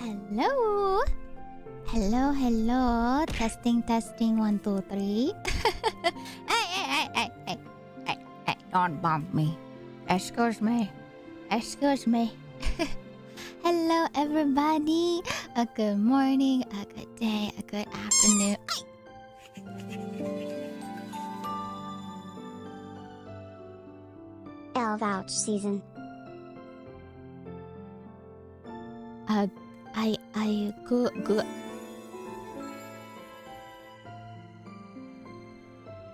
Hello. Hello, hello. Testing, testing. 1, 2, 3. Hey. Don't bump me. Excuse me. Excuse me. Hello, everybody. A good morning, a good day, a good afternoon. Elf Ouch season. Good.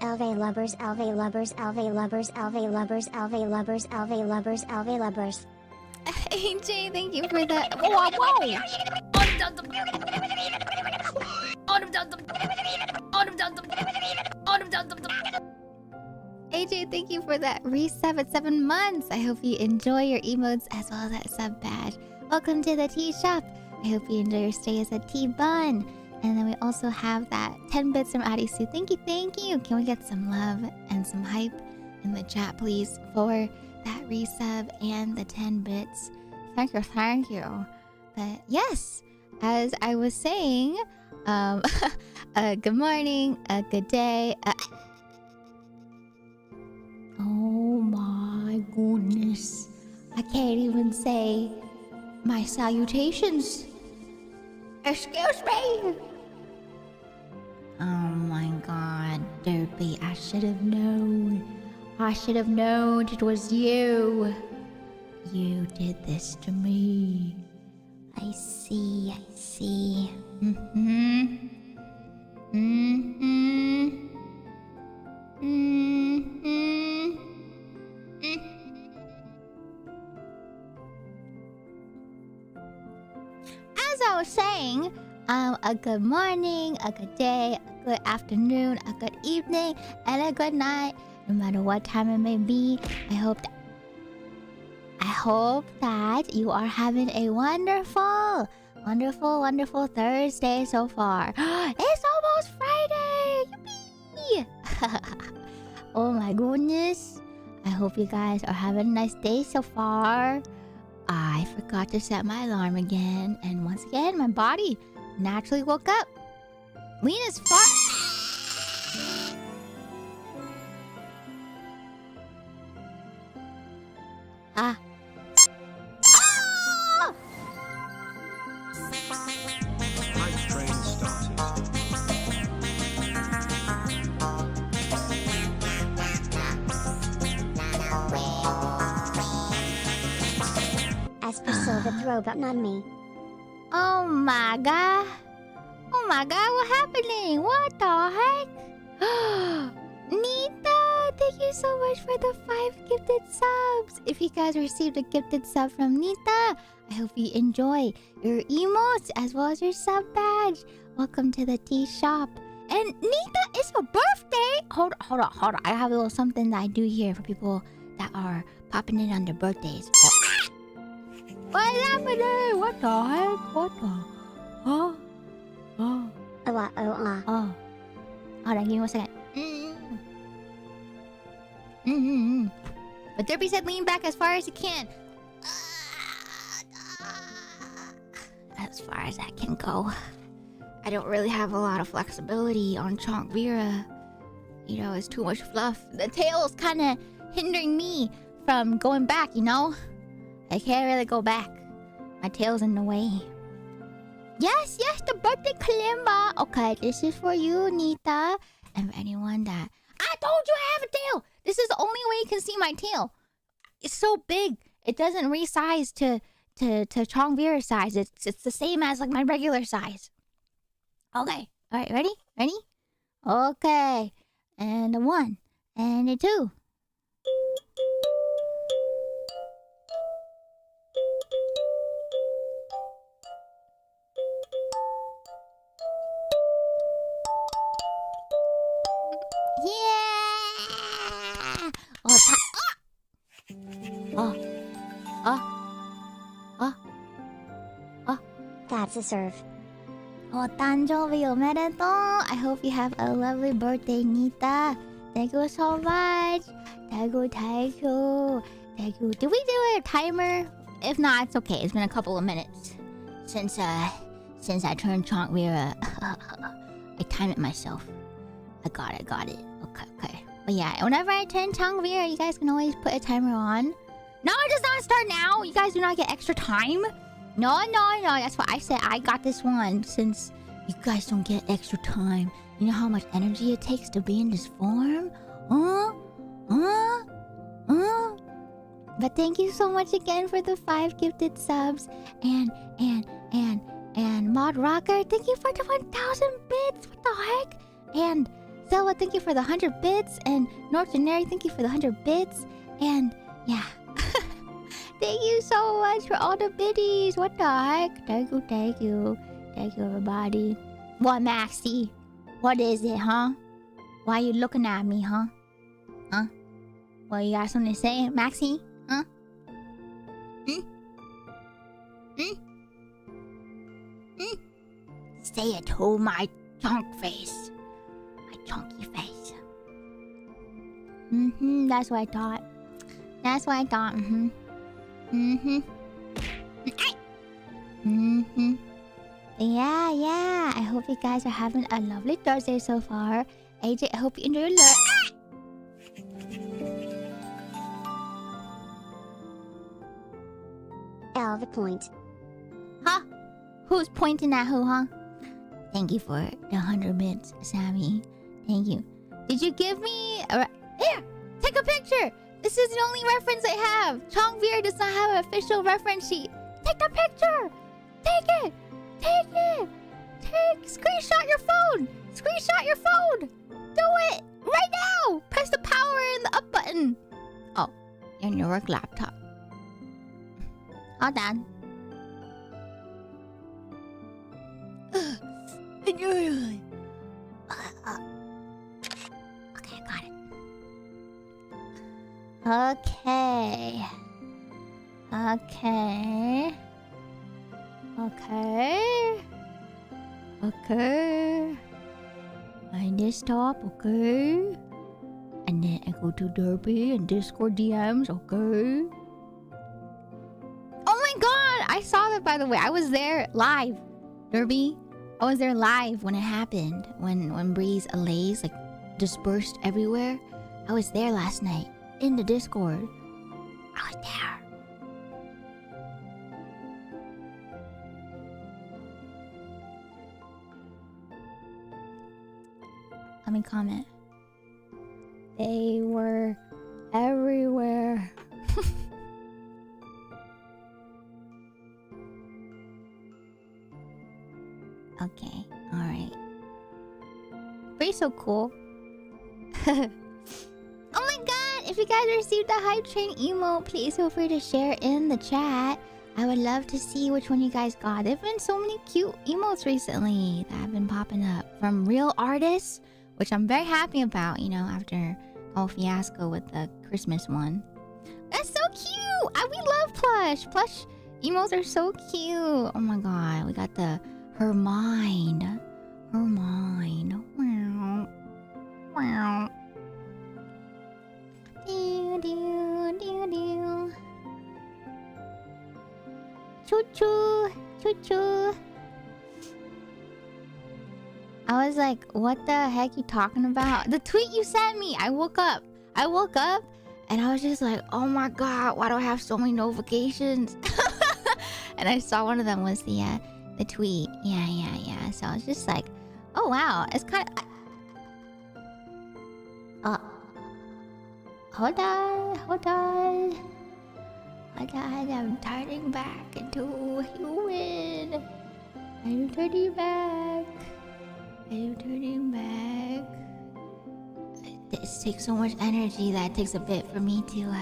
Alve lubbers, alve lubbers, alve lubbers, alve lubbers, alve lubbers, alve lubbers, alve lubbers. AJ, thank you for that. Whoa! AJ, thank you for that resub at 7 months. I hope you enjoy your emotes as well as that sub badge. Welcome to the tea shop. I hope you enjoy your stay as a tea bun. And then we also have that 10 bits from Adisu. Thank you. Can we get some love and some hype in the chat, please, for that resub and the 10 bits? Thank you. But yes, as I was saying, good morning, a good day. Oh my goodness. I can't even say my salutations. Excuse me. Oh my god, Derpy, I should have known. I should have known it was you. You did this to me. I see. As I was saying, a good morning, a good day, a good afternoon, a good evening, and a good night, no matter what time it may be. I hope that you are having a wonderful Thursday so far. It's almost Friday! Yippee! Oh my goodness. I hope you guys are having a nice day so far. I forgot to set my alarm again, and once again, my body naturally woke up. Lena's As per Silva throw button on me. Oh my god, what's happening? What the heck? Nita, thank you so much for the 5 gifted subs. If you guys received a gifted sub from Nita, I hope you enjoy your emotes as well as your sub badge. Welcome to the tea shop. And Nita, it's her birthday. Hold on. I have a little something that I do here for people that are popping in on their birthdays. What's happening? What the heck? What the? Oh. Hold on, give me 1 second. But Derpy said lean back as far as you can. As far as I can go. I don't really have a lot of flexibility on Chonk Vera. You know, it's too much fluff. The tail's kind of hindering me from going back, you know? I can't really go back. My tail's in the way. Yes, the birthday kalimba. Okay, this is for you, Nita. And for anyone that... I told you I have a tail! This is the only way you can see my tail. It's so big. It doesn't resize to Chong Vera size. It's the same as like my regular size. Okay. Alright, ready? Okay. And a 1. And a 2. Yeah! That's a serve. Otanjobi omedetou. I hope you have a lovely birthday, Nita. Thank you so much. Thank you. Did we do a timer? If not, it's okay. It's been a couple of minutes. since I turned Chonk Vera, I timed it myself. I got it. Okay. But yeah, whenever I turn Chonk Vera, you guys can always put a timer on. No, it does not start now. You guys do not get extra time. No. That's why I said I got this one, since you guys don't get extra time. You know how much energy it takes to be in this form? Huh? But thank you so much again for the 5 gifted subs. And Mod Rocker, thank you for the 1,000 bits. What the heck? And Zelda, thank you for the 100 bits. And Northenary, thank you for the 100 bits. And yeah. Thank you so much for all the biddies. What the heck? Thank you. Thank you, everybody. What, Maxie? What is it, huh? Why are you looking at me, huh? Huh? Well, you got something to say, Maxie? Huh? Say it to my chunk face. My chunky face. That's what I thought. Yeah. I hope you guys are having a lovely Thursday so far. AJ, I hope you enjoy your lunch. The point. Huh? Who's pointing at who, huh? Thank you for the 100 bits, Sammy. Thank you. Did you give me here, take a picture. This is the only reference I have. Chongveer does not have an official reference sheet. Take the picture. Take it. Screenshot your phone. Do it right now. Press the power and the up button. Oh, you're on your work laptop. Hold on. Okay, I got it. Okay. I desktop, okay. And then I go to Derby and Discord DMs, okay. Oh my god! I saw that, by the way. I was there live. Derby, I was there live when it happened. When Breeze Allays like dispersed everywhere. I was there last night in the Discord. I was there. Let me comment. They were everywhere. Okay, alright. Very so cool. Oh my god! If you guys received the Hype Train emote, please feel free to share in the chat. I would love to see which one you guys got. There have been so many cute emotes recently that have been popping up from real artists, which I'm very happy about, you know, after the whole fiasco with the Christmas one. That's so cute! We love plush! Plush emotes are so cute! Oh my god, we got the her mind. Wow. Choo-choo. I was like, what the heck you talking about? The tweet you sent me. I woke up and I was just like, oh my god, why do I have so many notifications? And I saw one of them was the tweet. Yeah. So I was just like, oh wow, it's kind of... Hold on. I'm turning back into a human. I'm turning back. This takes so much energy that it takes a bit for me to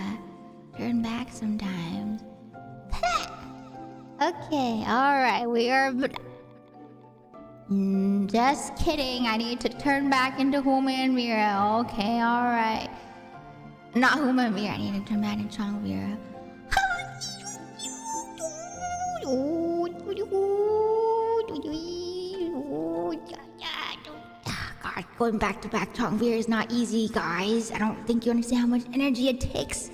turn back sometimes. Okay, alright, we are... Just kidding, I need to turn back into Human Mira. Okay, alright. Not Human Mira, I need to turn back into Chong Mira. God, going back to back Chong Mira is not easy, guys. I don't think you understand how much energy it takes.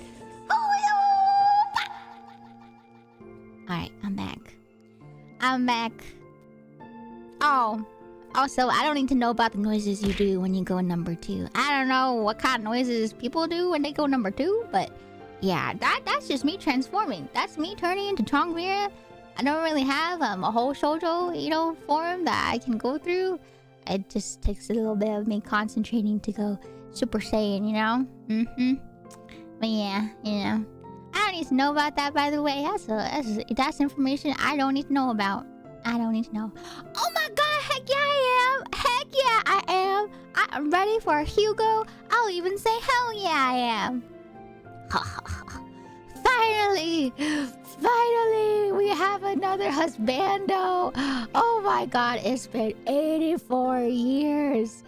Alright, I'm back. I'm back. Oh, also, I don't need to know about the noises you do when you go number 2. I don't know what kind of noises people do when they go number 2, but yeah, that's just me transforming. That's me turning into Chongmira. I don't really have a whole shoujo, form that I can go through. It just takes a little bit of me concentrating to go Super Saiyan, But yeah, I don't need to know about that, by the way. That's information I don't need to know about. I don't need to know. Oh my god, heck yeah I am! Heck yeah I am! I am ready for Hugo. I'll even say hell yeah I am. Finally, we have another husbando. Oh my god, it's been 84 years.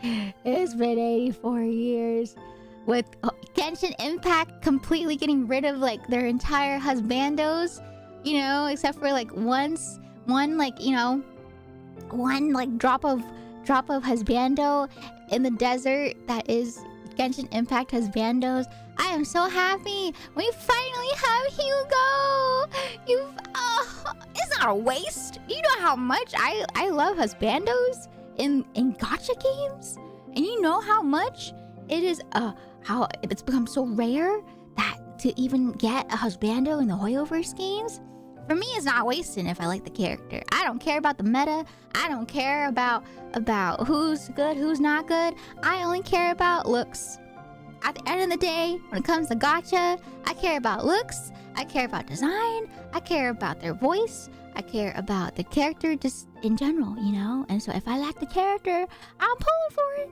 It's been 84 years. With Genshin Impact completely getting rid of like their entire husbandos, except for like one drop of husbando in the desert that is Genshin Impact husbandos. I am so happy. We finally have Hugo. It's not a waste. You know how much I love husbandos in gacha games, and you know how much it is how it's become so rare that to even get a husbando in the Hoyoverse games. For me, it's not wasting if I like the character. I don't care about the meta. I don't care about who's good, who's not good. I only care about looks. At the end of the day, when it comes to gacha, I care about looks. I care about design. I care about their voice. I care about the character just in general, And so if I like the character, I'm pulling for it.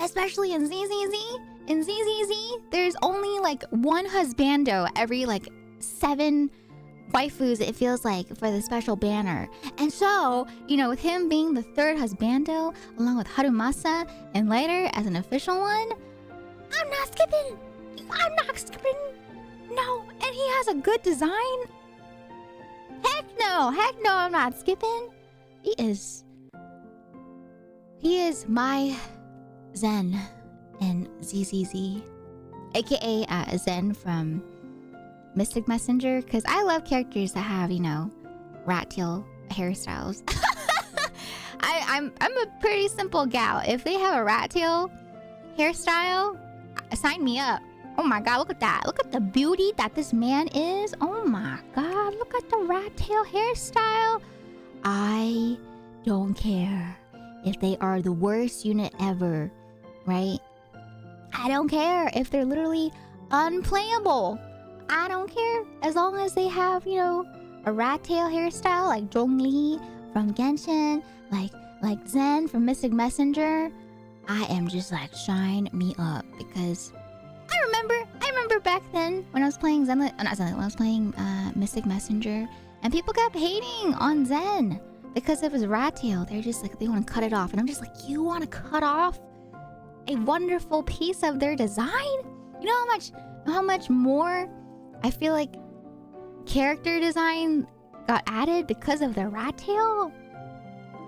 Especially in ZZZ. In ZZZ, there's only like one husbando every like 7 waifus, it feels like, for the special banner. And so, with him being the 3rd husbando, along with Harumasa, and later as an official one, I'm not skipping. No, and he has a good design. Heck no, I'm not skipping. He is my Zen in ZZZ, aka Zen from Mystic Messenger, because I love characters that have, rat tail hairstyles. I'm a pretty simple gal. If they have a rat tail hairstyle, sign me up. Oh my god, look at that. Look at the beauty that this man is. Oh my god, look at the rat tail hairstyle. I don't care if they are the worst unit ever, right? I don't care if they're literally unplayable. I don't care as long as they have, a rat tail hairstyle like Zhongli from Genshin, like Zen from Mystic Messenger. I am just like, shine me up, because I remember back then when I was playing when I was playing Mystic Messenger, and people kept hating on Zen because of his rat tail. They're just like, they want to cut it off, and I'm just like, you want to cut off a wonderful piece of their design? You know how much more I feel like character design got added because of the rat tail?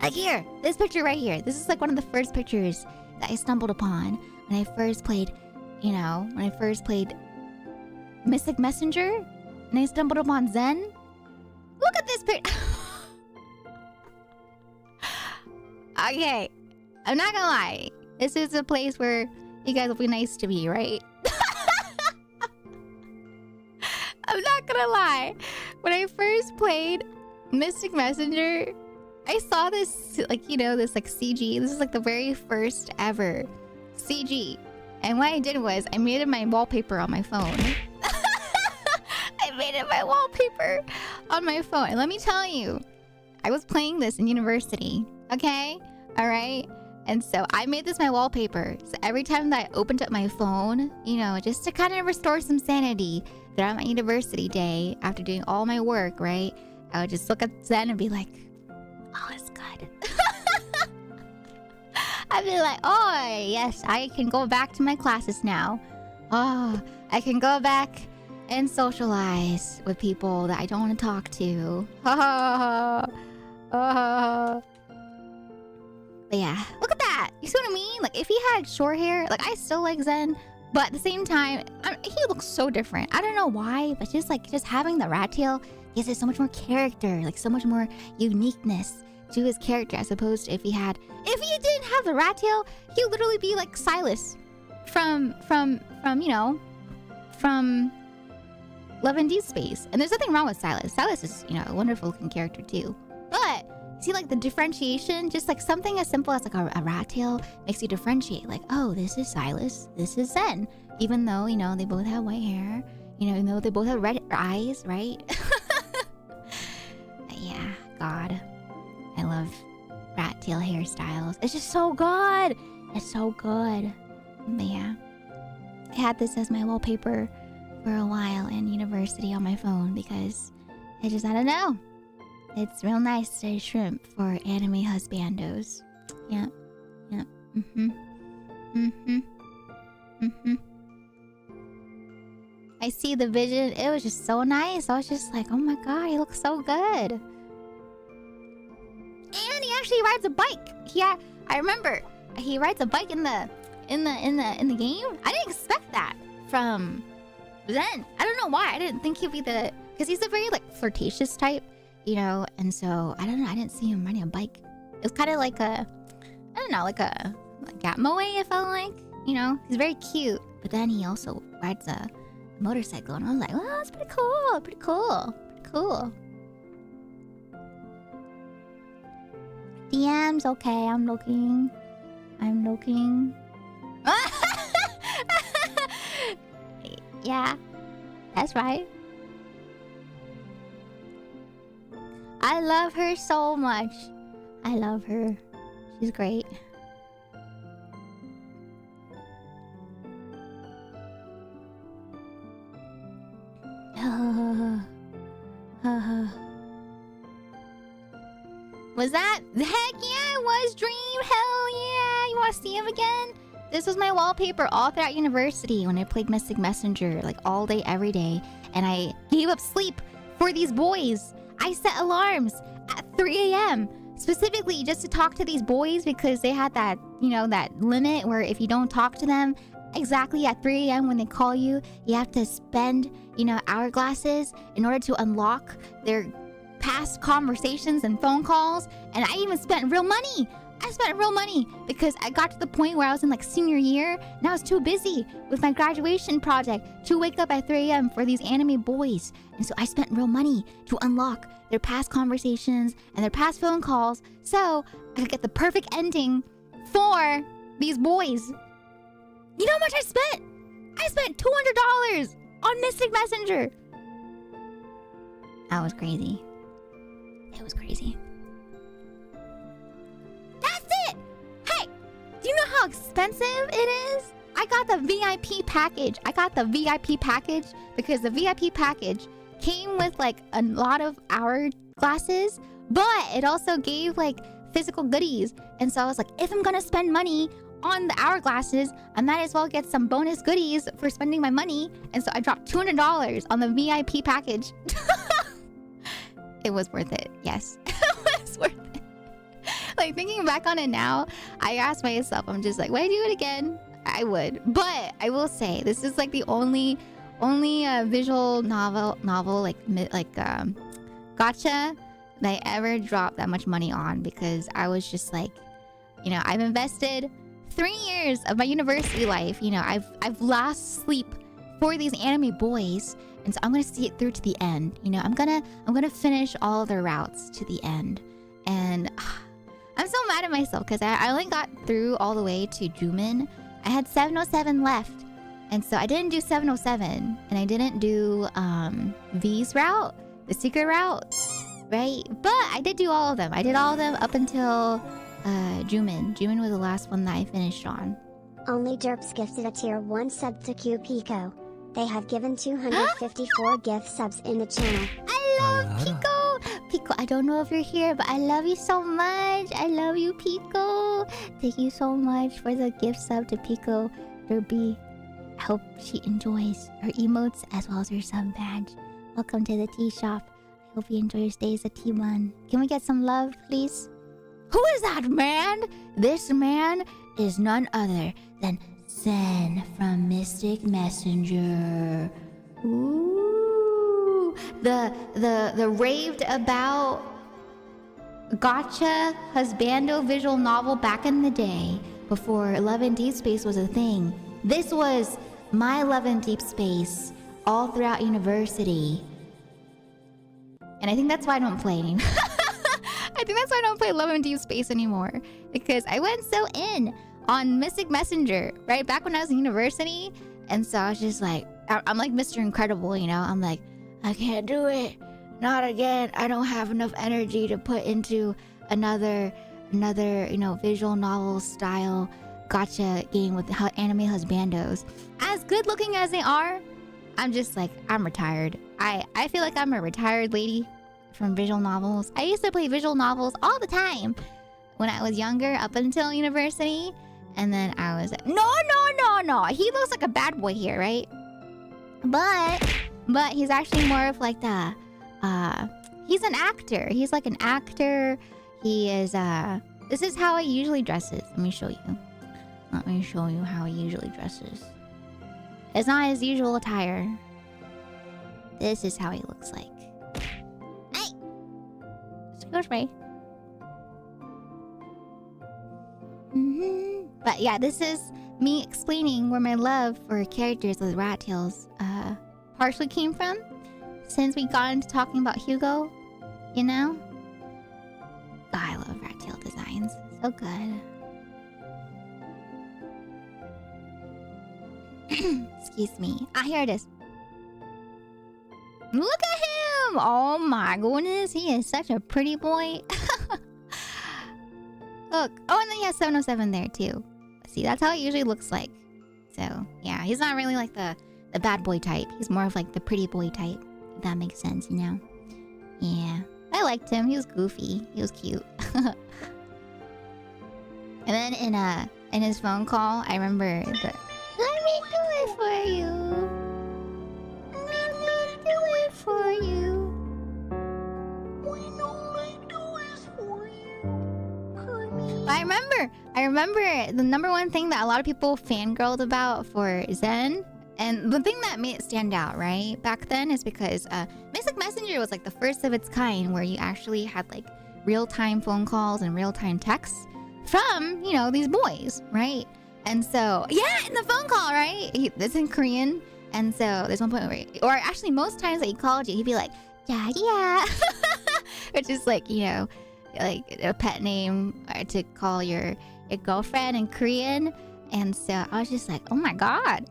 Like here, this picture right here. This is like one of the first pictures that I stumbled upon when I first played, Mystic Messenger, and I stumbled upon Zen. Look at this picture. Okay, I'm not gonna lie. This is a place where you guys will be nice to me, right? I'm not gonna lie. When I first played Mystic Messenger, I saw this, this CG. This is like the very first ever CG. And what I did was, I made it my wallpaper on my phone. I made it my wallpaper on my phone. And let me tell you, I was playing this in university, okay? Alright? And so I made this my wallpaper. So every time that I opened up my phone, just to kind of restore some sanity throughout my university day, after doing all my work, right? I would just look at Zen and be like, oh, it's good. I'd be like, oh, yes, I can go back to my classes now. Oh, I can go back and socialize with people that I don't want to talk to. But yeah, look at that. You see what I mean? Like, if he had short hair, like, I still like Zen, But at the same time, he looks so different. I don't know why, but just having the rat tail gives it so much more character, like so much more uniqueness to his character, as opposed to if he didn't have the rat tail, he'd literally be like Silas from Love and Deep Space. And there's nothing wrong with Silas. Silas is, a wonderful looking character too. But see, like the differentiation, just like something as simple as like a rat tail makes you differentiate. Like, oh, this is Silas, this is Zen. Even though, they both have white hair, even though they both have red eyes, right? Yeah, God. I love rat tail hairstyles. It's just so good. It's so good. But yeah. I had this as my wallpaper for a while in university on my phone because I don't know. It's real nice to shrimp for anime husbandos. Yeah. I see the vision. It was just so nice. I was just like, oh my god, he looks so good. And he actually rides a bike. Yeah, I remember he rides a bike in the game. I didn't expect that from Zen. I don't know why. I didn't think he'd be because he's a very like flirtatious type, and so I don't know. I didn't see him riding a bike. It was kind of like like Gatmoe, it felt like. He's very cute, but then he also rides a motorcycle, and I was like, well, that's pretty cool. DMs, okay, I'm looking. Yeah, that's right. I love her so much. I love her. She's great. Was that? Heck yeah, it was Dream. Hell yeah. You want to see him again? This was my wallpaper all throughout university when I played Mystic Messenger, like all day, every day. And I gave up sleep for these boys. I set alarms at 3 a.m. specifically just to talk to these boys because they had that, that limit where if you don't talk to them exactly at 3 a.m. when they call you, you have to spend, hourglasses in order to unlock their past conversations and phone calls. And I even spent real money. I spent real money because I got to the point where I was in like senior year and I was too busy with my graduation project to wake up at 3 a.m. for these anime boys. And so I spent real money to unlock their past conversations and their past phone calls so I could get the perfect ending for these boys. You know how much I spent? I spent $200 on Mystic Messenger. That was crazy. It was crazy. That's it! Hey! Do you know how expensive it is? I got the VIP package. Because the VIP package came with like a lot of hourglasses, but it also gave like physical goodies. And so I was like, if I'm gonna spend money on the hourglasses, I might as well get some bonus goodies for spending my money. And so I dropped $200 on the VIP package. It was worth it. Yes. It was worth it. Like thinking back on it now, I asked myself, I'm just like, would I do it again? I would. But I will say, this is like the only visual novel like gotcha that I ever dropped that much money on, because I was just like, I've invested 3 years of my university life. I've lost sleep for these anime boys, and so I'm gonna see it through to the end. I'm gonna finish all their routes to the end. And I'm so mad at myself because I only got through all the way to Jumin. I had 707 left, and so I didn't do 707, and I didn't do V's route, the secret route, right? But I did do all of them. I did all of them up until Jumin. Jumin was the last one that I finished on. Only Derps gifted a tier 1 sub to Q Pico. They have given 254 gift subs in the channel. I love Pico! Pico, I don't know if you're here, but I love you so much. I love you, Pico. Thank you so much for the gift sub to Pico Derby. I hope she enjoys her emotes as well as her sub badge. Welcome to the tea shop. I hope you enjoy your stay as a T1. Can we get some love, please? Who is that man? This man is none other than Zen from Mystic Messenger. Ooh. The raved about gotcha husbando visual novel back in the day, before Love in Deep Space was a thing. This was my Love in Deep Space all throughout university. And I think that's why I don't play anymore. I think that's why I don't play Love in Deep Space anymore. Because I went so in on Mystic Messenger, right? Back when I was in university. And so I was just like, I'm like Mr. Incredible, you know? I'm like, I can't do it. Not again. I don't have enough energy to put into another, you know, visual novel style gotcha game with anime husbandos. As good looking as they are, I'm just like, I'm retired. I feel like I'm a retired lady from visual novels. I used to play visual novels all the time when I was younger, up until university. And then I was like, no. He looks like a bad boy here, right? But he's actually more of like the, he's an actor. He's like an actor. He is, this is how he usually dresses. Let me show you. Let me show you how he usually dresses. It's not his usual attire. This is how he looks like. Hey! Go spray. But yeah, this is me explaining where my love for characters with rat tails partially came from. Since we got into talking about Hugo, you know? Oh, I love rat tail designs. So good. Excuse me. Ah, here it is. Look at him! Oh my goodness, he is such a pretty boy. Look. Oh, and then he has 707 there too. See, that's how it usually looks like. So, yeah, he's not really like the bad boy type. He's more of like the pretty boy type. If that makes sense, you know? Yeah. I liked him. He was goofy. He was cute. And then in his phone call, I remember the... Let me do it for you. Let me do it for you. When all I do is for you. I remember the number one thing that a lot of people fangirled about for Zen, and the thing that made it stand out, right, back then is because Mystic Messenger was like the first of its kind where you actually had like real-time phone calls and real-time texts from, you know, these boys, right? And so, yeah, in the phone call, right? It's in Korean. And so there's one point where, or actually most times that he called you, he'd be like, yeah. Which is like, you know, like a pet name to call your girlfriend in Korean. And so I was just like, oh my God.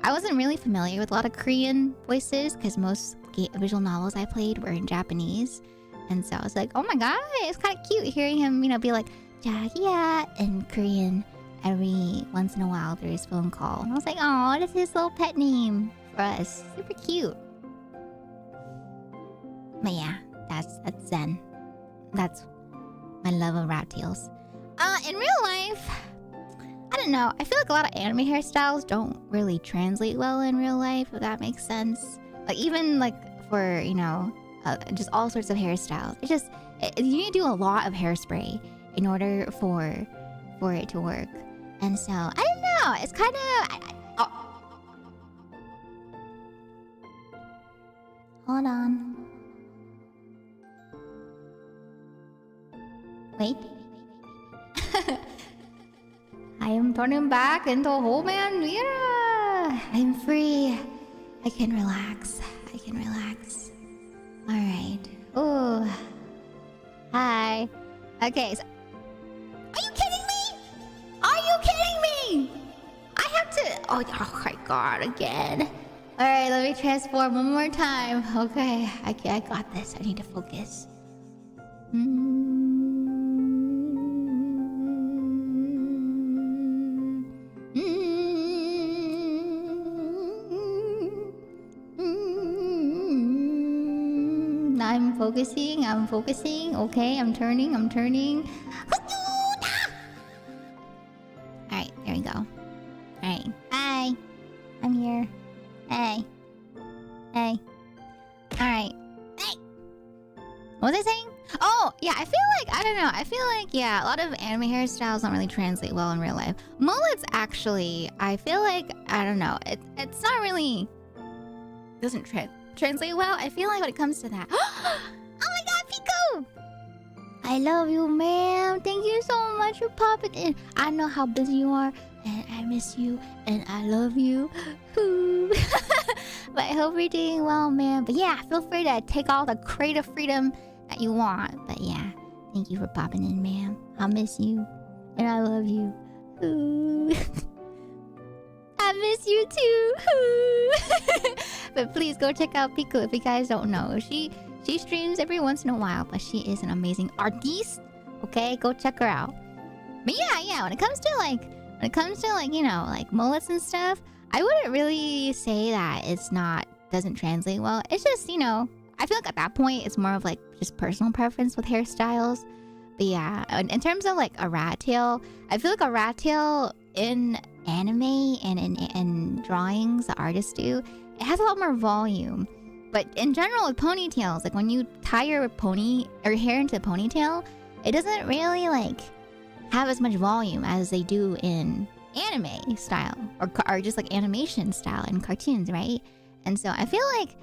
I wasn't really familiar with a lot of Korean voices because most visual novels I played were in Japanese. And so I was like, oh my God, it's kind of cute hearing him, you know, be like, yeah, in Korean every once in a while through his phone call. And I was like, oh, that's his little pet name for us. Super cute. But yeah, that's Zen. That's my love of rat tails. In real life, I don't know. I feel like a lot of anime hairstyles don't really translate well in real life, if that makes sense. Like even like for, you know, just all sorts of hairstyles. It's just, you need to do a lot of hairspray in order for it to work. And so, I don't know. It's kind of... Hold on. Wait. I am turning back into a whole man. Yeah. I'm free. I can relax. Alright. Oh. Hi. Okay, so... Are you kidding me? I have to... Oh my God, again. Alright, let me transform one more time. Okay, I got this. I need to focus. I'm focusing. Okay, I'm turning. Alright, there we go. Alright. Hi. I'm here. Hey. Alright. Hey. What was I saying? Oh, Yeah, I feel like, I don't know. I feel like, yeah, a lot of anime hairstyles don't really translate well in real life. Mullets, actually, I feel like, I don't know. It's not really, doesn't translate well. I feel like when it comes to that. Oh my god, Pico! I love you, ma'am. Thank you so much for popping in. I know how busy you are, and I miss you, and I love you. Ooh. But I hope you're doing well, ma'am. But yeah, feel free to take all the creative freedom that you want. But yeah, thank you for popping in, ma'am. I miss you, and I love you. Ooh. I miss you too. Ooh. But please go check out Pico if you guys don't know. She streams every once in a while, but she is an amazing artiste. Okay, go check her out. But yeah, when it comes to like, you know, like mullets and stuff, I wouldn't really say that doesn't translate well. It's just, you know, I feel like at that point it's more of like just personal preference with hairstyles. But yeah, in terms of like a rat tail, I feel like a rat tail in anime and in drawings the artists do, it has a lot more volume. But in general with ponytails, like when you tie your hair into a ponytail, it doesn't really like have as much volume as they do in anime style or just like animation style in cartoons, right? And so I feel like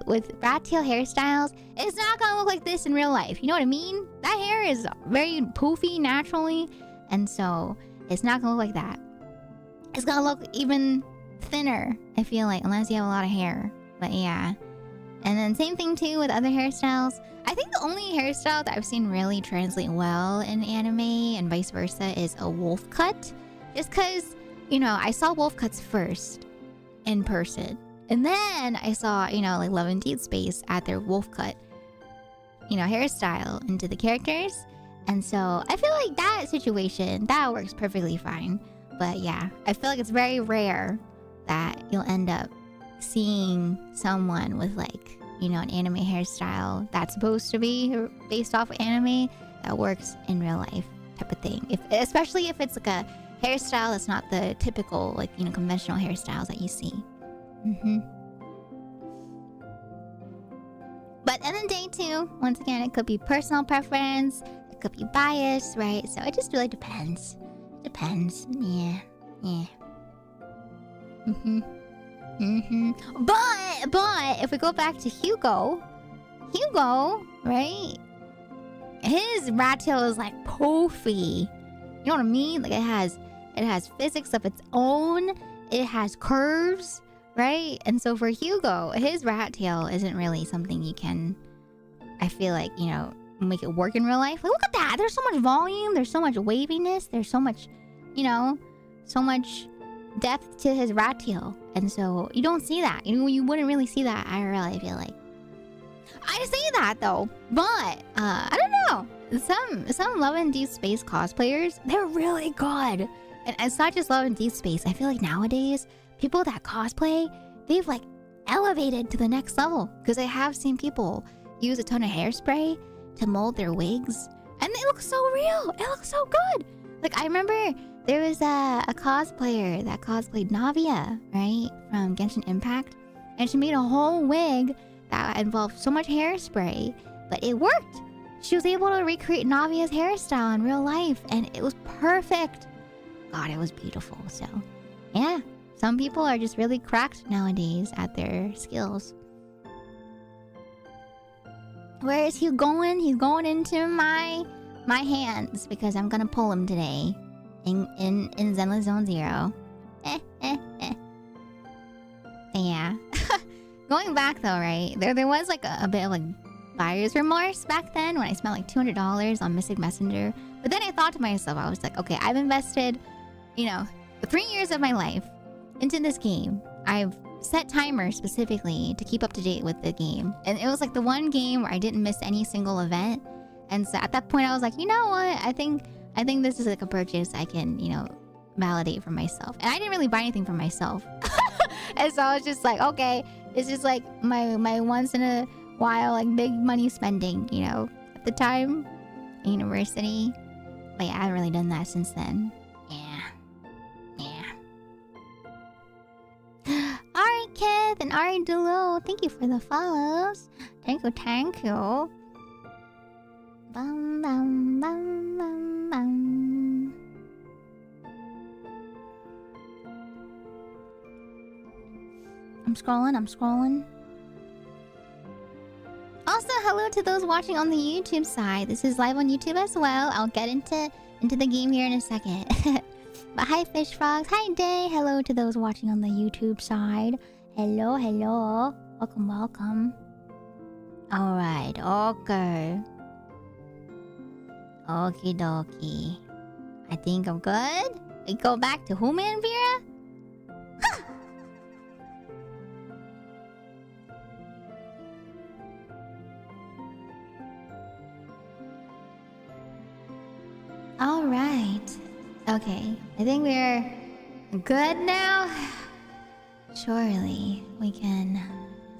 with rat tail hairstyles, it's not gonna look like this in real life. You know what I mean? That hair is very poofy naturally, and so it's not gonna look like that. It's gonna look even thinner, I feel like, unless you have a lot of hair. But yeah. And then same thing too with other hairstyles. I think the only hairstyle that I've seen really translate well in anime and vice versa is a wolf cut. Just because, you know, I saw wolf cuts first in person. And then I saw, you know, like Love and Deed Space add their wolf cut, you know, hairstyle into the characters. And so I feel like that situation, that works perfectly fine. But yeah, I feel like it's very rare that you'll end up seeing someone with like, you know, an anime hairstyle that's supposed to be based off anime that works in real life type of thing. Especially if it's like a hairstyle that's not the typical, like, you know, conventional hairstyles that you see. But at the end of the day too, once again, it could be personal preference, it could be bias, right? So it just really depends. Depends. Yeah. But if we go back to Hugo, right? His rat tail is like poofy. You know what I mean? Like it has physics of its own. It has curves, right? And so for Hugo, his rat tail isn't really something you can, I feel like, you know, make it work in real life. Like, look at that. There's so much volume. There's so much waviness. There's so much, you know, so much depth to his rat tail. And so you don't see that. You wouldn't really see that IRL, I feel like. I say that though, but I don't know. Some Love and Deep Space cosplayers, they're really good. And it's not just Love and Deep Space. I feel like nowadays, people that cosplay, they've like elevated to the next level. Because I have seen people use a ton of hairspray to mold their wigs. And they look so real. It looks so good. Like I remember there was a cosplayer that cosplayed Navia, right? From Genshin Impact. And she made a whole wig that involved so much hairspray. But it worked. She was able to recreate Navia's hairstyle in real life. And it was perfect. God, it was beautiful. So, yeah. Some people are just really cracked nowadays at their skills. Where is he going? He's going into my hands. Because I'm gonna pull him today. In Zenless Zone 0. Yeah. Going back though, right? There was like a bit of like buyer's remorse back then when I spent like $200 on Mystic Messenger. But then I thought to myself, I was like, okay, I've invested, you know, 3 years of my life into this game. I've set timers specifically to keep up to date with the game. And it was like the one game where I didn't miss any single event. And so at that point I was like, you know what? I think this is like a purchase I can, you know, validate for myself. And I didn't really buy anything for myself. And so I was just like, okay, this is like my once in a while like big money spending, you know, at the time, university. But yeah, I haven't really done that since then. Yeah. Alright, Kev and Ari Dulo, thank you for the follows. Thank you. Bum bum bum bum bum. I'm scrolling. Also, hello to those watching on the YouTube side. This is live on YouTube as well. I'll get into the game here in a second. But hi, fish frogs. Hi, Day. Hello to those watching on the YouTube side. Hello. Welcome. Alright, okay. Okie dokie. I think I'm good. We go back to who, man, Vera? Alright. Okay. I think we're good now. Surely we can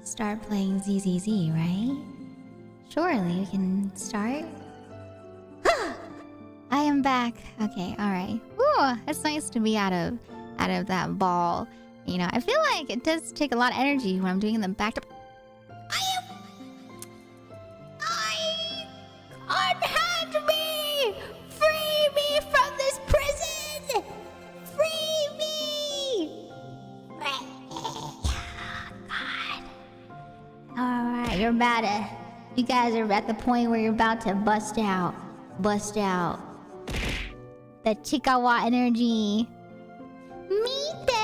start playing ZZZ, right? Surely we can start. I am back. Okay, alright. Ooh, it's nice to be out of that ball. You know, I feel like it does take a lot of energy when I'm doing the back to... Unhand me! Free me from this prison! Free me! God. Alright, you're about to... You guys are at the point where you're about to bust out. The Chikawa energy. Mite!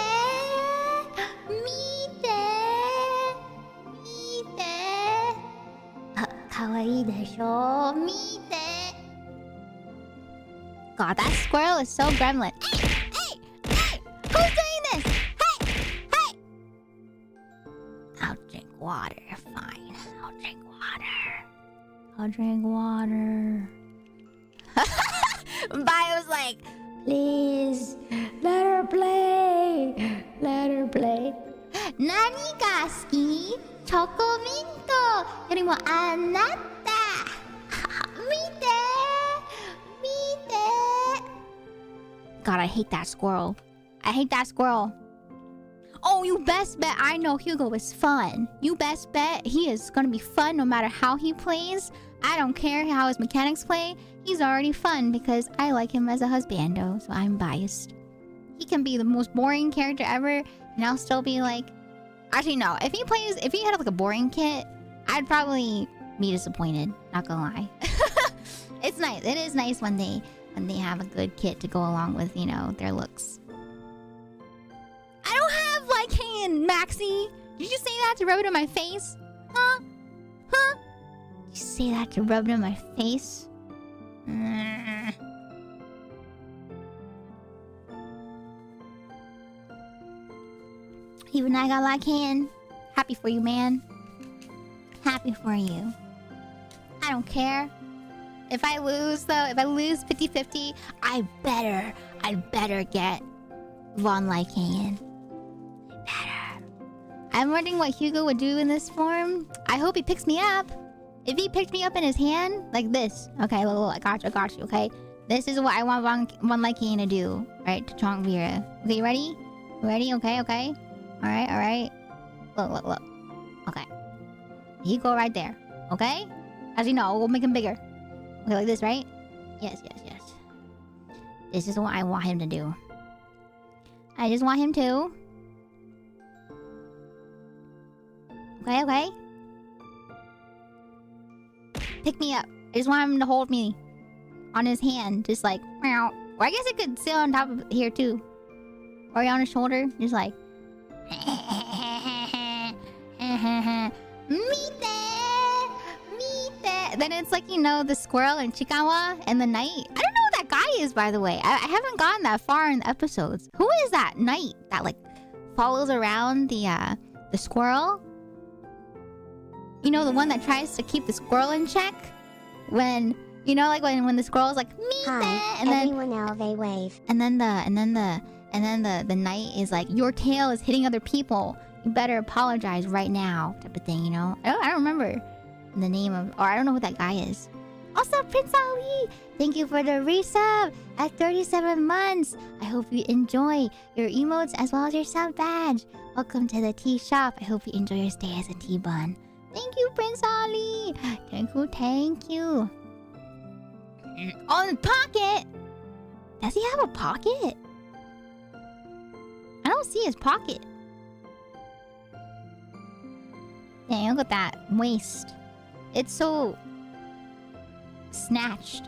Kawaii desho. Mite! God, that squirrel is so gremlin. Hey! Who's doing this? Hey! I'll drink water. Fine. I'll drink water. Bio was like, please, let her play. Nani ga suki? Chocominto yorimo anata. Mite. God, I hate that squirrel. Oh, you best bet I know Hugo is fun. You best bet he is gonna be fun no matter how he plays. I don't care how his mechanics play. He's already fun because I like him as a husbando, so I'm biased. He can be the most boring character ever, and I'll still be like... Actually, no. If he had like a boring kit, I'd probably be disappointed. Not gonna lie. It's nice. It is nice when they have a good kit to go along with, you know, their looks. I don't have Lycan, Maxie. Did you say that to rub it in my face? Huh? Did you say that to rub it in my face? Even I got Lycan. Happy for you, man. Happy for you. I don't care. If I lose, though, 50-50, I better get Von Lycan. I'm wondering what Hugo would do in this form. I hope he picks me up. If he picked me up in his hand, like this. Okay, look, I got you, okay? This is what I want Von Lycan to do. Right, to Chongvira. Okay, you ready? Okay. Alright. Look. Okay. You go right there. Okay? As you know, we'll make him bigger. Okay, like this, right? Yes. This is what I want him to do. I just want him to... Okay. Pick me up. I just want him to hold me on his hand. Just like... Or I guess it could sit on top of here too. Or on his shoulder. Just like... Mite! Then it's like, you know, the squirrel and Chikawa and the knight. I don't know who that guy is, by the way. I haven't gotten that far in the episodes. Who is that knight that, like, follows around the squirrel? You know, the one that tries to keep the squirrel in check? When, you know, like when the squirrel's like, Mite! Hi, And then... everyone elve wave. And then the knight is like, your tail is hitting other people. You better apologize right now, type of thing, you know? I don't remember the name of... Or I don't know who that guy is. Also, Prince Ali! Thank you for the resub at 37 months. I hope you enjoy your emotes as well as your sub badge. Welcome to the tea shop. I hope you enjoy your stay as a tea bun. Thank you, Prince Ali! Thank you. On the pocket? Does he have a pocket? I don't see his pocket. Dang, look at that waist. It's so snatched.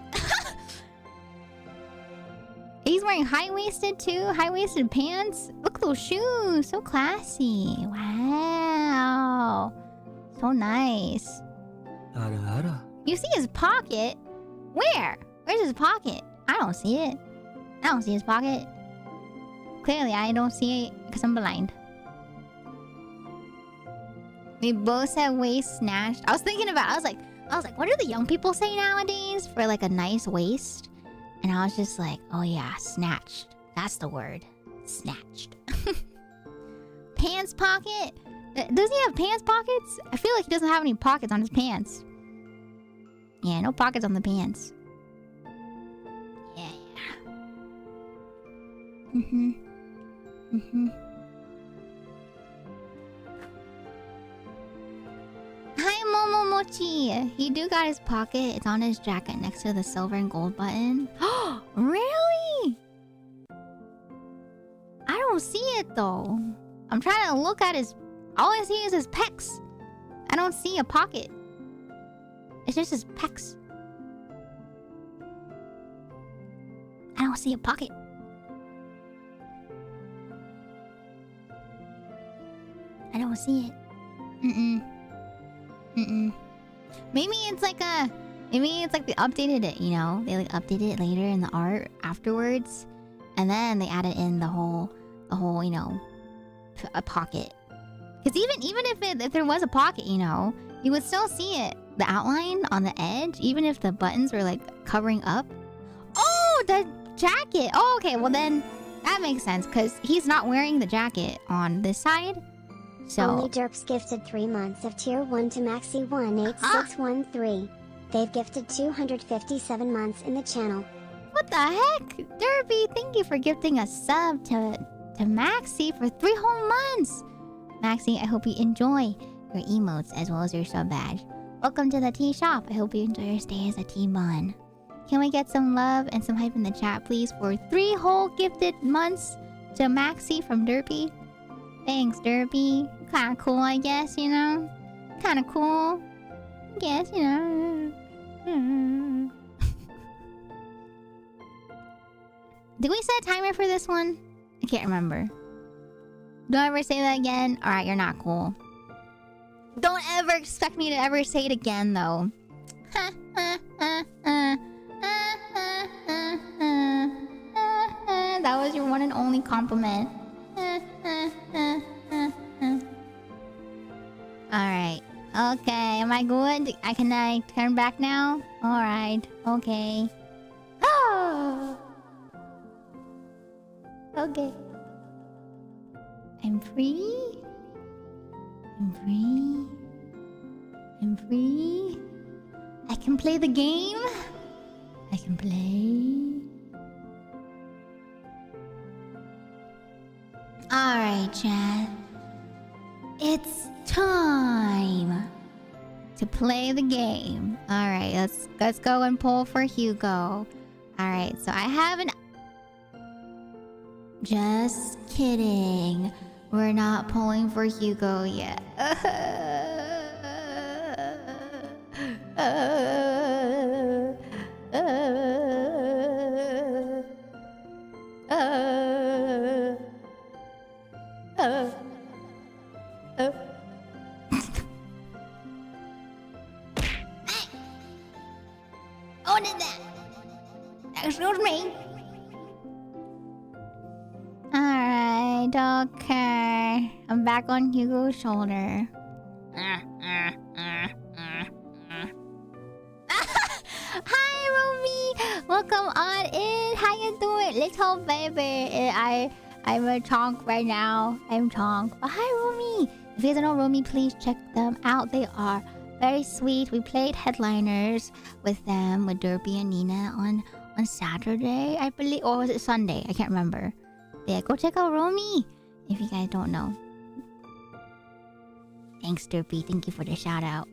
He's wearing high-waisted too. High-waisted pants. Look at those shoes. So classy. Wow. So nice. You see his pocket? Where? Where's his pocket? I don't see it. I don't see his pocket. Clearly, I don't see it because I'm blind. We both said waist snatched. I was thinking about. I was like, what do the young people say nowadays for like a nice waist? And I was just like, oh yeah, snatched. That's the word. Snatched. Pants pocket? Does he have pants pockets? I feel like he doesn't have any pockets on his pants. Yeah, no pockets on the pants. Yeah. Hi, Momomochi. He do got his pocket. It's on his jacket next to the silver and gold button. Really? I don't see it though. I'm trying to look at his... All I see is his pecs. I don't see a pocket. It's just his pecs. I don't see a pocket. I don't see it. Maybe it's like they updated it, you know? They like updated it later in the art afterwards. And then they added in the whole, you know, a pocket. Because even if there was a pocket, you know, you would still see it. The outline on the edge, even if the buttons were like covering up. Oh, the jacket. Oh, okay. Well then, that makes sense because he's not wearing the jacket on this side. So Only Derps gifted 3 months of tier 1 to Maxi18613. They've gifted 257 months in the channel. What the heck? Derby, thank you for gifting a sub to Maxi for 3 whole months. Maxi, I hope you enjoy your emotes as well as your sub badge. Welcome to the tea shop. I hope you enjoy your stay as a tea bun. Can we get some love and some hype in the chat, please, for 3 whole gifted months to Maxi from Derpy? Thanks, Derpy. Kinda cool, I guess, you know? Kinda cool. I guess, you know. Did we set a timer for this one? I can't remember. Don't ever say that again. Alright, you're not cool. Don't ever expect me to ever say it again, though. That was your one and only compliment. Alright. Okay, am I good? Can I turn back now? Alright, okay. Oh! Okay. I'm free. I'm free. I'm free. I can play the game. I can play. Alright, chat. It's time to play the game. Alright, let's go and pull for Hugo. Alright, so I have an... Just kidding. We're not pulling for Hugo yet. What is that? Excuse me. Alright, okay. I'm back on Hugo's shoulder. Hi, Romy! Welcome on in. How you doing, little baby? I'm a chonk right now. I'm chonk. But hi, Romy! If you guys don't know Romy, please check them out. They are very sweet. We played Headliners with them, with Derpy and Nina on Saturday, I believe. Or was it Sunday? I can't remember. Yeah, go check out Romy if you guys don't know. Thanks, Derpy. Thank you for the shout out.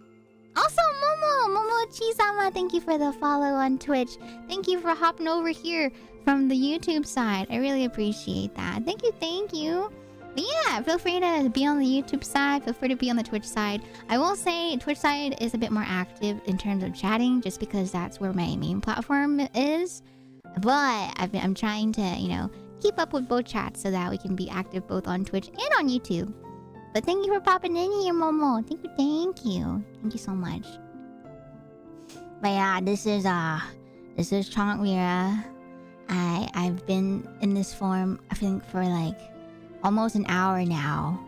Also, Momo Chisama, thank you for the follow on Twitch. Thank you for hopping over here from the YouTube side. I really appreciate that. Thank you, thank you. But yeah, feel free to be on the YouTube side. Feel free to be on the Twitch side. I will say Twitch side is a bit more active in terms of chatting, just because that's where my main platform is. But I'm trying to, you know, keep up with both chats so that we can be active both on Twitch and on YouTube. But thank you for popping in here, Momo. Thank you, thank you. Thank you so much. But yeah, this is Chonkmira. I've been in this form, I think, for like almost an hour now.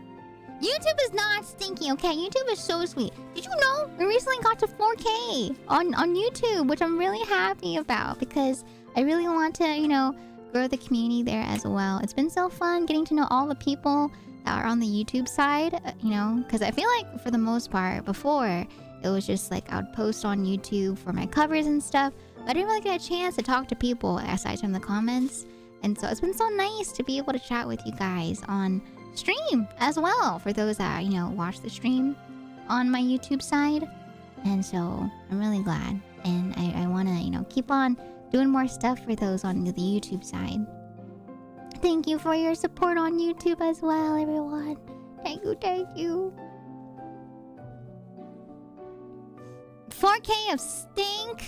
YouTube is not stinky, okay? YouTube is so sweet. Did you know we recently got to 4K on YouTube, which I'm really happy about because I really want to, you know, grow the community there as well. It's been so fun getting to know all the people that are on the YouTube side, you know, because I feel like for the most part before it was just like I would post on YouTube for my covers and stuff, but I didn't really get a chance to talk to people aside from the comments. And so it's been so nice to be able to chat with you guys on stream as well, for those that, you know, watch the stream on my YouTube side. And so I'm really glad, and I want to, you know, keep on doing more stuff for those on the YouTube side. Thank you for your support on YouTube as well, everyone. Thank you, thank you. 4K of stink.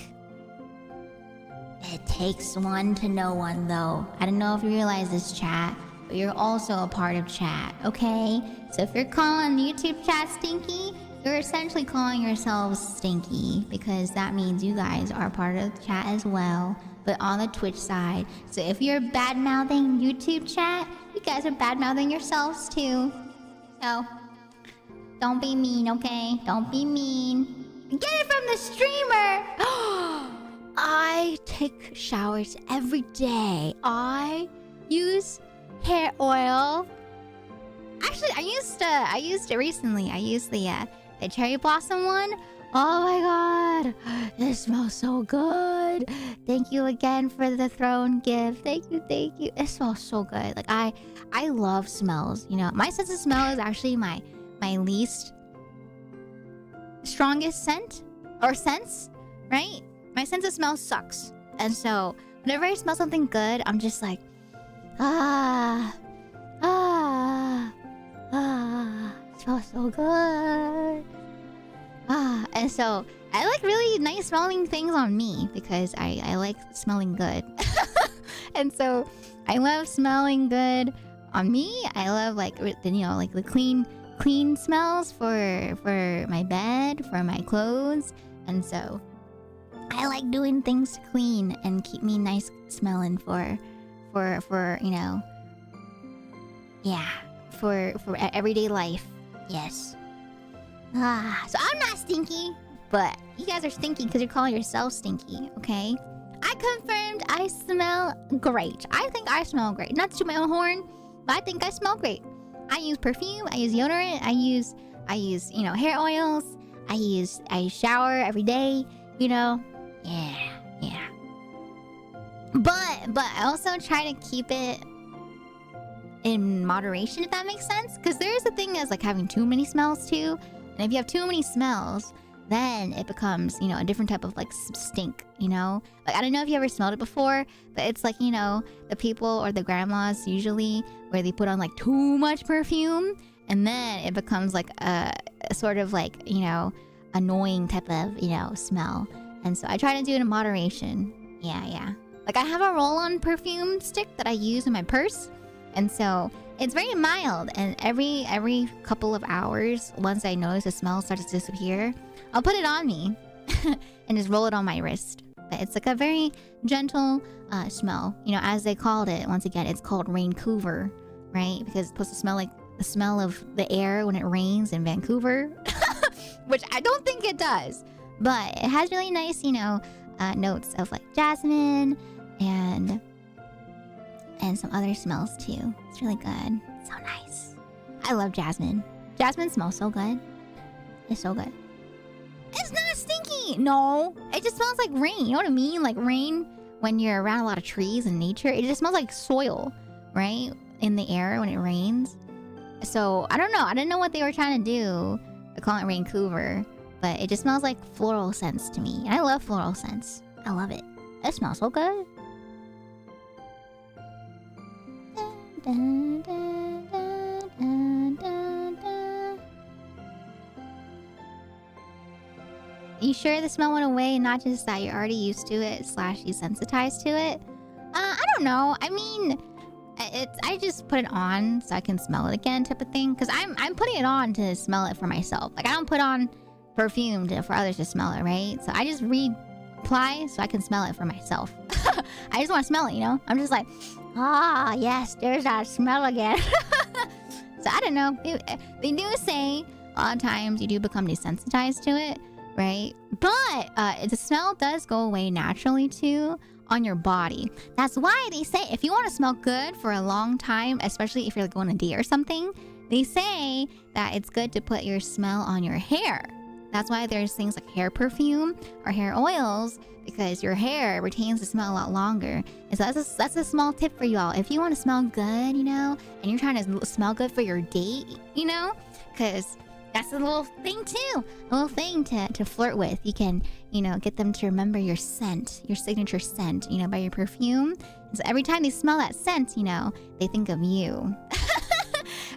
It takes one to know one, though. I don't know if you realize this, chat, but you're also a part of chat, okay? So if you're calling YouTube chat stinky, you're essentially calling yourselves stinky, because that means you guys are part of the chat as well, but on the Twitch side. So if you're bad-mouthing YouTube chat, you guys are bad-mouthing yourselves too. So don't be mean, okay? Don't be mean. Get it from the streamer! I take showers every day. I use hair oil. Actually, I used it recently. I used the cherry blossom one. Oh my god, it smells so good. Thank you again for the throne gift. Thank you, thank you. It smells so good. Like I love smells. You know, my sense of smell is actually my least strongest scent or sense, right? My sense of smell sucks, and so whenever I smell something good, I'm just like, it smells so good. And so I like really nice smelling things on me because I like smelling good. And so I love smelling good on me. I love like, you know, like the clean smells for my bed, for my clothes. And so I like doing things to clean and keep me nice smelling for you know, yeah, for everyday life. Yes. So I'm not stinky, but you guys are stinky because you're calling yourself stinky, okay? I confirmed I smell great. I think I smell great. Not to toot my own horn, but I think I smell great. I use perfume, I use deodorant, I use, you know, hair oils, I shower every day, you know? Yeah. But I also try to keep it in moderation, if that makes sense. Because there's a thing as like having too many smells too. And if you have too many smells, then it becomes, you know, a different type of like stink, you know? Like, I don't know if you ever smelled it before, but it's like, you know, the people or the grandmas usually where they put on like too much perfume, and then it becomes like a sort of like, you know, annoying type of, you know, smell. And so I try to do it in moderation. Yeah. Like I have a roll-on perfume stick that I use in my purse. And so it's very mild, and every couple of hours, once I notice the smell starts to disappear, I'll put it on me and just roll it on my wrist. But it's like a very gentle smell. You know, as they called it, once again, it's called Raincouver, right? Because it's supposed to smell like the smell of the air when it rains in Vancouver, which I don't think it does. But it has really nice, you know, notes of like jasmine and some other smells too. It's really good. So nice. I love jasmine. Jasmine smells so good. It's so good. It's not stinky. No, it just smells like rain. You know what I mean? Like rain when you're around a lot of trees and nature. It just smells like soil, right? In the air when it rains. So I don't know. I didn't know what they were trying to do. They're calling it Raincouver. But it just smells like floral scents to me. And I love floral scents. I love it. It smells so good. Dun, dun, dun, dun, dun, dun. You sure the smell went away and not just that you're already used to it / you sensitized to it? I don't know. I mean, I just put it on so I can smell it again type of thing. Because I'm putting it on to smell it for myself. Like, I don't put on perfume for others to smell it, right? So I just reapply so I can smell it for myself. I just want to smell it, you know? I'm just like, ah, yes, there's that smell again. So I don't know. They do say a lot of times you do become desensitized to it, right? But the smell does go away naturally too on your body. That's why they say if you want to smell good for a long time, especially if you're like going on a date or something, they say that it's good to put your smell on your hair. That's why there's things like hair perfume or hair oils, because your hair retains the smell a lot longer. And so that's a small tip for you all. If you want to smell good, you know, and you're trying to smell good for your date, you know, because that's a little thing too. A little thing to flirt with. You can, you know, get them to remember your scent, your signature scent, you know, by your perfume. And so every time they smell that scent, you know, they think of you.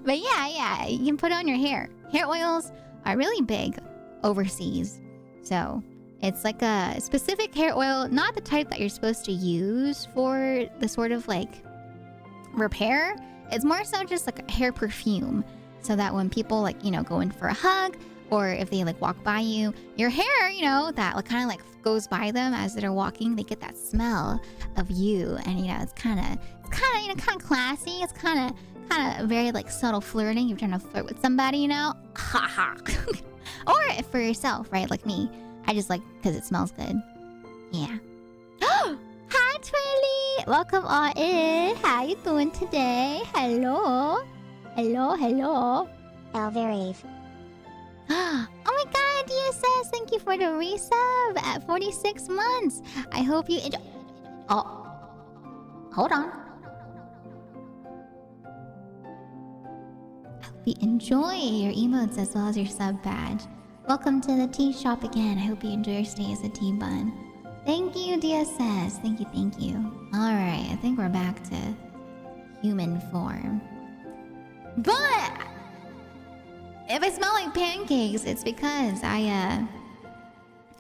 But yeah, you can put it on your hair. Hair oils are really big overseas. So it's like a specific hair oil, not the type that you're supposed to use for the sort of like repair. It's more so just like a hair perfume. So that when people like, you know, go in for a hug, or if they like walk by you, your hair, you know, that like kind of like goes by them as they're walking, they get that smell of you. And you know, it's kind of you know, kind of classy. It's kind of very like subtle flirting. You're trying to flirt with somebody, you know, ha ha. Or for yourself, right? Like me, I just like because it smells good. Yeah. Hi Twilly, welcome on in. How you doing today? Hello. Elvarave. Oh my god, DSS, thank you for the resub at 46 months. I hope you enjoy. Oh, hold on. I hope you enjoy your emotes as well as your sub badge. Welcome to the tea shop again. I hope you enjoy your stay as a tea bun. Thank you, DSS. Thank you. Alright, I think we're back to human form. But if I smell like pancakes, it's because I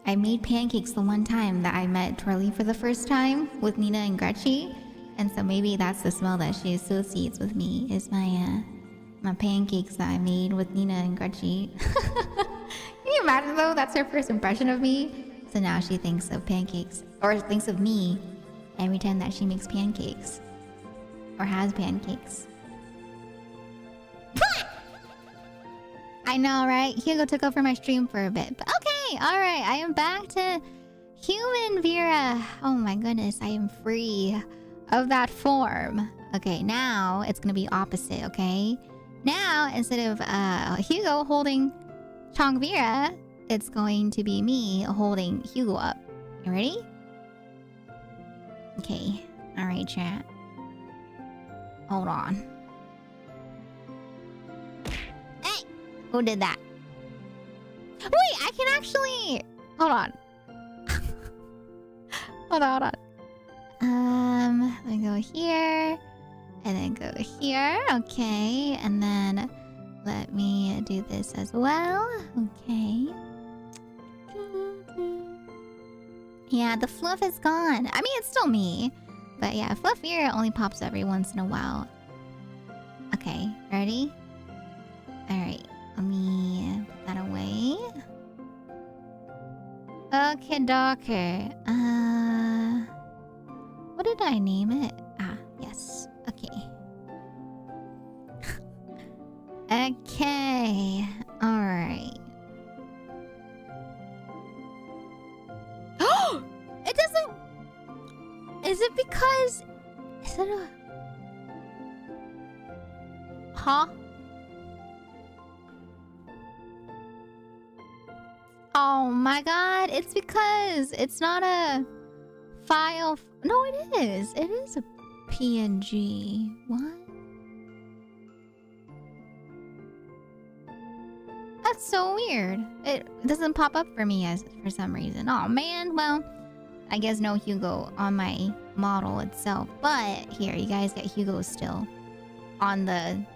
made pancakes the one time that I met Twirly for the first time with Nina and Gretchy. And so maybe that's the smell that she associates with me, is my pancakes that I made with Nina and Gretchy. Can you imagine though? That's her first impression of me. So now she thinks of pancakes, or thinks of me every time that she makes pancakes. Or has pancakes. I know, right? Hugo took over my stream for a bit. But okay, alright. I am back to human Vera. Oh my goodness, I am free of that form. Okay, now it's gonna be opposite, okay? Now, instead of Hugo holding Chong Vera, it's going to be me holding Hugo up. You ready? Okay. Alright, chat. Hold on. Hey! Who did that? Wait, I can actually... Hold on. Hold on. Let me go here. And then go here. Okay. And then let me do this as well. Okay. Yeah, the fluff is gone. I mean, it's still me. But yeah, fluff here only pops every once in a while. Okay, ready? Alright, let me put that away. Okay, docker. What did I name it? Ah, yes. Okay. Okay. Alright. It doesn't... Is it because... Is it a... Huh? Oh my god, it's because it's not a file... No, it is. It is a PNG. What? That's so weird. It doesn't pop up for me as for some reason. Oh man, well, I guess no Hugo on my model itself. But here, you guys get Hugo still on the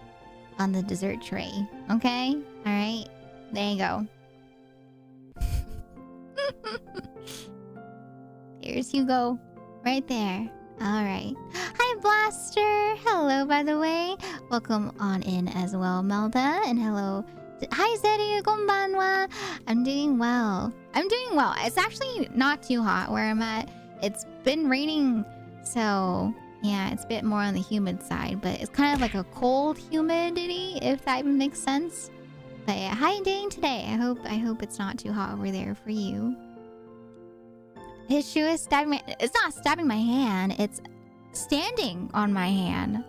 dessert tray. Okay? Alright. There you go. Here's Hugo. Right there. Alright. Hi, Blaster! Hello, by the way. Welcome on in as well, Melda. And hello. Hi, Zeri. Konbanwa. I'm doing well. It's actually not too hot where I'm at. It's been raining, so yeah, it's a bit more on the humid side. But it's kind of like a cold humidity, if that even makes sense. But yeah, how are you doing today? I hope it's not too hot over there for you. His shoe is stabbing my... It's not stabbing my hand. It's standing on my hand.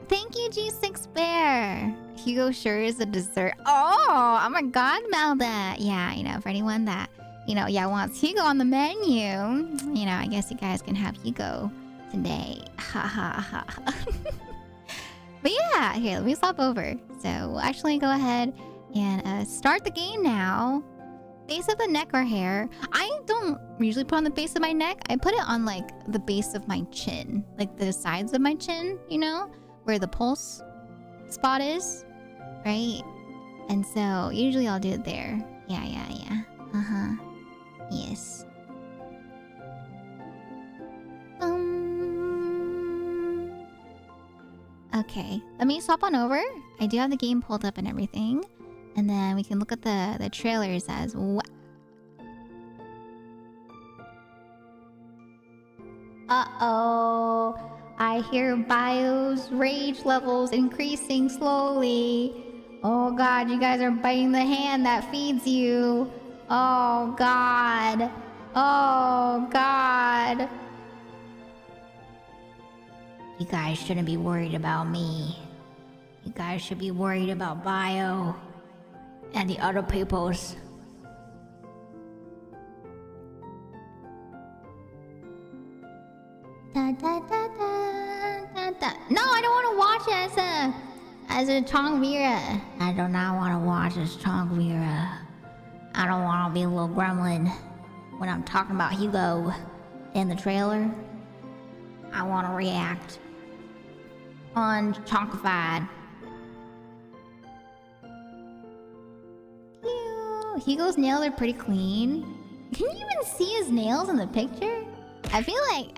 Thank you, G6 Bear. Hugo sure is a dessert. Oh my god, Melda. Yeah, you know, for anyone that, you know, wants Hugo on the menu, you know, I guess you guys can have Hugo today. Ha ha ha. But yeah, here, let me swap over. So we'll actually go ahead and start the game now. Base of the neck or hair. I don't usually put on the base of my neck. I put it on like the base of my chin, like the sides of my chin, you know, where the pulse spot is, right? And so usually I'll do it there. Yeah. Yes. Okay, let me swap on over. I do have the game pulled up and everything. And then we can look at the trailers as well. Uh-oh. I hear Bio's rage levels increasing slowly. Oh god, you guys are biting the hand that feeds you. Oh god. Oh god. You guys shouldn't be worried about me. You guys should be worried about Bio and the other peoples. Da, da, da, da, da, da. No, I don't want to watch it as a Chongvira. I do not want to watch as Chongvira. I don't want to be a little gremlin when I'm talking about Hugo in the trailer. I want to react on Chonkified. Hugo's nails are pretty clean. Can you even see his nails in the picture? I feel like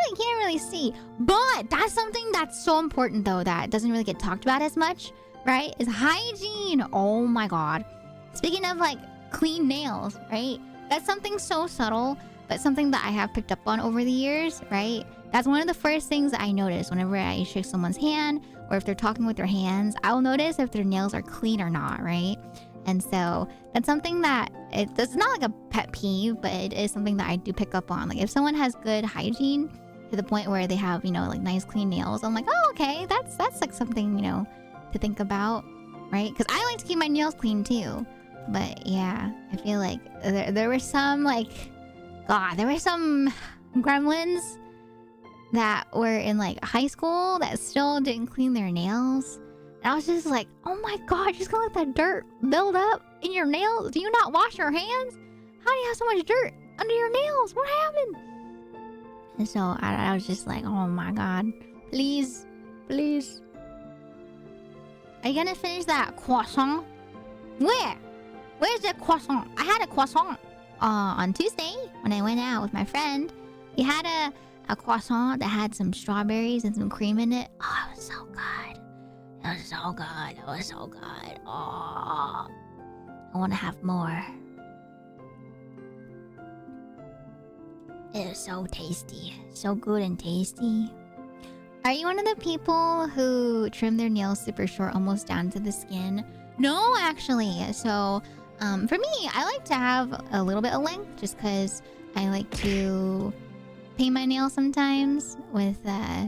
you can't really see. But that's something that's so important though that doesn't really get talked about as much, right? Is hygiene. Oh my god. Speaking of like clean nails, right? That's something so subtle, but something that I have picked up on over the years, right? That's one of the first things that I notice whenever I shake someone's hand, or if they're talking with their hands. I'll notice if their nails are clean or not, right? And so that's something that it's not like a pet peeve, but it is something that I do pick up on. Like if someone has good hygiene to the point where they have, you know, like nice clean nails, I'm like, oh, okay, that's like something, you know, to think about, right? Because I like to keep my nails clean too. But yeah, I feel like there were some like, God, there were some gremlins that were in like high school that still didn't clean their nails. And I was just like, oh my god, you're just gonna let that dirt build up in your nails? Do you not wash your hands? How do you have so much dirt under your nails? What happened? And so I was just like, oh my god, please. Are you gonna finish that croissant? Where's the croissant? I had a croissant on Tuesday when I went out with my friend. We had a croissant that had some strawberries and some cream in it. Oh, it was so good. It was so good. Oh, I want to have more. It was so tasty. So good and tasty. Are you one of the people who trim their nails super short, almost down to the skin? No, actually. So, for me, I like to have a little bit of length just because I like to paint my nails sometimes with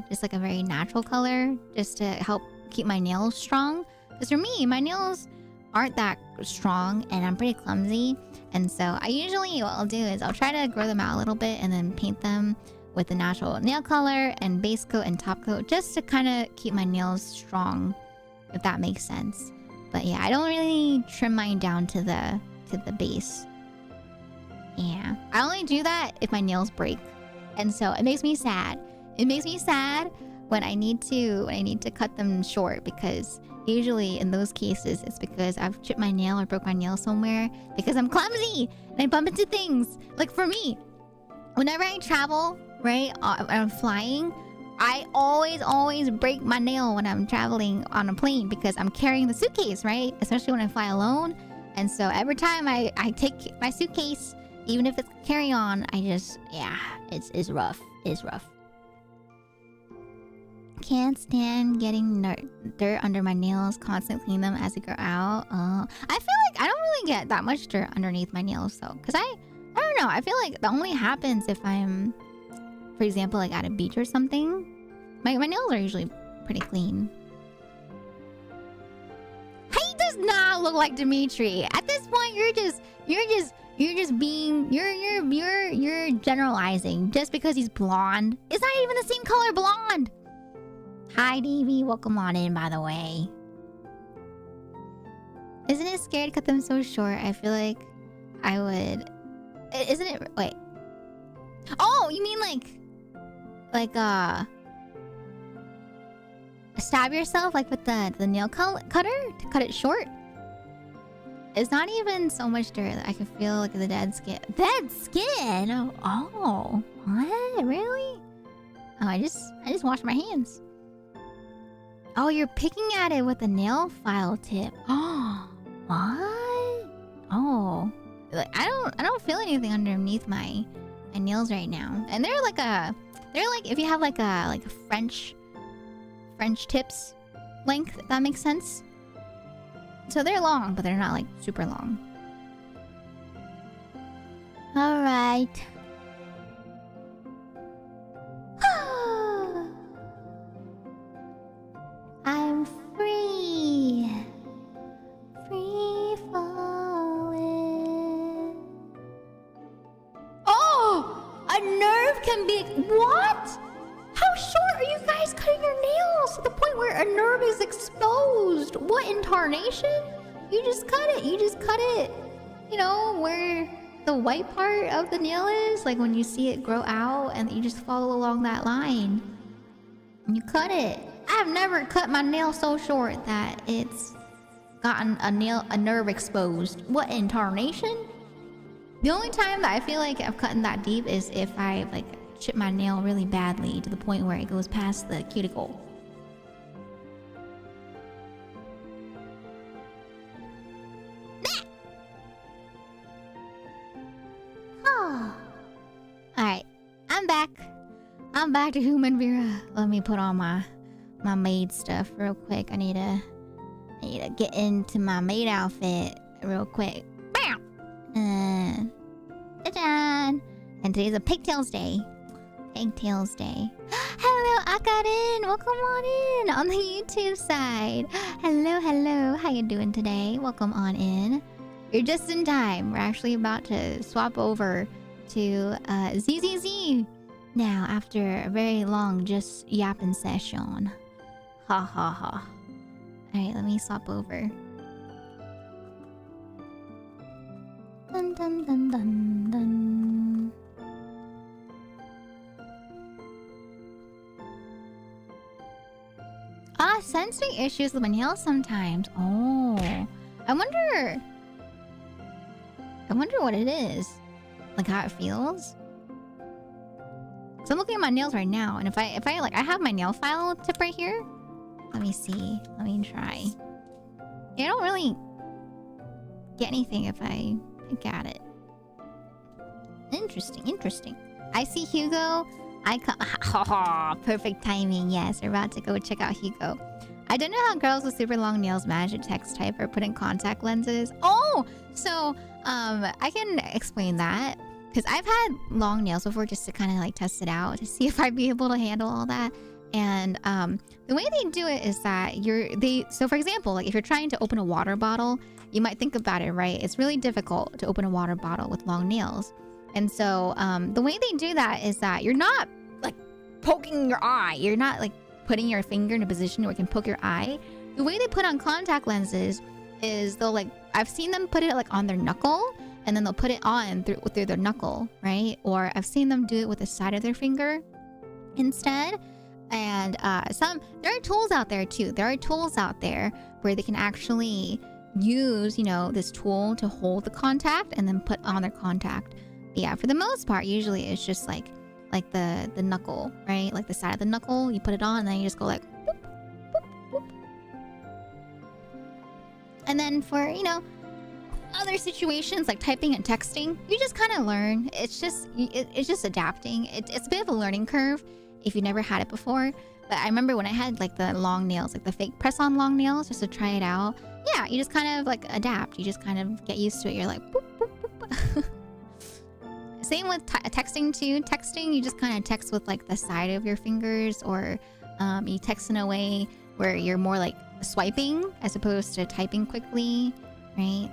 just like a very natural color just to help keep my nails strong. Because for me, my nails aren't that strong and I'm pretty clumsy. And so I usually, what I'll do is I'll try to grow them out a little bit and then paint them with the natural nail color and base coat and top coat, just to kind of keep my nails strong, if that makes sense. But yeah, I don't really trim mine down to the base. Yeah, I only do that if my nails break, and so it makes me sad. It makes me sad when I need to cut them short, because usually in those cases it's because I've chipped my nail or broke my nail somewhere because I'm clumsy and I bump into things. Like for me, whenever I travel, right, I'm flying, I always break my nail when I'm traveling on a plane because I'm carrying the suitcase, right? Especially when I fly alone. And so every time I take my suitcase, even if it's carry-on, I just, yeah, it's rough. It's rough. Can't stand getting dirt under my nails. Constant clean them as they grow out. I feel like I don't really get that much dirt underneath my nails though, because I don't know. I feel like that only happens if I'm, for example, like at a beach or something. My nails are usually pretty clean. He does not look like Dimitri. At this point, you're just being you're generalizing just because he's blonde. It's not even the same color blonde. Hi, DV. Welcome on in, by the way. Isn't it scary to cut them so short? I feel like I would. Isn't it? Wait. Oh, you mean like stab yourself like with the nail cutter to cut it short? It's not even so much dirt. I can feel like the dead skin. Dead skin? Oh, what? Really? Oh, I just washed my hands. Oh, you're picking at it with a nail file tip. Oh, what? Oh, like I don't feel anything underneath my nails right now. And they're like if you have like a French tips length, if that makes sense. So they're long, but they're not like super long. All right. I'm free. Free falling. Oh! A nerve can be... What? How short are you guys cutting your nails to the point where a nerve is exposed? What in tarnation? You just cut it. You just cut it. You know, where the white part of the nail is. Like when you see it grow out and you just follow along that line. And you cut it. I've never cut my nail so short that it's gotten a nerve exposed. What in tarnation? The only time that I feel like I've cut that deep is if I like chip my nail really badly to the point where it goes past the cuticle. Oh. Alright, I'm back. I'm back to Human Vera. Let me put on my maid stuff real quick. I need to get into my maid outfit real quick. Bam! Ta-da! And today's a Pigtails Day. Pigtails Day. Hello, Akarin! Welcome on in on the YouTube side. Hello. How you doing today? Welcome on in. You're just in time. We're actually about to swap over to ZZZ now after a very long just yapping session. Ha ha ha. Alright, let me swap over. Dun dun dun dun dun. Sensory issues with my nails sometimes. Oh. I wonder what it is. Like how it feels. So I'm looking at my nails right now, and if I like, I have my nail file tip right here. Let me see. Let me try. Yeah, I don't really get anything if I pick at it. Interesting. I see Hugo. Perfect timing. Yes, we're about to go check out Hugo. I don't know how girls with super long nails manage to text type or put in contact lenses. Oh, so I can explain that. Because I've had long nails before just to kind of like test it out to see if I'd be able to handle all that. And the way they do it is that so for example, like if you're trying to open a water bottle, you might think about it, right? It's really difficult to open a water bottle with long nails. And so the way they do that is that you're not poking your eye. You're not like putting your finger in a position where it can poke your eye. The way they put on contact lenses is they'll like, I've seen them put it like on their knuckle, and then they'll put it on through their knuckle, right? Or I've seen them do it with the side of their finger instead. And there are tools out there too. There are tools out there where they can actually use, you know, this tool to hold the contact and then put on their contact. But yeah, for the most part, usually it's just like the knuckle, right? Like the side of the knuckle, you put it on and then you just go like boop, boop, boop. And then for, you know, other situations like typing and texting, you just kind of learn. It's just adapting. It's a bit of a learning curve if you never had it before. But I remember when I had like the long nails, like the fake press-on long nails, just to try it out. Yeah, you just kind of like adapt. You just kind of get used to it. You're like boop, boop, boop. Same with texting too. Texting, you just kind of text with like the side of your fingers, or you text in a way where you're more like swiping as opposed to typing quickly, right?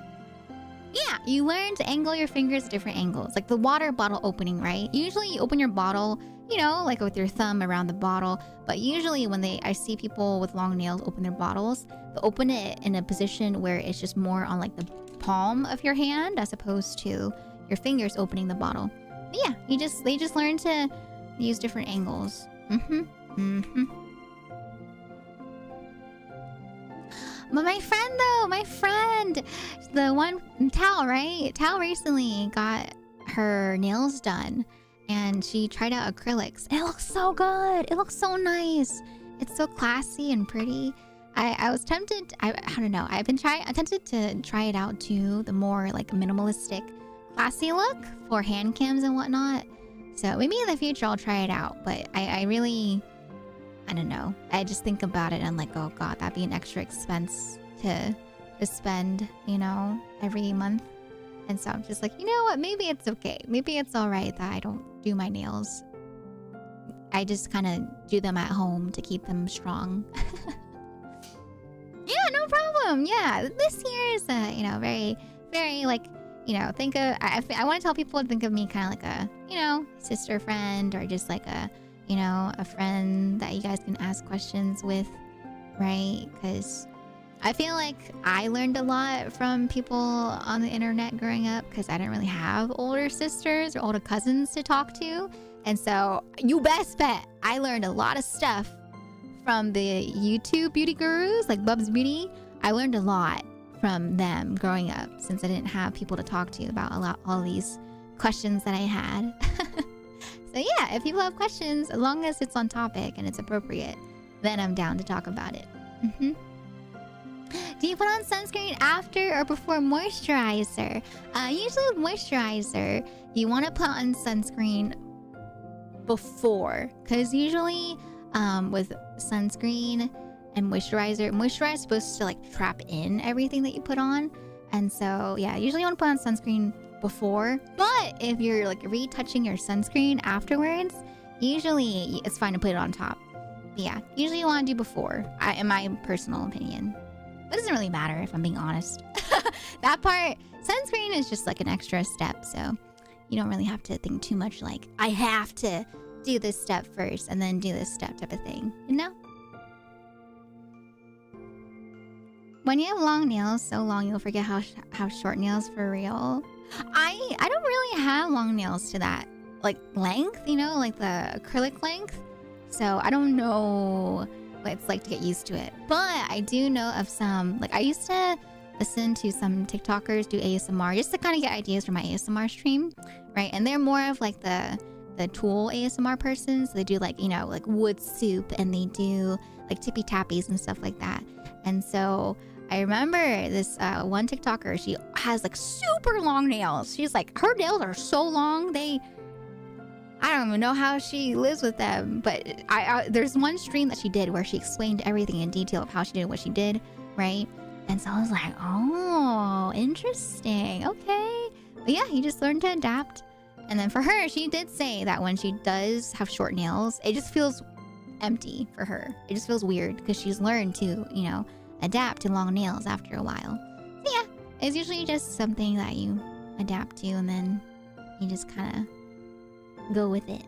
Yeah, you learn to angle your fingers at different angles. Like the water bottle opening, right? Usually you open your bottle, you know, like with your thumb around the bottle. But usually when I see people with long nails open their bottles, they'll open it in a position where it's just more on like the palm of your hand as opposed to your fingers opening the bottle. But yeah, they just learn to use different angles. But my friend, the one, Tal, right? Tal recently got her nails done and she tried out acrylics. And it looks so good. It looks so nice. It's so classy and pretty. I was tempted, I don't know. I'm tempted to try it out too. The more like minimalistic, classy look for hand cams and whatnot. So maybe in the future I'll try it out. But I really, I don't know. I just think about it and I'm like, oh God, that'd be an extra expense to spend, you know, every month. And so I'm just like, you know what? Maybe it's okay. Maybe it's all right that I don't do my nails. I just kind of do them at home to keep them strong. Yeah, no problem. Yeah, this year is, you know, very, very like, you know, think of, I want to tell people to think of me kind of like a, you know, sister friend, or just like a, you know, a friend that you guys can ask questions with, right? Because I feel like I learned a lot from people on the internet growing up, because I didn't really have older sisters or older cousins to talk to. And so you best bet I learned a lot of stuff from the YouTube beauty gurus like Bub's Beauty. I learned a lot from them growing up, since I didn't have people to talk to about all these questions that I had. So yeah, if people have questions, as long as it's on topic and it's appropriate, then I'm down to talk about it. Do you put on sunscreen after or before moisturizer? Usually with moisturizer, you want to put on sunscreen before, because usually with sunscreen and moisturizer is supposed to like trap in everything that you put on. And so yeah, usually you want to put on sunscreen before. But if you're like retouching your sunscreen afterwards, usually it's fine to put it on top. But yeah, usually you want to do before, in my personal opinion. It doesn't really matter if I'm being honest. That part, sunscreen is just like an extra step, so you don't really have to think too much like, I have to do this step first and then do this step type of thing, you know? When you have long nails, so long you'll forget how short nails for real. I don't really have long nails to that like length, you know, like the acrylic length. So I don't know what it's like to get used to it. But I do know of some, like I used to listen to some TikTokers do ASMR just to kind of get ideas for my ASMR stream, right? And they're more of like the tool ASMR persons. They do like, you know, like wood soup, and they do like tippy tappies and stuff like that. And so I remember this one TikToker, she has like super long nails. She's like, her nails are so long, I don't even know how she lives with them. But there's one stream that she did where she explained everything in detail of how she did what she did, right? And so I was like, oh, interesting. Okay. But yeah, you just learn to adapt. And then for her, she did say that when she does have short nails, it just feels empty for her. It just feels weird because she's learned to, you know, adapt to long nails after a while. So yeah, it's usually just something that you adapt to, and then you just kind of go with it.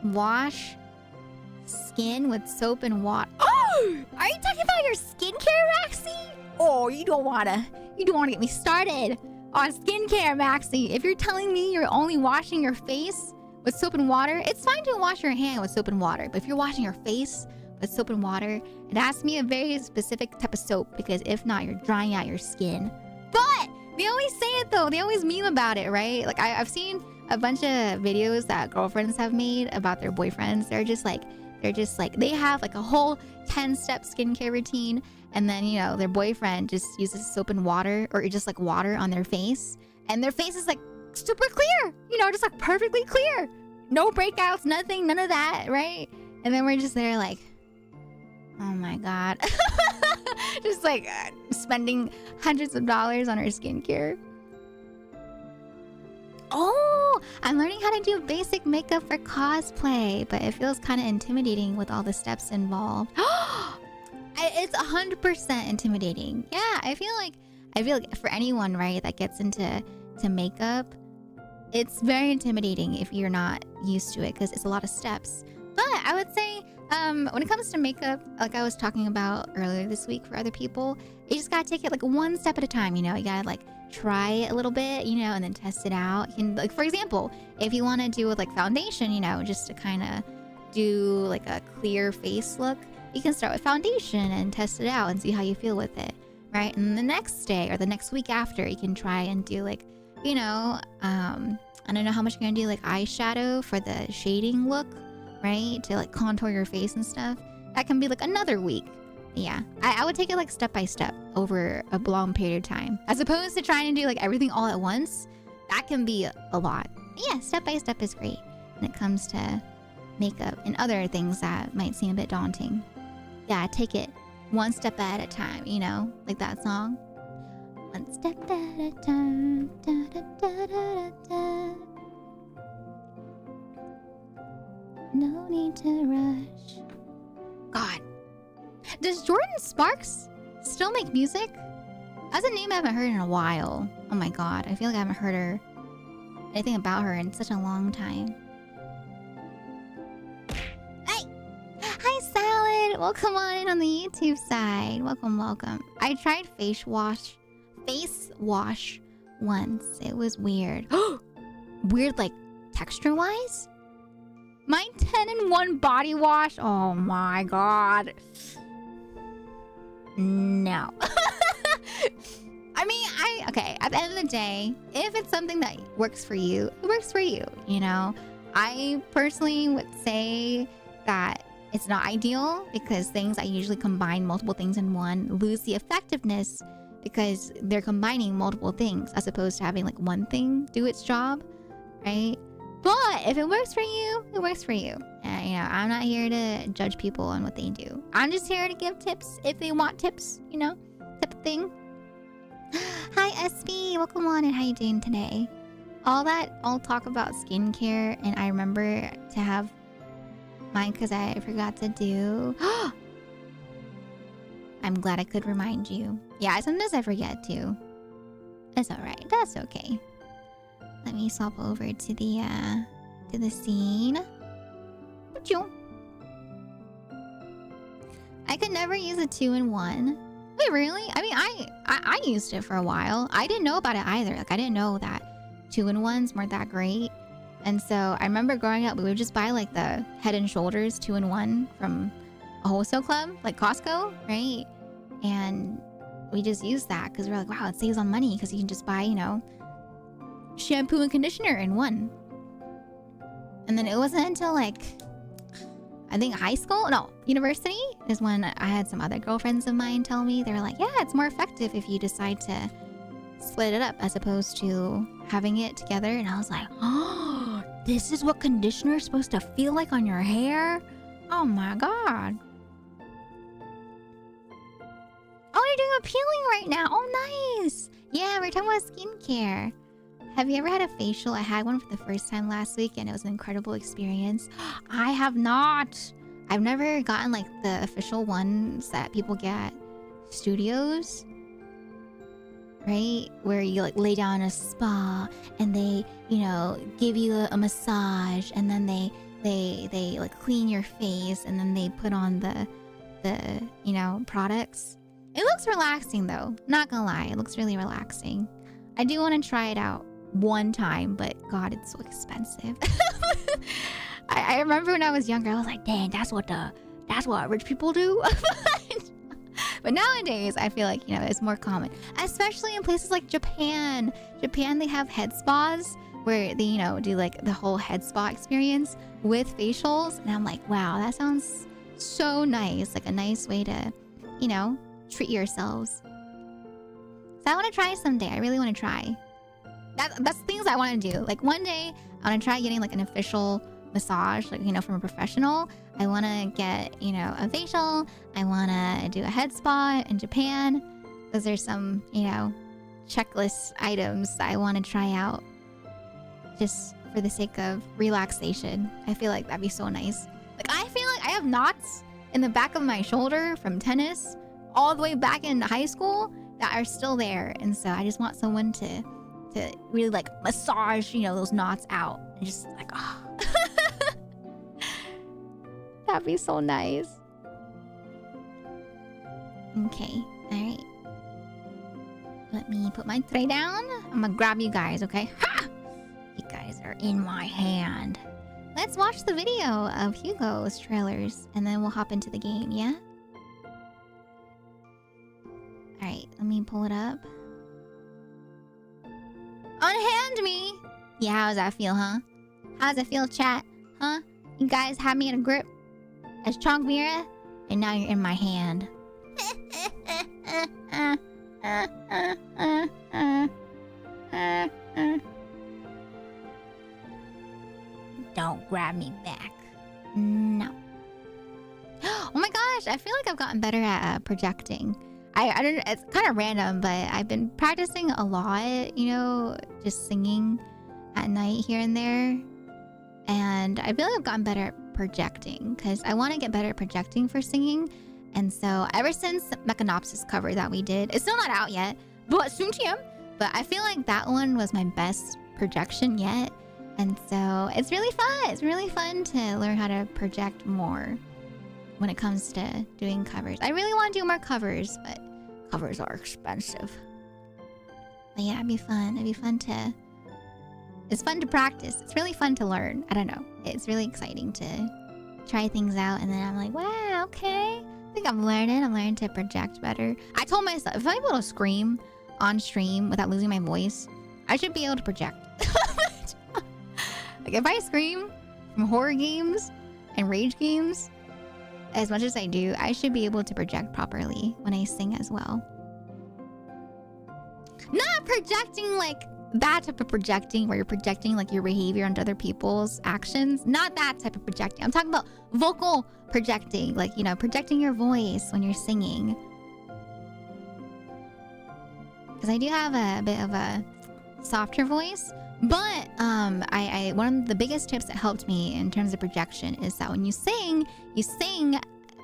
wash skin with soap and water. Oh, are you talking about your skincare, Maxie? Oh, you don't wanna get me started on skincare, Maxie. If you're telling me you're only washing your face with soap and water, it's fine to wash your hand with soap and water. But if you're washing your face with soap and water, it has to be a very specific type of soap, because if not, you're drying out your skin. But they always say it though. They always meme about it, right? Like I've seen a bunch of videos that girlfriends have made about their boyfriends. They're just like they have like a whole 10-step skincare routine, and then their boyfriend just uses soap and water, or just like water on their face, and their face is like super clear, just like perfectly clear, no breakouts, nothing, none of that, right? And then we're just there like, oh my god. Just like spending hundreds of dollars on our skincare. Oh, I'm learning how to do basic makeup for cosplay, but it feels kind of intimidating with all the steps involved. It's 100% intimidating. Yeah, I feel like for anyone, right, that gets into makeup, it's very intimidating if you're not used to it, because it's a lot of steps. But I would say, when it comes to makeup, like I was talking about earlier this week for other people, you just gotta take it like one step at a time. You gotta like try it a little bit, and then test it out. You can, like, for example, if you want to do with like foundation, just to kind of do like a clear face look, you can start with foundation and test it out and see how you feel with it, right? And the next day or the next week after, you can try and do like, I don't know how much you're gonna do like eyeshadow for the shading look, right? To like contour your face and stuff. That can be like another week. Yeah, I would take it like step by step over a long period of time, as opposed to trying to do like everything all at once. That can be a lot. Yeah, step by step is great when it comes to makeup and other things that might seem a bit daunting. Yeah, take it one step at a time, like that song. One step at a time. Da, da, da, da, da. No need to rush. God. Does Jordan Sparks still make music? That's a name I haven't heard in a while. Oh my god, I feel like I haven't heard anything about her in such a long time. Hey! Hi, Salad! Welcome on the YouTube side. Welcome, welcome. I tried face wash once. It was weird. Weird, like, texture-wise? My 10-in-1 body wash? Oh my god. No. I mean, okay, at the end of the day, if it's something that works for you, it works for you, I personally would say that it's not ideal, because things that usually combine multiple things in one lose the effectiveness, because they're combining multiple things as opposed to having like one thing do its job, right? But if it works for you, it works for you. And, I'm not here to judge people on what they do. I'm just here to give tips if they want tips, type of thing. Hi, SB. Welcome on, and how you doing today? All talk about skincare, and I remember to have mine because I forgot to do. I'm glad I could remind you. Yeah, sometimes I forget too. It's alright. That's okay. Let me swap over to the scene. I could never use a 2-in-1. Wait, really? I mean, I used it for a while. I didn't know about it either. Like, I didn't know that 2-in-1s weren't that great. And so I remember growing up, we would just buy like the Head and Shoulders 2-in-1 from a wholesale club, like Costco, right? And we just used that because we're like, wow, it saves on money because you can just buy, shampoo and conditioner in one. And then it wasn't until like, I think university is when I had some other girlfriends of mine tell me, they were like, yeah, it's more effective if you decide to split it up as opposed to having it together. And I was like, oh, this is what conditioner is supposed to feel like on your hair? Oh my god. Oh, you're doing a peeling right now. Oh, nice. Yeah, we're talking about skincare. Have you ever had a facial? I had one for the first time last week, and it was an incredible experience. I have not. I've never gotten like the official ones that people get at studios, right? Where you like lay down in a spa and they, give you a massage, and then they they like clean your face and then they put on the products. It looks relaxing though. Not gonna lie, it looks really relaxing. I do want to try it out one time, but God, it's so expensive. I remember when I was younger, I was like, dang, that's what rich people do. But nowadays, I feel like, it's more common. Especially in places like Japan. Japan, they have head spas where they, do like the whole head spa experience with facials. And I'm like, wow, that sounds so nice. Like a nice way to, treat yourselves. So I want to try someday. I really want to try. That's things I want to do. Like one day, I want to try getting like an official massage, like, from a professional. I want to get, a facial. I want to do a head spa in Japan. Those are some, checklist items that I want to try out just for the sake of relaxation. I feel like that'd be so nice. Like, I feel like I have knots in the back of my shoulder from tennis all the way back in high school that are still there. And so I just want someone to really like massage, those knots out. And just like, oh. That'd be so nice. Okay, alright. Let me put my tray down. I'm gonna grab you guys, okay? Ha! You guys are in my hand. Let's watch the video of Hugo's trailers and then we'll hop into the game, yeah? Alright, let me pull it up. Unhand me! Yeah, how does that feel, huh? How does it feel, chat? Huh? You guys have me in a grip as Chongmira, and now you're in my hand. Don't grab me back. No. Oh my gosh, I feel like I've gotten better at projecting. I don't know, it's kind of random, but I've been practicing a lot, just singing at night here and there. And I feel like I've gotten better at projecting because I want to get better at projecting for singing. And so ever since the Mechanopsis cover that we did, it's still not out yet, but soon to you. But I feel like that one was my best projection yet. And so it's really fun. It's really fun to learn how to project more when it comes to doing covers. I really want to do more covers, but covers are expensive. But yeah, it'd be fun. It'd be fun to... It's fun to practice. It's really fun to learn. I don't know. It's really exciting to try things out. And then I'm like, wow, okay. I think I'm learning. I'm learning to project better. I told myself, if I'm able to scream on stream without losing my voice, I should be able to project. Like if I scream from horror games and rage games as much as I do, I should be able to project properly when I sing as well. Not projecting like that type of projecting where you're projecting like your behavior onto other people's actions. Not that type of projecting. I'm talking about vocal projecting, like, projecting your voice when you're singing. Because I do have a bit of a softer voice. But one of the biggest tips that helped me in terms of projection is that when you sing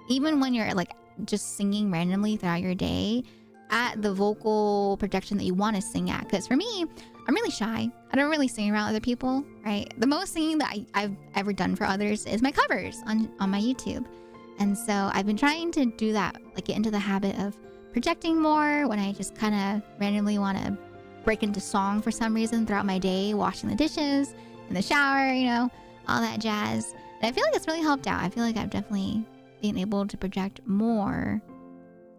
even when you're like just singing randomly throughout your day at the vocal projection that you want to sing at. Because for me, I'm really shy. I don't really sing around other people, right? The most singing that I've ever done for others is my covers on my YouTube. And so I've been trying to do that, like get into the habit of projecting more when I just kind of randomly want to break into song for some reason throughout my day, washing the dishes, in the shower, all that jazz. And I feel like it's really helped out. I feel like I've definitely been able to project more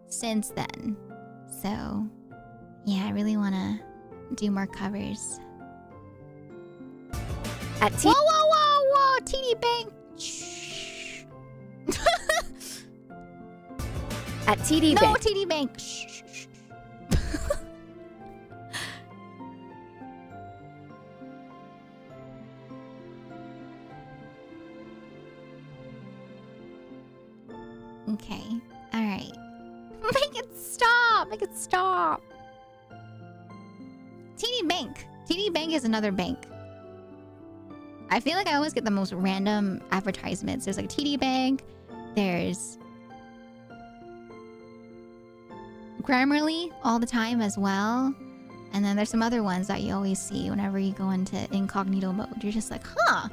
since then. So, yeah, I really want to do more covers. At whoa, TD Bank. Shh. At TD Bank. No, TD Bank. Shh. Okay. All right. Make it stop. Make it stop. TD Bank. TD Bank is another bank. I feel like I always get the most random advertisements. There's like TD Bank. There's Grammarly all the time as well. And then there's some other ones that you always see whenever you go into incognito mode. You're just like, huh,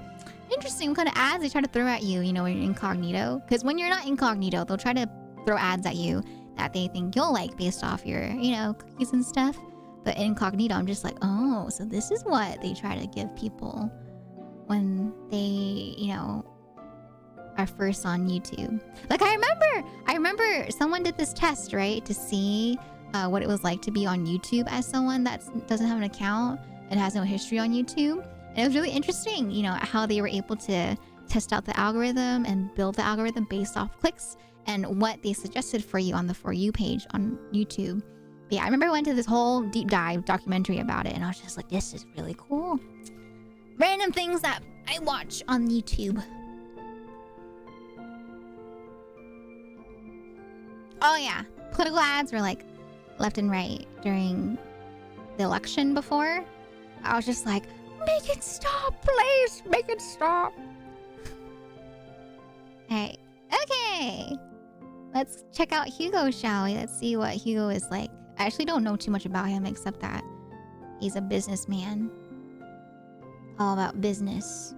interesting what kind of ads they try to throw at you, you know, when you're incognito. Because when you're not incognito, they'll try to throw ads at you that they think you'll like based off your, you know, cookies and stuff. But incognito, I'm just like, oh, so this is what they try to give people when they, you know, are first on YouTube. Like I remember someone did this test, right, to see what it was like to be on YouTube as someone that doesn't have an account and has no history on YouTube. And it was really interesting, you know, how they were able to test out the algorithm and build the algorithm based off clicks and what they suggested for you on the For You page on YouTube. But yeah, I remember I went to this whole deep dive documentary about it, and I was just like, this is really cool. Random things that I watch on YouTube. Oh yeah, political ads were like left and right during the election before. I was just like, make it stop, please, make it stop. Hey, okay. Let's check out Hugo, shall we? Let's see what Hugo is like. I actually don't know too much about him except that he's a businessman. All about business.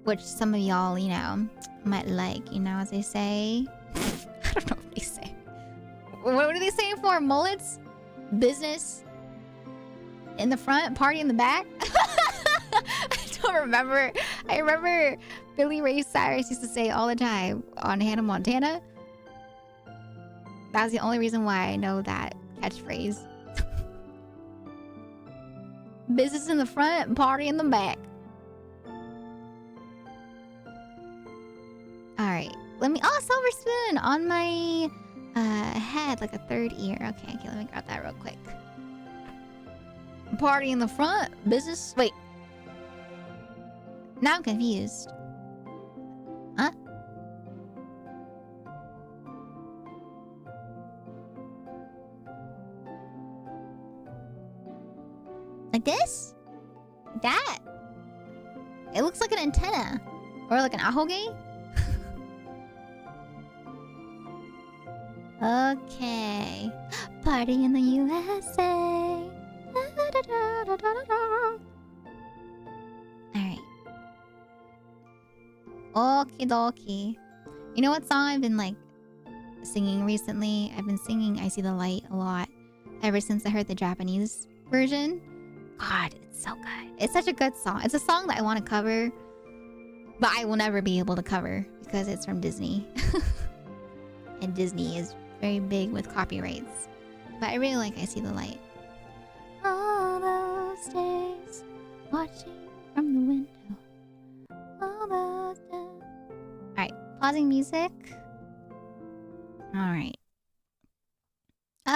Which some of y'all, you know, might like, you know, as they say. I don't know what they say. What do they say for mullets? Business in the front, party in the back? I don't remember. I remember Billy Ray Cyrus used to say all the time on Hannah Montana. That's the only reason why I know that catchphrase. Business in the front, party in the back. Alright. Let me... Oh, silver spoon on my head, like a third ear. Okay, let me grab that real quick. Party in the front, business... Wait. Now I'm confused. Huh? Like this? Like that? It looks like an antenna. Or like an ahoge? Okay. Party in the USA. Alright. Okie dokie. You know what song I've been like singing recently? I've been singing I See the Light a lot ever since I heard the Japanese version. God, it's so good. It's such a good song. It's a song that I want to cover, but I will never be able to cover because it's from Disney. And Disney is very big with copyrights. But I really like I See the Light. All those days watching from the window. All those days. Alright, pausing music. Alright.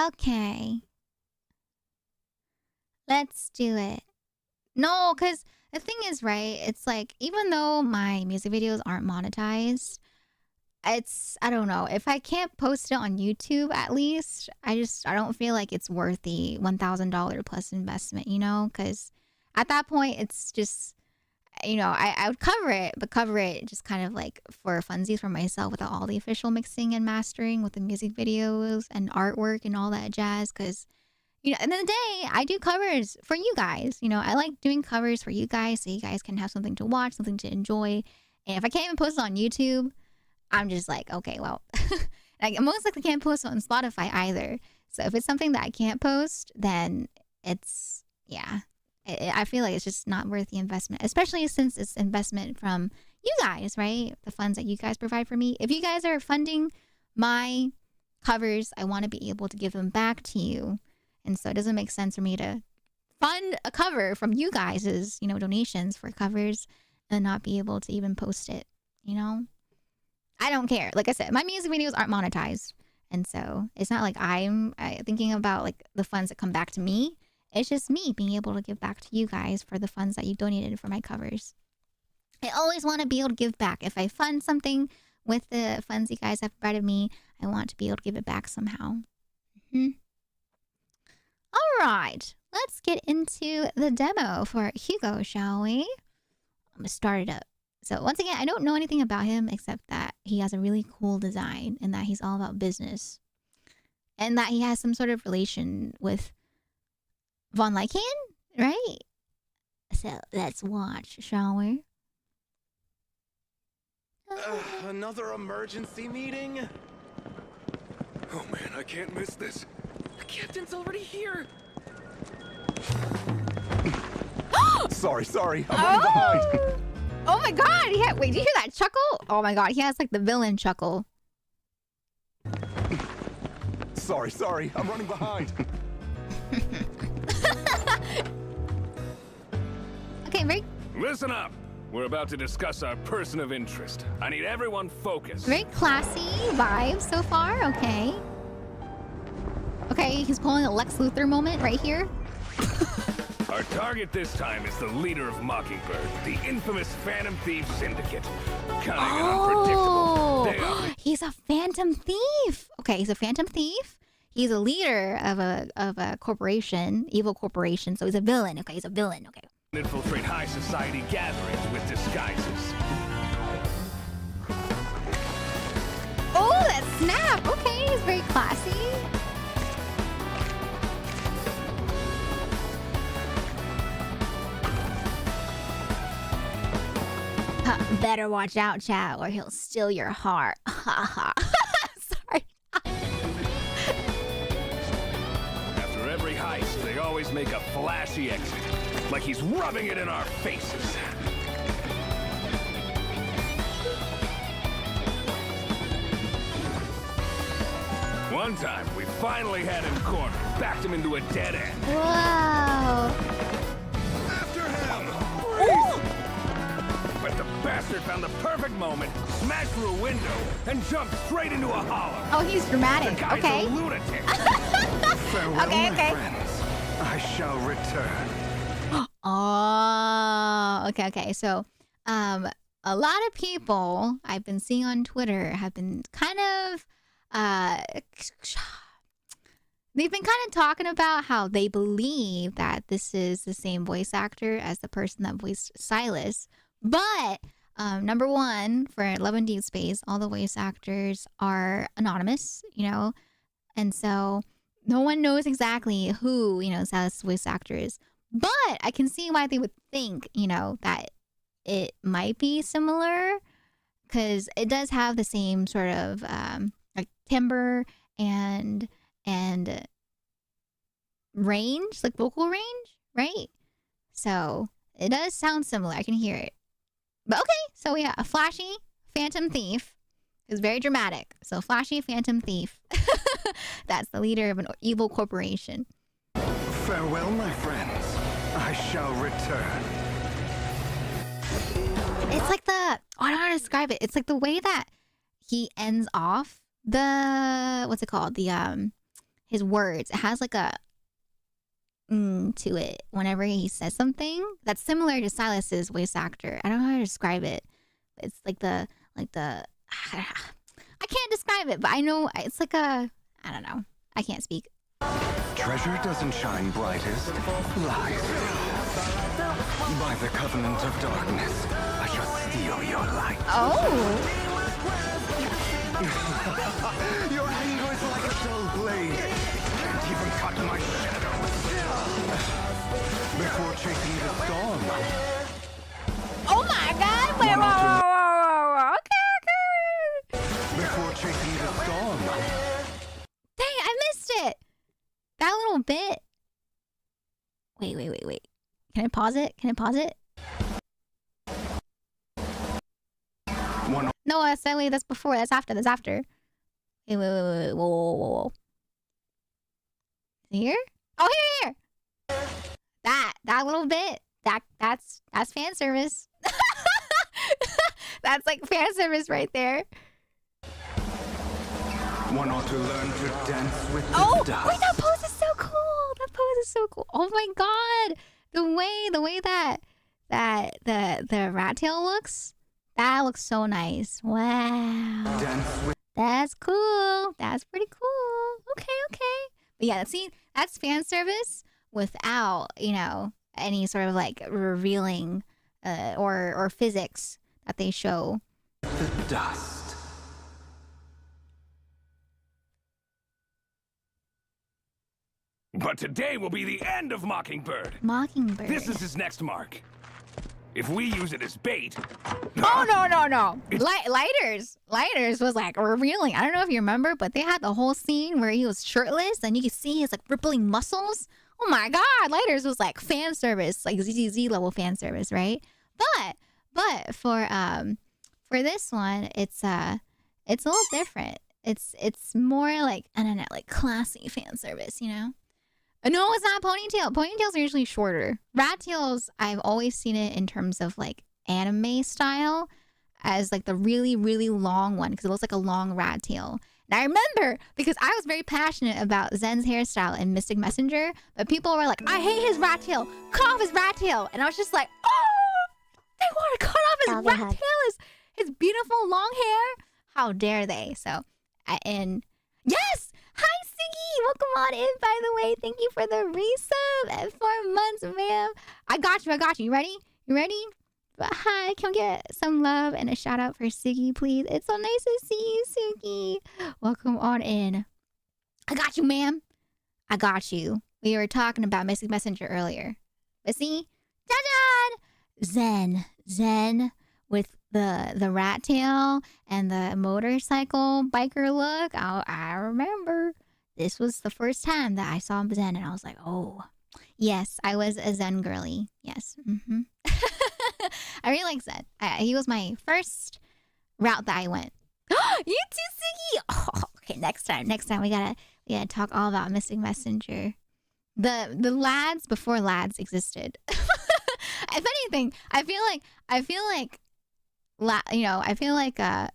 Okay. Let's do it. No, because the thing is, right, it's like, even though my music videos aren't monetized, I don't know, if I can't post it on YouTube at least, I don't feel like it's worth the $1,000 plus investment, you know? Because at that point, it's just, you know, I would cover it, but cover it just kind of like for funsies for myself without all the official mixing and mastering with the music videos and artwork and all that jazz. Because, you know, at the end of the day, I do covers for you guys. You know, I like doing covers for you guys so you guys can have something to watch, something to enjoy. And if I can't even post it on YouTube, I'm just like, okay, well, I most likely can't post it on Spotify either. So if it's something that I can't post, then it's, yeah, I feel like it's just not worth the investment, especially since it's investment from you guys, right? The funds that you guys provide for me. If you guys are funding my covers, I want to be able to give them back to you. And so it doesn't make sense for me to fund a cover from you guys' you know, donations for covers and not be able to even post it, you know? I don't care. Like I said, my music videos aren't monetized. And so it's not like I'm thinking about like the funds that come back to me. It's just me being able to give back to you guys for the funds that you donated for my covers. I always want to be able to give back. If I fund something with the funds you guys have provided me, I want to be able to give it back somehow. All right. Let's get into the demo for Hugo, shall we? I'm going to start it up. So once again, I don't know anything about him except that he has a really cool design and that he's all about business. And that he has some sort of relation with Von Lycan, right? So let's watch, shall we? Another emergency meeting? Oh man, I can't miss this. The captain's already here. Sorry. I'm running behind. Oh my god! Wait, did you hear that chuckle? Oh my god, he has like the villain chuckle. Sorry. I'm running behind. Okay, very Listen up. We're about to discuss our person of interest. I need everyone focused. very classy vibes so far. Okay, he's pulling a Lex Luthor moment right here. Our target this time is the leader of Mockingbird, the infamous Phantom Thief Syndicate. Cunning and unpredictable. They are He's a phantom thief. Okay, he's a phantom thief. He's a leader of a corporation, evil corporation. So he's a villain. Okay, he's a villain. Okay. infiltrate high society gatherings with disguises. Oh, that snap. Okay, he's very classy. Better watch out, chat, or he'll steal your heart. Haha. Sorry. After every heist, they always make a flashy exit, like he's rubbing it in our faces. One time, we finally had him cornered, backed him into a dead end. Whoa. After him! Freeze! But the bastard found the perfect moment, smashed through a window, and jumped straight into a hollow. Oh, he's dramatic. The guy's Okay. a lunatic. Farewell, Okay, my okay. friends. I shall return. Oh, okay. So, a lot of people I've been seeing on Twitter have been kind of, they've been kind of talking about how they believe that this is the same voice actor as the person that voiced Silas. But, number one, for Love and Deep Space, all the voice actors are anonymous, you know, and so no one knows exactly who, Silas' voice actor is. But I can see why they would think, that it might be similar, because it does have the same sort of like timbre and range, like vocal range, right? So it does sound similar. I can hear it. But okay, so yeah, a flashy phantom thief is very dramatic. So flashy phantom thief, that's the leader of an evil corporation. Farewell, my friends. I shall return. It's like I don't know how to describe it. It's like the way that he ends off what's it called? His words. It has like a to it whenever he says something that's similar to Silas's voice actor. I don't know how to describe it. It's like the I can't describe it, but I know it's like I don't know. I can't speak. Treasure doesn't shine brightest. Lies do. By the covenant of darkness, I shall steal your light. Oh. Your anger is like a dull blade. Can't even cut my shadows. Before chasing the storm. Oh my God! Wait, whoa. Okay. Before chasing the storm. Dang, I missed it. That little bit. Wait. Can I pause it? No, that's before. That's after. Wait. Whoa. Here? Oh, here. That little bit. That's fan service. That's like fan service right there. One ought to learn to dance with the dust. Wait, that pose is so cool. Oh my God. The way that the rat tail looks, that looks so nice. Wow. Dance with That's cool. That's pretty cool. Okay. But yeah, see, that's fan service without, any sort of like revealing or physics that they show. the dust. But today will be the end of Mockingbird. Mockingbird. This is his next mark. If we use it as bait... Oh, no. Lighters was like revealing. I don't know if you remember, but they had the whole scene where he was shirtless and you could see his like rippling muscles. Oh my God. Lighters was like fan service, like ZZZ level fan service, right? But for this one, it's a little different. It's more like, I don't know, like classy fan service, you know? No, it's not ponytail. Ponytails are usually shorter. Rat tails, I've always seen it in terms of like anime style as like the really, really long one because it looks like a long rat tail. And I remember because I was very passionate about Zen's hairstyle in Mystic Messenger, but people were like, I hate his rat tail. Cut off his rat tail. And I was just like, oh, they want to cut off his rat tail, his beautiful long hair. How dare they? So, and yes! Hi, Siggy! Welcome on in, by the way. Thank you for the resub at 4 months, ma'am. I got you. You ready? But hi, can we get some love and a shout out for Siggy, please? It's so nice to see you, Siggy. Welcome on in. I got you, ma'am. I got you. We were talking about Mystic Messenger earlier. But see? Ta-da! Zen with the rat tail and the motorcycle biker look. I remember this was the first time that I saw Zen and I was like, oh, yes, I was a Zen girly. Yes. Mm-hmm. I really like Zen. He was my first route that I went. You too, Siggy! Oh, okay, next time we gotta talk all about Mystic Messenger. The lads before lads existed. If anything, I feel like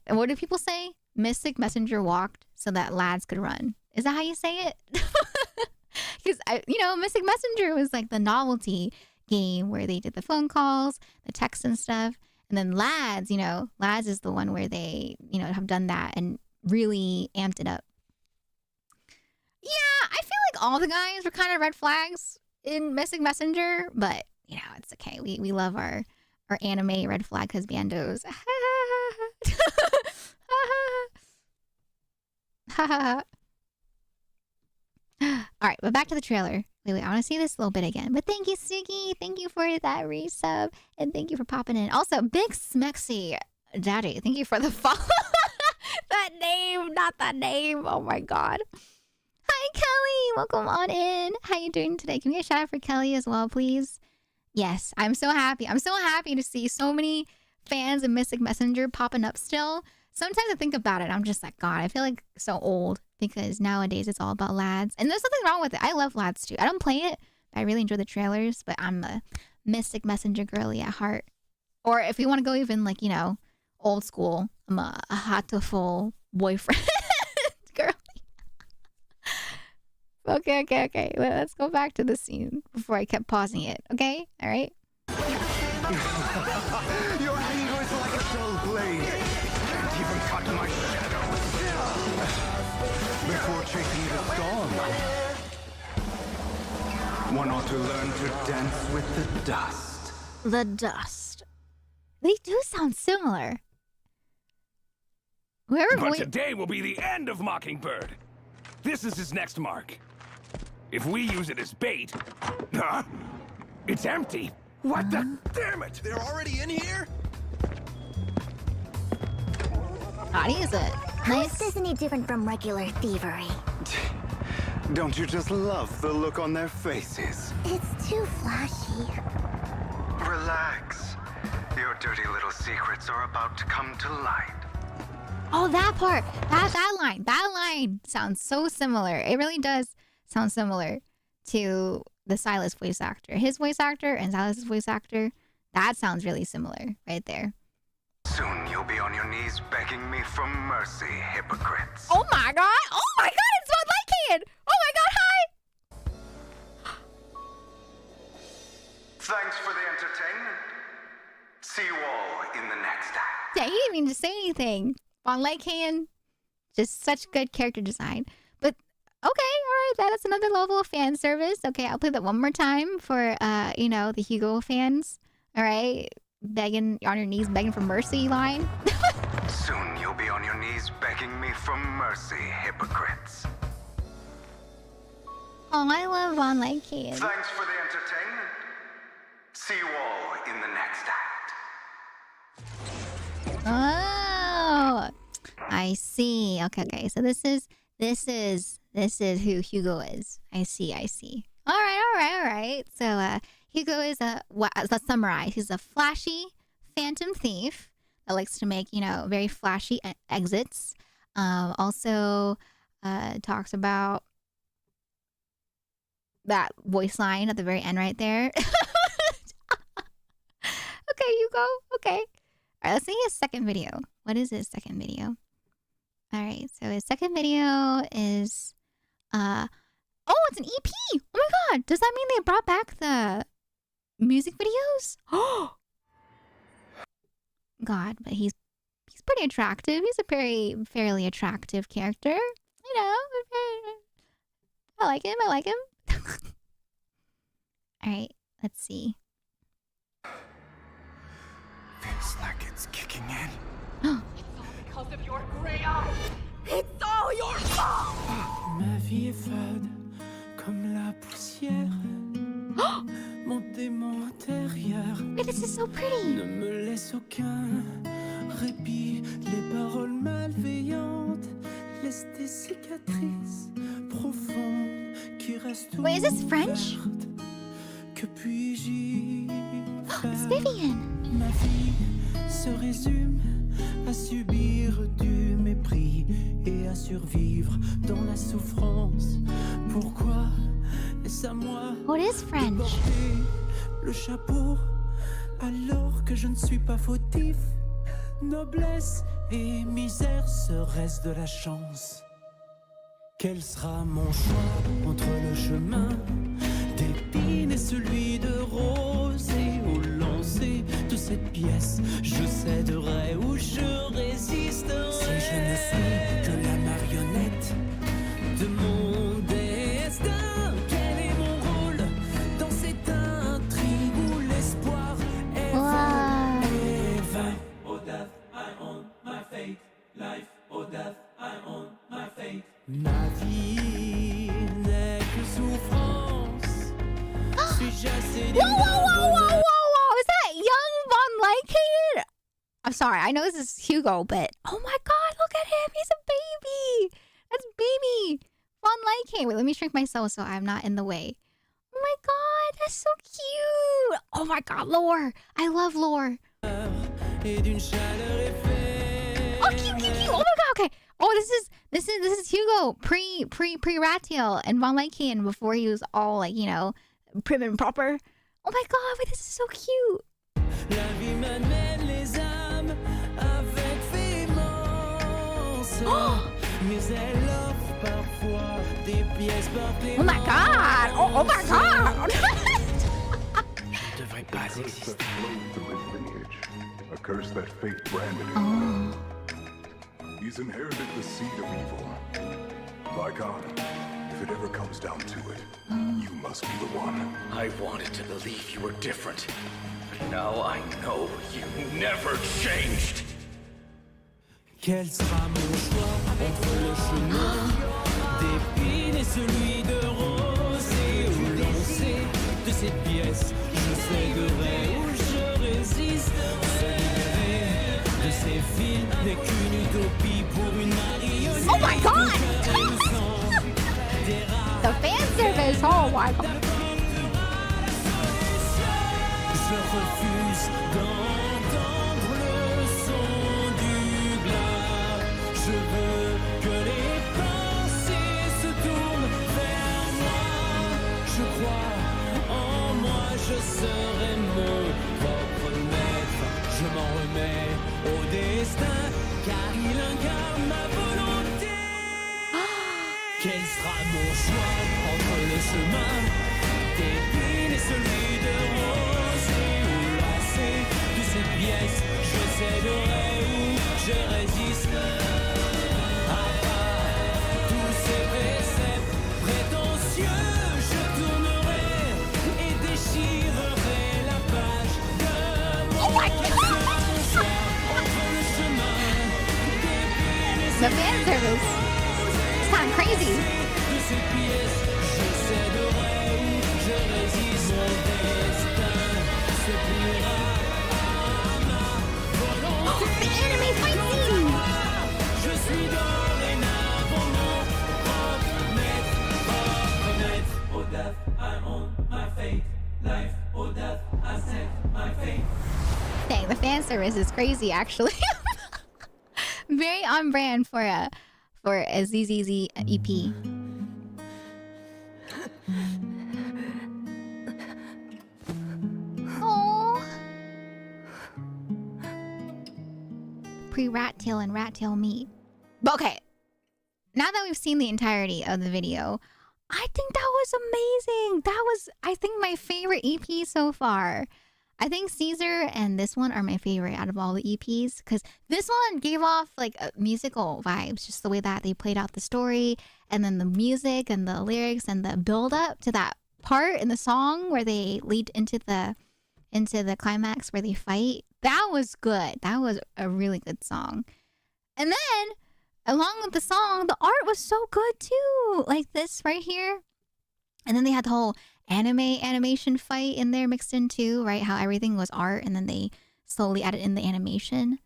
what do people say? Mystic Messenger walked so that lads could run. Is that how you say it? Because Mystic Messenger was like the novelty game where they did the phone calls, the texts and stuff. And then lads is the one where they, have done that and really amped it up. Yeah, I feel like all the guys were kind of red flags in Mystic Messenger, but it's okay. We love our anime red flag husbandos. All right, but back to the trailer. Wait, I want to see this a little bit again. But thank you, Siggy. Thank you for that resub. And thank you for popping in. Also, Big Smexy Daddy, thank you for the follow. That name, not that name. Oh my God. Hi, Kelly. Welcome on in. How you doing today? Can we get a shout out for Kelly as well, please? Yes, I'm so happy. I'm so happy to see so many fans of Mystic Messenger popping up still. Sometimes I think about it. I'm just like, God, I feel like so old because nowadays it's all about lads. And there's nothing wrong with it. I love lads too. I don't play it. I really enjoy the trailers, but I'm a Mystic Messenger girly at heart. Or if you want to go even like, old school, I'm a hatoful boyfriend girly. Okay. Let's go back to the scene before I kept pausing it. Okay? All right? Your anger is like a dull blade. Can't even cut my shadow. Before chasing the storm, one ought to learn to dance with the dust. The dust. They do sound similar. But today will be the end of Mockingbird. This is his next mark. If we use it as bait... Huh? It's empty. What the... Damn it! They're already in here? How is it? Nice. This isn't any different from regular thievery. Don't you just love the look on their faces? It's too flashy. Relax. Your dirty little secrets are about to come to light. Oh, that part. That line sounds so similar. It really does sound similar to the Silas voice actor. His voice actor and Silas's voice actor. That sounds really similar right there. Soon you'll be on your knees begging me for mercy, hypocrites. Oh my God. It's Von Lycan. Oh my God, hi. Thanks for the entertainment. See you all in the next act. Yeah, he didn't even say anything. Von Lycan, just such good character design. But okay, all right, that's another level of fan service. Okay, I'll play that one more time for the Hugo fans. All right, begging on your knees, begging for mercy line. Soon you'll be on your knees begging me for mercy, hypocrites. Oh, I love online kids. Thanks for the entertainment. See you all in the next act. Oh, I see. Okay. So this is who Hugo is. I see. All right. So Hugo is let's summarize. He's a flashy phantom thief that likes to make, very flashy exits. Also talks about that voice line at the very end right there. Okay, Hugo. Okay. All right, let's see his second video. What is his second video? All right, so his second video is oh, it's an EP. Oh my god. Does that mean they brought back the music videos? Oh. God, but he's pretty attractive. He's a fairly attractive character. I like him. All right, let's see. Feels like it's kicking in. Because of your gray eyes. It's all your fault. Ma vie est fade comme la poussière. Mon démon intérieur Wait, this is so pretty. ne me laisse aucun répit. Les paroles malveillantes laissent des cicatrices profondes qui restent Wait, is this French? ouvertes. Que puis-je y It's faire? Vivian. Ma vie se résume à subir du mépris et à survivre dans la souffrance. Pourquoi est-ce à moi Oh, it is de French. porter le chapeau alors que je ne suis pas fautif? Noblesse et misère, serait-ce de la chance? Quel sera mon choix entre le chemin d'épines et celui de rose? Et au lancer de cette pièce, je céderai ou je résisterai. Si je ne suis que la marionnette de mon destin, quel est mon rôle dans cette intrigue où l'espoir est vain? Wow. Et vain. Oh death, I own my fate. Life, oh death, I own my fate. Ma vie n'est que souffrance. Suis-je assez Whoa. Is that young Von Lycan? I'm sorry, I know this is Hugo, but oh my god, look at him. He's a baby. That's baby Von Lycan. Wait, let me shrink myself so I'm not in the way. Oh my god, that's so cute. Oh my god, lore. I love lore. et d'une chaleur éphémère. Oh, cute. Oh my god, okay. Oh, this is Hugo pre-Ratiel and Von Lycan before he was all like, prim and proper. Oh my god, wait, this is so cute. La vie m'amène les âmes avec véhémence. Mais elle offre parfois des pièces par Oh my god. Oh my god. Je devrais pas exister. Through his lineage, a curse that fate branded him. Oh. He's inherited the seed of evil. Lycan, if it ever comes down to it, you must be the one. I wanted to believe you were different, but now I know you never changed. Quel sera mon choix entre le chemin d'épines et celui de rose? Et au lancer de cette pièce, je céderai ou je résisterai. De ces fils n'est qu'une utopie pour une marionnette. Oh my god. The fan service. Oh my god. Je refuse d'entendre le son du glas. Je veux que les pensées se tournent vers moi. Je crois en moi, je serai mon propre maître. Je m'en remets au destin, car il incarne ma volonté. Quel sera mon choix entre le chemin d'épines et celui de rose? Et où lancer de ces pièces, je céderai ou je résiste. À part tous ces préceptes prétentieux, je tournerai et déchirerai la page de mon choix entre le chemin d'épines et The fan service. It's kind of crazy. de ces pièces, je céderai. The anime fight scene! Dang, the fan service is crazy, actually. Very on brand for a ZZZ EP. Oh, pre-rat tail and rat tail meet. But okay, now that we've seen the entirety of the video, I think that was amazing. That was, I think, my favorite EP so far. I think Caesar and this one are my favorite out of all the EPs, because this one gave off like musical vibes, just the way that they played out the story, and then the music and the lyrics and the build up to that part in the song where they lead into the climax where they fight. That was good. That was a really good song. And then along with the song, the art was so good too, like this right here. And then they had the whole animation fight in there mixed in too, right? How everything was art and then they slowly added in the animation.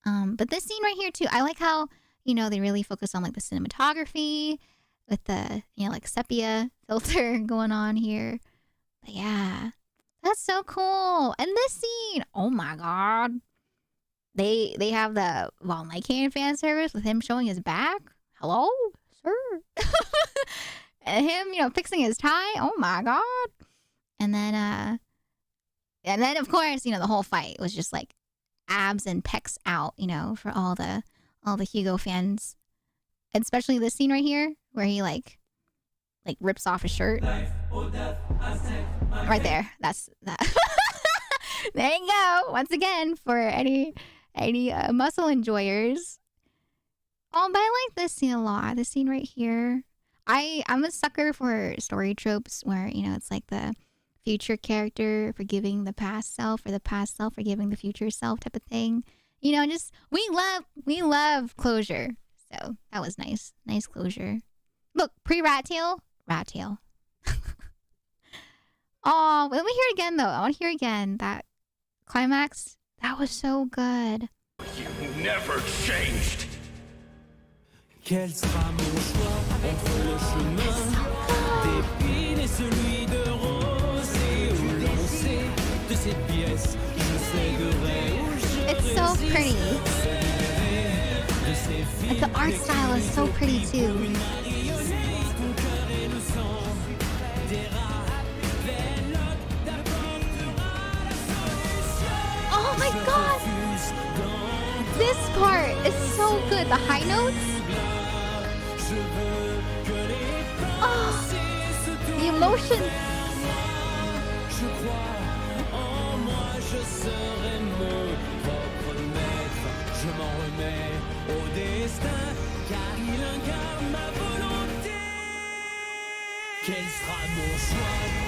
But this scene right here too, I like how, you know, they really focus on like the cinematography with the, you know, like sepia filter going on here. But yeah, that's so cool. And this scene, oh my god, they have the Von Lycan fan service with him showing his back. Hello, sir. And him, you know, fixing his tie. Oh my god. And then of course, you know, the whole fight was just like abs and pecs out, you know, for all the Hugo fans. Especially this scene right here where he like rips off his shirt. Right there. That's that. There you go. Once again, for any muscle enjoyers. Oh, but I like this scene a lot. This scene right here. I'm a sucker for story tropes where, you know, it's like the future character forgiving the past self or the past self forgiving the future self type of thing. You know, just we love closure. So that was nice. Nice closure. Look, pre-rat tail. Rat tail. Oh, let me hear it again though. I want to hear again that climax. That was so good. You never changed. Quel sera mon choix entre le chemin d'épines et celui de rose et où l'on sait de cette pièce je céderai ou je It's so pretty. Like the art style is so pretty too. Oh my god! This part is so good. The high notes. Oh, the emotion.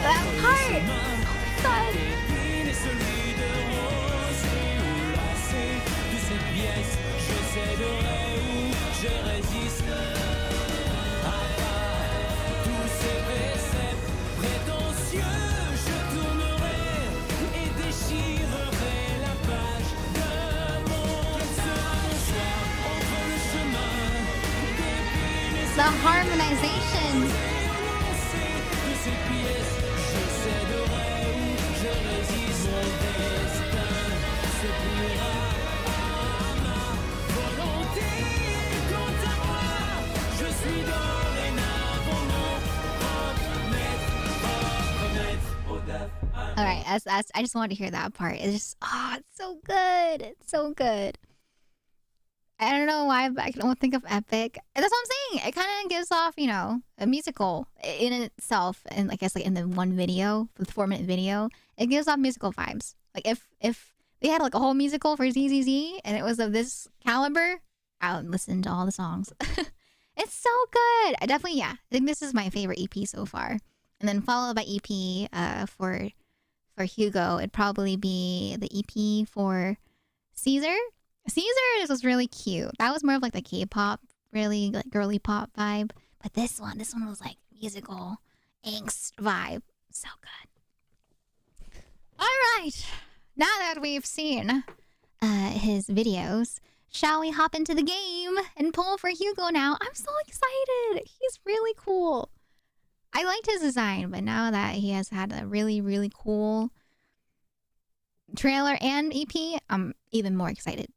That part. God. The harmonization. All right, that's I just wanted to hear that part. It's just, oh, it's so good. It's so good. I don't know why, but I don't think of epic. And that's what I'm saying. It kind of gives off, you know, a musical in itself. And I guess like in the one video, the 4-minute video, it gives off musical vibes. Like if they had like a whole musical for ZZZ and it was of this caliber, I would listen to all the songs. It's so good. I definitely, yeah. I think this is my favorite EP so far. And then followed by EP for Hugo, it'd probably be the EP for Caesar. Caesar was really cute. That was more of like the K-pop, really like girly pop vibe. But this one was like musical angst vibe. So good. All right. Now that we've seen his videos, shall we hop into the game and pull for Hugo now? I'm so excited. He's really cool. I liked his design, but now that he has had a really, really cool trailer and EP, I'm even more excited.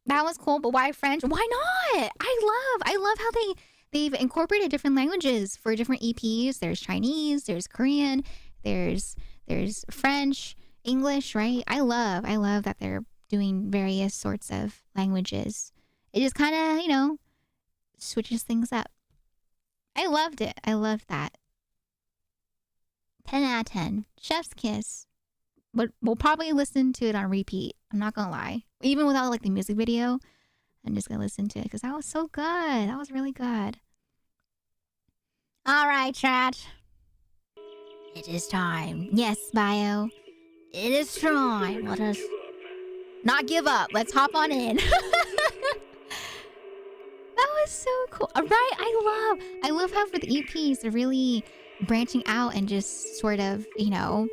That was cool, but why French? Why not? I love how they've incorporated different languages for different EPs. There's Chinese, there's Korean, there's French, English, right? I love that they're doing various sorts of languages. It just kind of, you know, switches things up. I loved it. I loved that. 10 out of 10. Chef's kiss. But we'll probably listen to it on repeat. I'm not gonna lie. Even without like the music video, I'm just gonna listen to it because that was so good. That was really good. All right, chat. It is time. Yes, Bio. It is time. Let us not give up. Let's hop on in. That was so cool. Right? I love how for the EPs they're really branching out and just sort of, you know,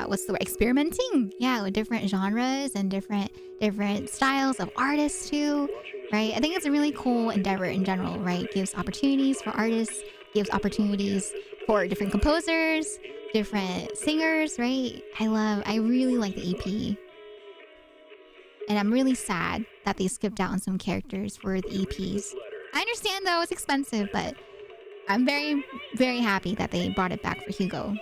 what's the word? Experimenting. Yeah, with different genres and different styles of artists too. Right? I think it's a really cool endeavor in general, right? Gives opportunities for artists, gives opportunities for different composers, different singers, right? I really like the EP. And I'm really sad that they skipped out on some characters for the EPs. I understand though, it's expensive, but I'm very, very happy that they brought it back for Hugo.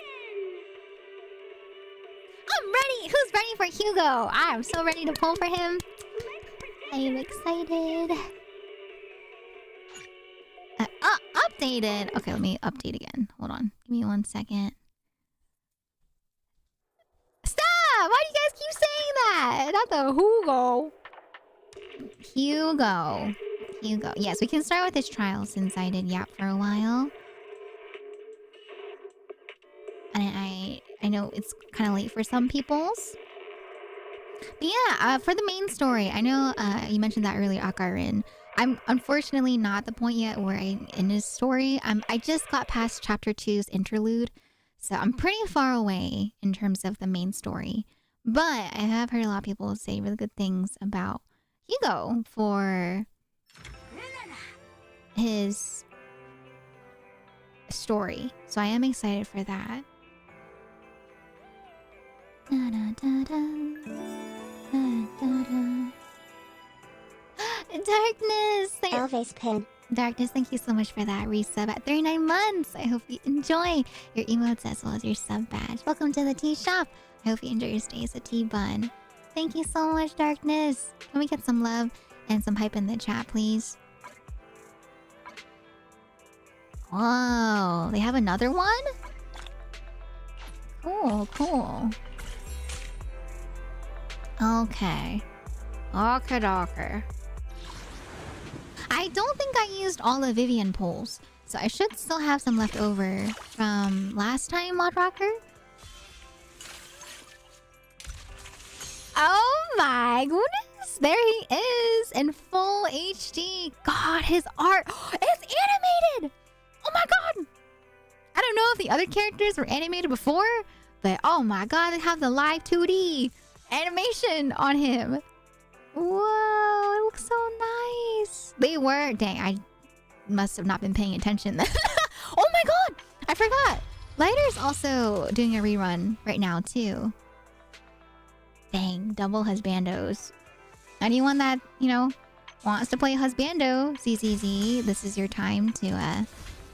I'm ready! Who's ready for Hugo? I'm so ready to pull for him. I am excited. Updated. Okay, let me update again. Hold on. Give me 1 second. Stop! Why do you guys keep saying that? Not the Hugo. Hugo. Yes, we can start with his trial since I did Yap for a while. And I know it's kind of late for some people's. But yeah, for the main story, I know you mentioned that earlier, Akarin. I'm unfortunately not at the point yet where I'm in his story. I just got past chapter 2's interlude, so I'm pretty far away in terms of the main story. But I have heard a lot of people say really good things about Hugo for his story. So I am excited for that. Da, da, da, da. Da, da, da. Darkness! Elvis pin. Darkness, thank you so much for that resub at 39 months. I hope you enjoy your emotes as well as your sub badge. Welcome to the tea shop. I hope you enjoy your stay as a tea bun. Thank you so much, Darkness. Can we get some love and some hype in the chat, please? Whoa, they have another one? Cool. Okay. Okay. I don't think I used all the Vivian pulls, so I should still have some left over from last time, Mod Rocker. Oh my goodness! There he is in full HD. God, his art. It's animated! Oh my god! I don't know if the other characters were animated before, but oh my god, they have the live 2D animation on him. Whoa, it looks so nice. They were... Dang, I must have not been paying attention then. Oh my god! I forgot. Lighter's also doing a rerun right now too. Dang, double husbandos. Anyone that, you know, wants to play husbando, ZZZ, this is your time to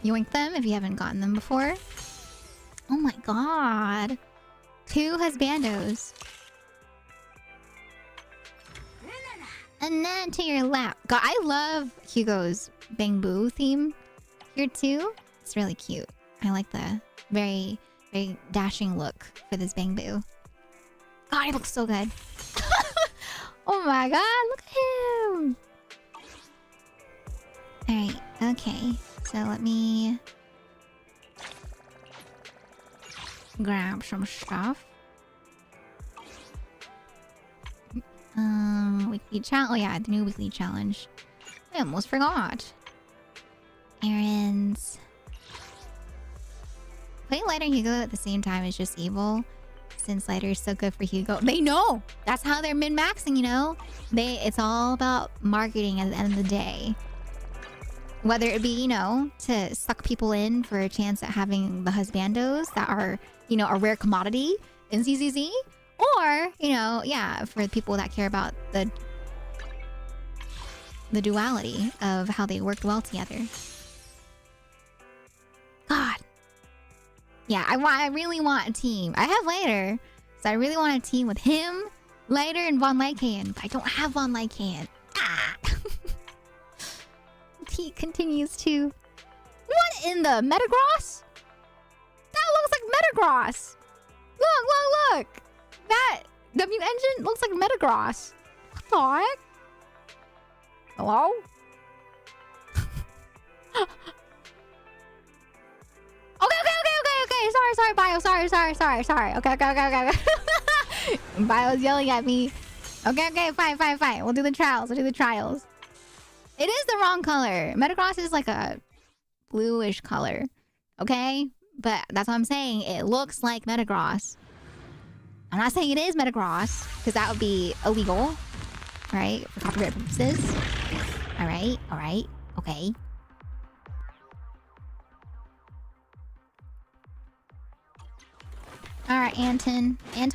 yoink them if you haven't gotten them before. Oh my god. 2 husbandos. And then to your lap. God, I love Hugo's Bang Boo theme here too. It's really cute. I like the very, very dashing look for this Bang Boo. God, he looks so good. Oh my god, look at him. Alright, okay. So let me grab some stuff. Weekly challenge. Oh yeah, the new weekly challenge. I almost forgot. Errands. Playing Lighter and Hugo at the same time is just evil. Since Lighter is so good for Hugo. They know! That's how they're min-maxing, you know? It's all about marketing at the end of the day. Whether it be, you know, to suck people in for a chance at having the husbandos that are, you know, a rare commodity in ZZZ. Or, you know, yeah, for people that care about the duality of how they worked well together. God. Yeah, I really want a team. I have Lighter, so I really want a team with him, Lighter, and Von Lycan. But I don't have Von Lycan. Ah! He continues to... What in the Metagross? That looks like Metagross! Look, look, look! That W engine looks like Metagross. What the heck? Hello? Okay. Sorry, Bio. Sorry. Okay. Bio's yelling at me. Okay, fine. We'll do the trials. It is the wrong color. Metagross is like a bluish color. Okay? But that's what I'm saying. It looks like Metagross. I'm not saying it is Metagross, because that would be illegal. Right? For copyright purposes. Alright. Okay. Alright, Anton. I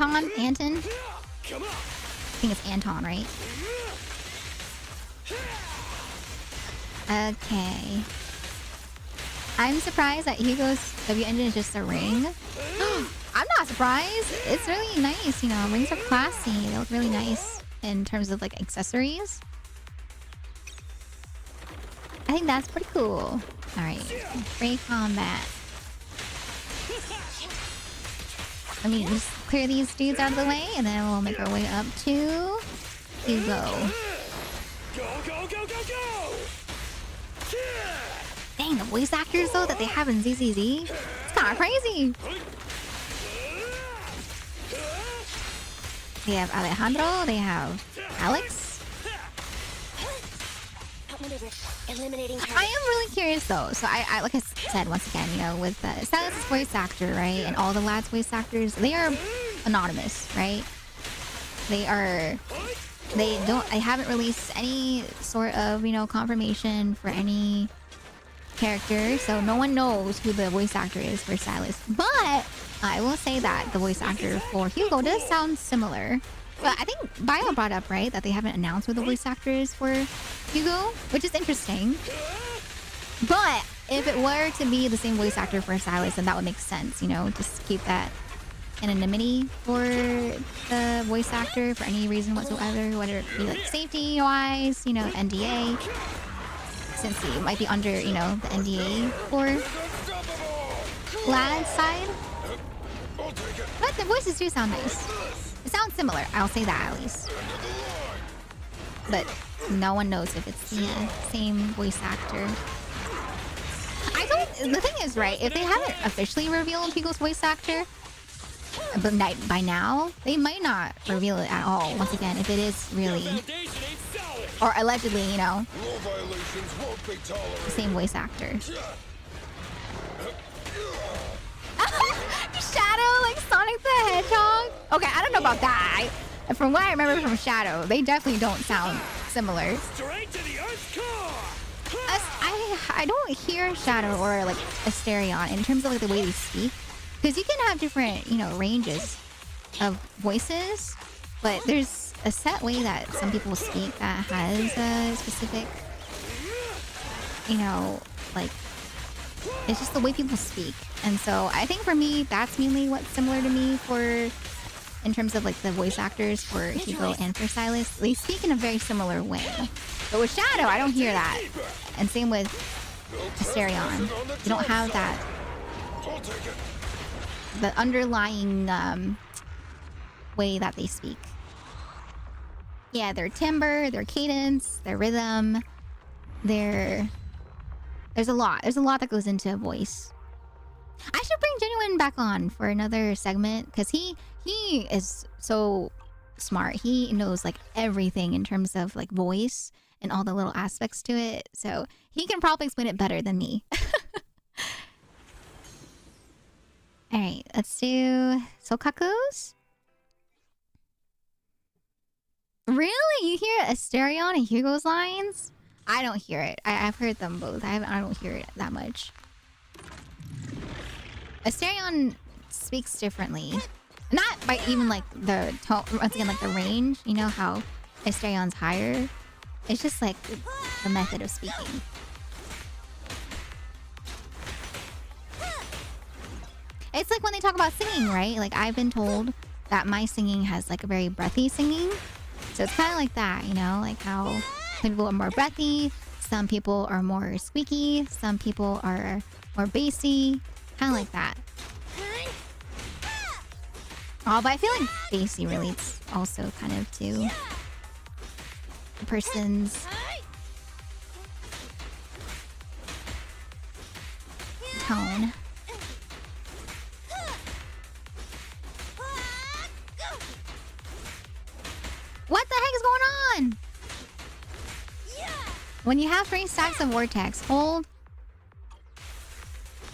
think it's Anton, right? Okay. I'm surprised that Hugo's W engine is just a ring. I'm not surprised. It's really nice, you know. Rings are classy. They look really nice in terms of like accessories. I think that's pretty cool. Alright. Free combat. Let me just clear these dudes out of the way, and then we'll make our way up to Hugo. Go! Dang, the voice actors though that they have in ZZZ, it's kind of crazy. They have Alejandro, they have Alex. I am really curious though. So I like I said once again, you know, with Silas's voice actor, right, and all the lads' voice actors, they are anonymous, right? They haven't released any sort of, you know, confirmation for any character, so no one knows who the voice actor is for Silas. But I will say that the voice actor for Hugo does sound similar. But I think Bio brought up, right, that they haven't announced who the voice actor is for Hugo, which is interesting. But if it were to be the same voice actor for Silas, then that would make sense, you know, just keep that anonymity for the voice actor for any reason whatsoever, whether it be like safety-wise, you know, NDA, since he might be under, you know, the NDA for Lad's side. But the voices do sound nice. It sounds similar, I'll say that at least. But no one knows if it's the same voice actor. The thing is, right, if they haven't officially revealed Hugo's voice actor, but by now, they might not reveal it at all, once again, if it is really, or allegedly, you know, the same voice actor. Shadow, like Sonic the Hedgehog? Okay, I don't know about that. From what I remember from Shadow, they definitely don't sound similar. I don't hear Shadow or like Asterion in terms of like the way they speak, because you can have different, you know, ranges of voices, but there's a set way that some people speak that has a specific, you know, like, it's just the way people speak. And so I think for me, that's mainly what's similar to me for, in terms of like the voice actors for Hugo and for Silas. They speak in a very similar way. But with Shadow, I don't hear that. And same with Asterion. You don't have that, the underlying way that they speak. Yeah, their timbre, their cadence, their rhythm, there's a lot that goes into a voice. I should bring Genuine back on for another segment, because he is so smart. He knows like everything in terms of like voice and all the little aspects to it. So he can probably explain it better than me. Alright, let's do Sokaku's. Really? You hear Asterion and Hugo's lines? I don't hear it. I've heard them both. I don't hear it that much. Asterion speaks differently. Not by even like the tone, once again, like the range. You know how Asterion's higher? It's just like the method of speaking. It's like when they talk about singing, right? Like I've been told that my singing has like a very breathy singing. So it's kind of like that, you know? Like how some people are more breathy, some people are more squeaky, some people are more bassy. Kind of like that. Oh, but I feel like bassy relates also kind of to the person's tone. What the heck is going on? When you have 3 stacks of vortex, hold.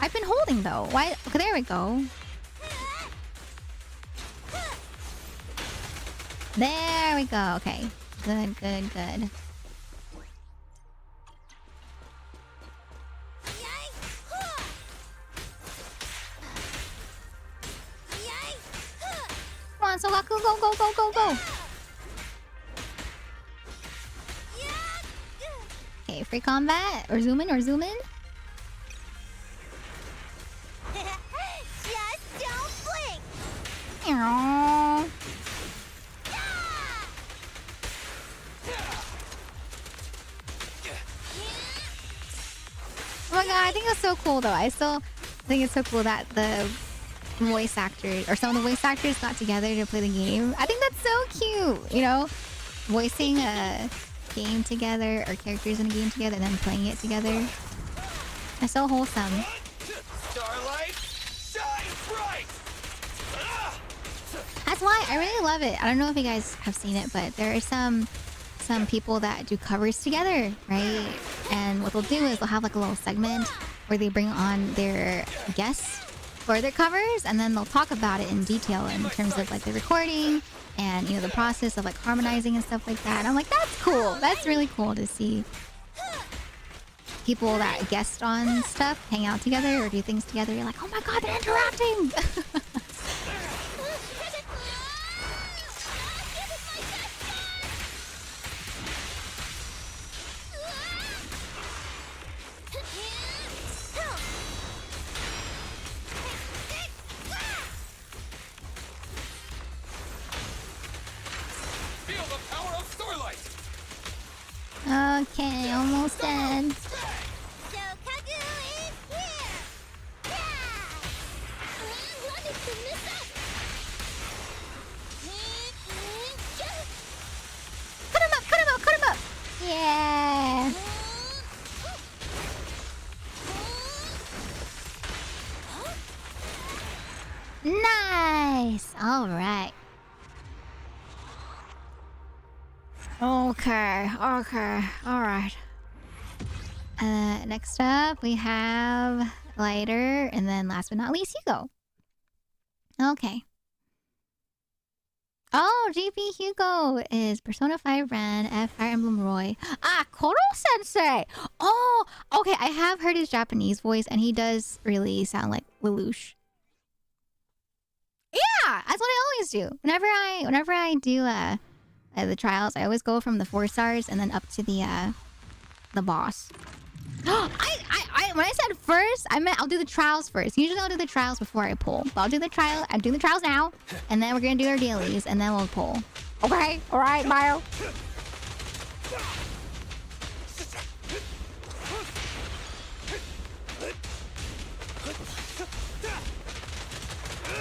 I've been holding though. Why? Okay, there we go. There we go. Okay. Good, good, good. Come on, Sogaku, go, go, go, go, go. Okay, free combat. Or zoom in, or zoom in. Just don't blink. Aww. Oh my god, I think it's so cool though. I still think it's so cool that the voice actors, or some of the voice actors got together to play the game. I think that's so cute, you know? Voicing a game together, or characters in a game together, and then playing it together. It's so wholesome. Starlight, shine bright! That's why I really love it. I don't know if you guys have seen it, but there are some people that do covers together, right? And what they'll do is they'll have like a little segment where they bring on their guests for their covers, and then they'll talk about it in detail in terms of like the recording and, you know, the process of like harmonizing and stuff like that. And I'm like, that's cool. That's really cool to see people that guest on stuff hang out together or do things together. You're like, oh my god, they're interacting. Feel the power of Starlight! Okay, almost dead. Sokaku is here. Cut him up, cut him up, cut him up. Yeah. Nice. All right. Okay, okay, all right. Next up we have Lighter, and then last but not least, Hugo. Okay. Oh, GP Hugo is Persona 5 Ren, F Fire Emblem Roy. Ah, Koro Sensei. Oh, okay. I have heard his Japanese voice, and he does really sound like Lelouch. Yeah, that's what I always do. Whenever I do the trials, I always go from the 4 stars and then up to the boss. When I said first, I meant I'll do the trials first. Usually I'll do the trials before I pull. But I'll do the trial. I'm doing the trials now, and then we're gonna do our dailies, and then we'll pull. Okay, all right, Bio.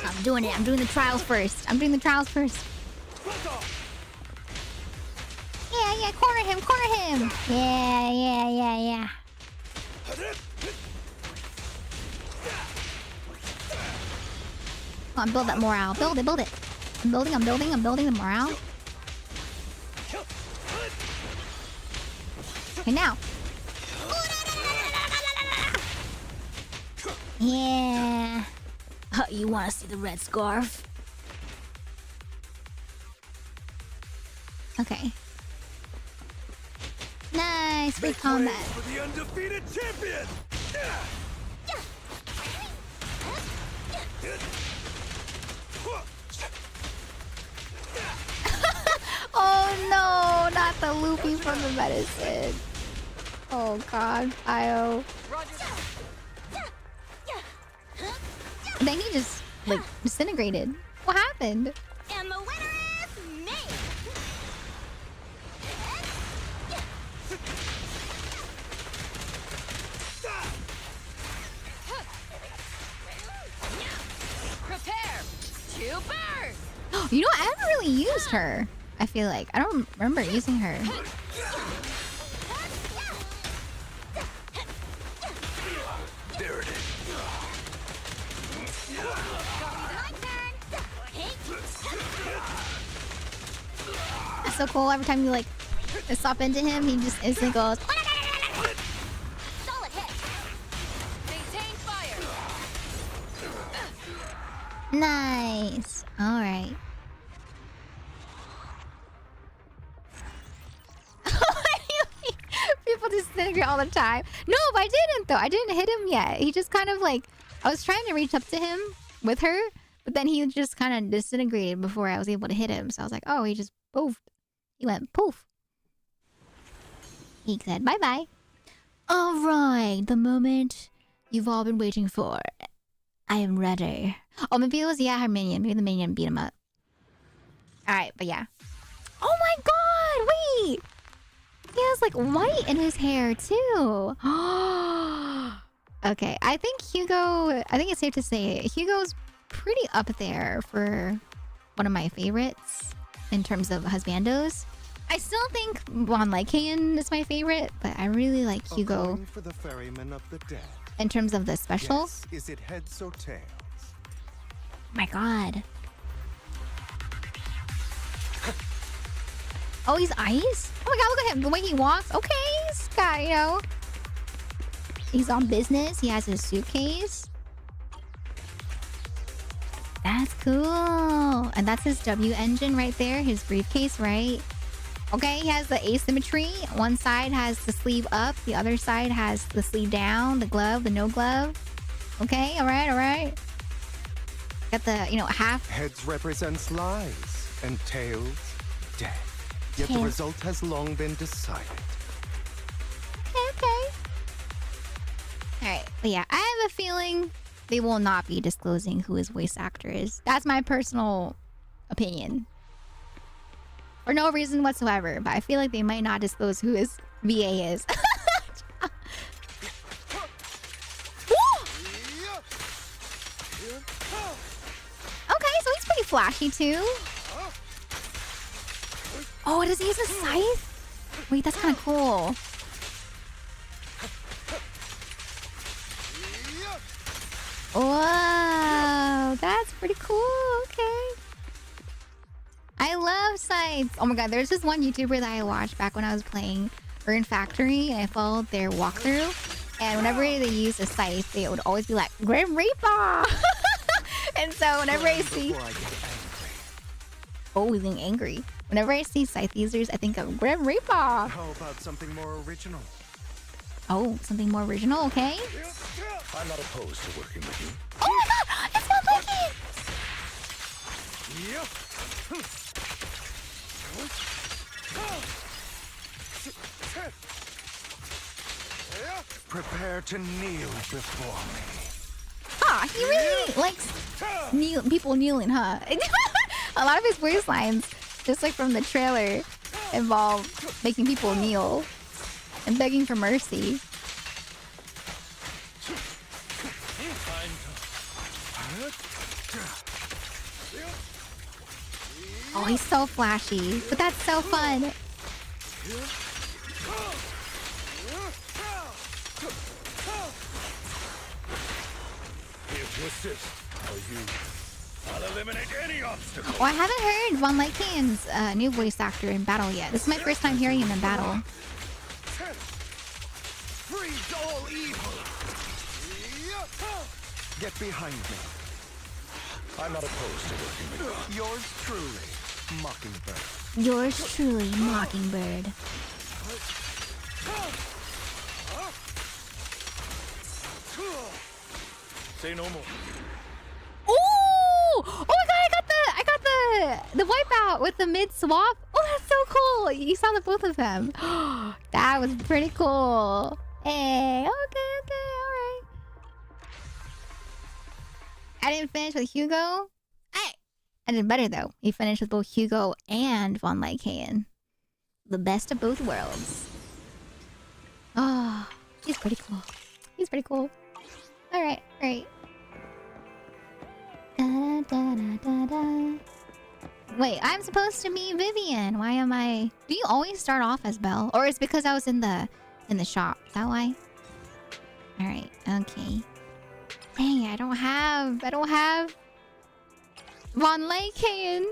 I'm doing it. I'm doing the trials first. I'm doing the trials first. Yeah, corner him, corner him. Yeah. Come on, build that morale. Build it. I'm building the morale. Okay, now. Yeah. You want to see the red scarf? Okay. Nice, free combat. For the undefeated champion! Oh no, not the loopy from the medicine. Oh god, Io. Then he just, like, disintegrated. What happened? And the winner is me! Prepare to burn! You know, I haven't really used her. I feel like. I don't remember using her. There it is. That's so cool. Every time you, like, stop into him, he just instantly goes... Solid hit! Maintain fire! Nice. Alright. People disintegrate all the time. No, but I didn't though. I didn't hit him yet. He just kind of like... I was trying to reach up to him with her, but then he just kind of disintegrated before I was able to hit him. So I was like, oh, he just poofed. He went poof. He said bye-bye. Alright, the moment you've all been waiting for. I am ready. Oh, maybe it was, yeah, her minion. Maybe the minion beat him up. Alright, but yeah. Oh my god, wait! He has like white in his hair too. Okay, I think it's safe to say Hugo's pretty up there for one of my favorites in terms of husbandos. I still think Von Lycaon is my favorite, but I really like Hugo For the ferryman of the dead. in terms of the special. Yes, is it heads or tails? My god. Oh, he's ice? Oh my god, look at him. The way he walks. Okay, he's got, you know. He's on business. He has his suitcase. That's cool. And that's his W engine right there. His briefcase, right? Okay, he has the asymmetry. One side has the sleeve up. The other side has the sleeve down. The glove, the no glove. Okay, alright, alright. Got the, you know, half. Heads represents lies and tails death. Yet the Tails. result has long been decided. Okay. Alright, but yeah, I have a feeling they will not be disclosing who his voice actor is. That's my personal opinion. For no reason whatsoever, but I feel like they might not disclose who his VA is. Okay, so he's pretty flashy too. Oh, does he use a scythe? Wait, that's kind of cool. Whoa, that's pretty cool. Okay. I love scythes. Oh my god, there's this one YouTuber that I watched back when I was playing Burn Factory, and I followed their walkthrough. And whenever they use a scythe, they would always be like, Grim Reaper! And so whenever I see... Oh, he's getting angry. Whenever I see scythe users, I think of Grim Reaper. How about something more original? Oh, something more original, okay? I'm not opposed to working with you. Oh my god! It's not Lycan! Prepare to kneel before me. Ah, he really likes people kneeling, huh? A lot of his voice lines, just like from the trailer, involve making people kneel and begging for mercy. Oh, he's so flashy, but that's so fun. If you assist, I'll eliminate any obstacle. Oh, I haven't heard Von Lycan's new voice actor in battle yet. This is my first time hearing him in battle. Freeze all evil! Get behind me. I'm not opposed to working with you. Yours truly, Mockingbird. Yours truly, Mockingbird. Say no more. Oh! Oh my god, I got the wipeout with the mid swap. Oh, that's so cool. You saw the both of them. That was pretty cool. Hey, okay, alright. I didn't finish with Hugo. I did better though. He finished with both Hugo and Von Lycaon. The best of both worlds. Oh, he's pretty cool. He's pretty cool. Alright. Da, da, da, da, da. Wait, I'm supposed to be Vivian. Why am I... Do you always start off as Belle? Or it's because I was in the shop. Is that why? Alright, okay. Dang, I don't have Von Lycaon.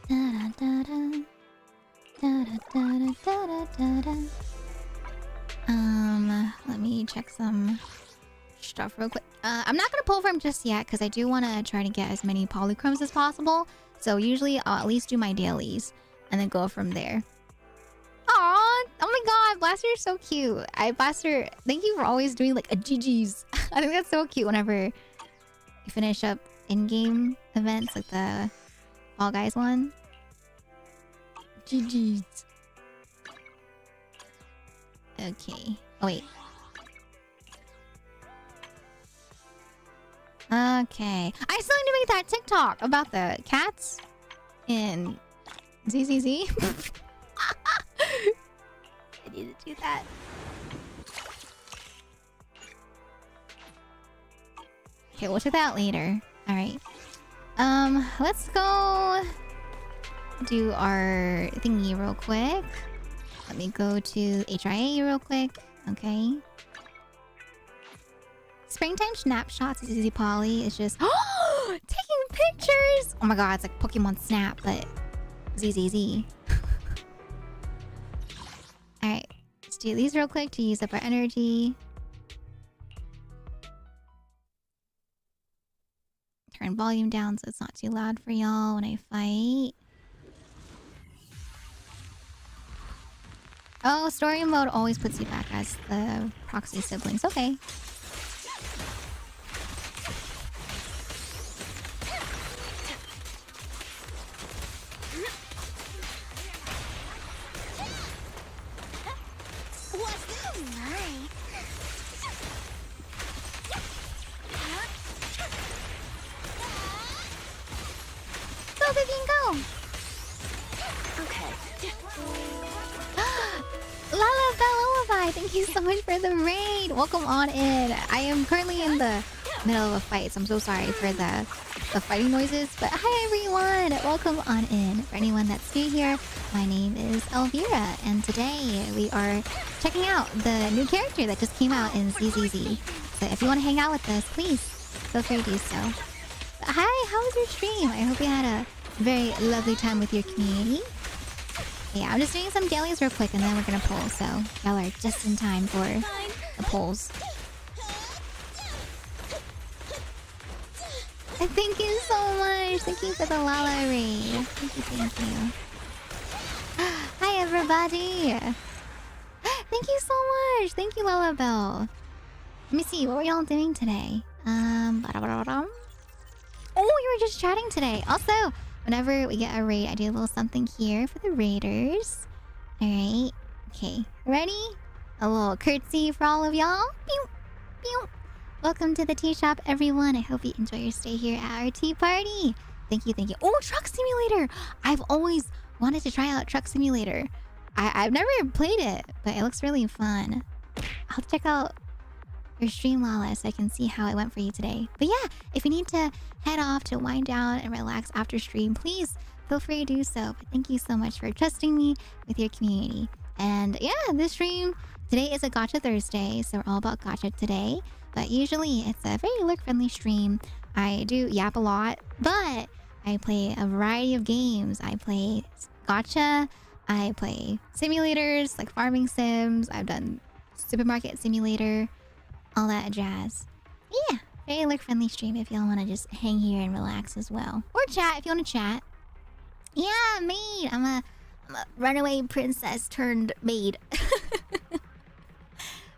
Da da da da da da da da. Let me check some stuff real quick. I'm not gonna pull from just yet because I do want to try to get as many polychromes as possible. So usually I'll at least do my dailies and then go from there. Aw, oh my god, Blaster is so cute. Blaster, thank you for always doing like a GG's. I think that's so cute whenever you finish up in-game events like the Fall Guys one. GG's. Okay. Oh wait. Okay. I still need to make that TikTok about the cats in ZZZ. I need to do that. Okay, we'll check that out later. Alright. Let's go do our thingy real quick. Let me go to HIA real quick. Okay. Springtime snapshots is easy poly. It's just taking pictures. Oh my god, it's like Pokemon Snap, but ZZZ. Alright, let's do these real quick to use up our energy. Turn volume down so it's not too loud for y'all when I fight. Oh, story mode always puts you back as the proxy siblings. Okay. Go, Vivian, go! Lullaby, thank you so much for the raid. Welcome on in. I am currently in the middle of a fight, so I'm so sorry for the fighting noises. But hi everyone, welcome on in. For anyone that's new here, my name is Elvira, and today we are checking out the new character that just came out in ZZZ. So if you want to hang out with us, please feel free to do so. But hi, how was your stream? I hope you had a very lovely time with your community. Yeah, I'm just doing some dailies real quick and then we're gonna pull, so y'all are just in time for the pulls. And thank you so much! Thank you for the Lala raid. Thank you. Hi everybody! Thank you so much! Thank you, Lala Bell. Let me see, what were y'all doing today? Oh, you were just chatting today. Also, whenever we get a raid, I do a little something here for the raiders. Alright. Okay. Ready? A little curtsy for all of y'all. Pew! Pew! Welcome to the tea shop, everyone. I hope you enjoy your stay here at our tea party. Thank you, thank you. Oh, Truck Simulator! I've always wanted to try out Truck Simulator. I've never played it, but it looks really fun. I'll check out your stream, Lala, so I can see how it went for you today. But yeah, if you need to head off to wind down and relax after stream, please feel free to do so. But thank you so much for trusting me with your community. And yeah, this stream today is a Gacha Thursday, so we're all about Gacha today. But usually it's a very lurk-friendly stream. I do yap a lot, but I play a variety of games. I play Gacha, I play simulators like farming sims. I've done Supermarket Simulator. all that jazz. Yeah, very lurk-friendly stream if y'all want to just hang here and relax as well. Or chat if you want to chat. Yeah, maid. I'm a runaway princess turned maid.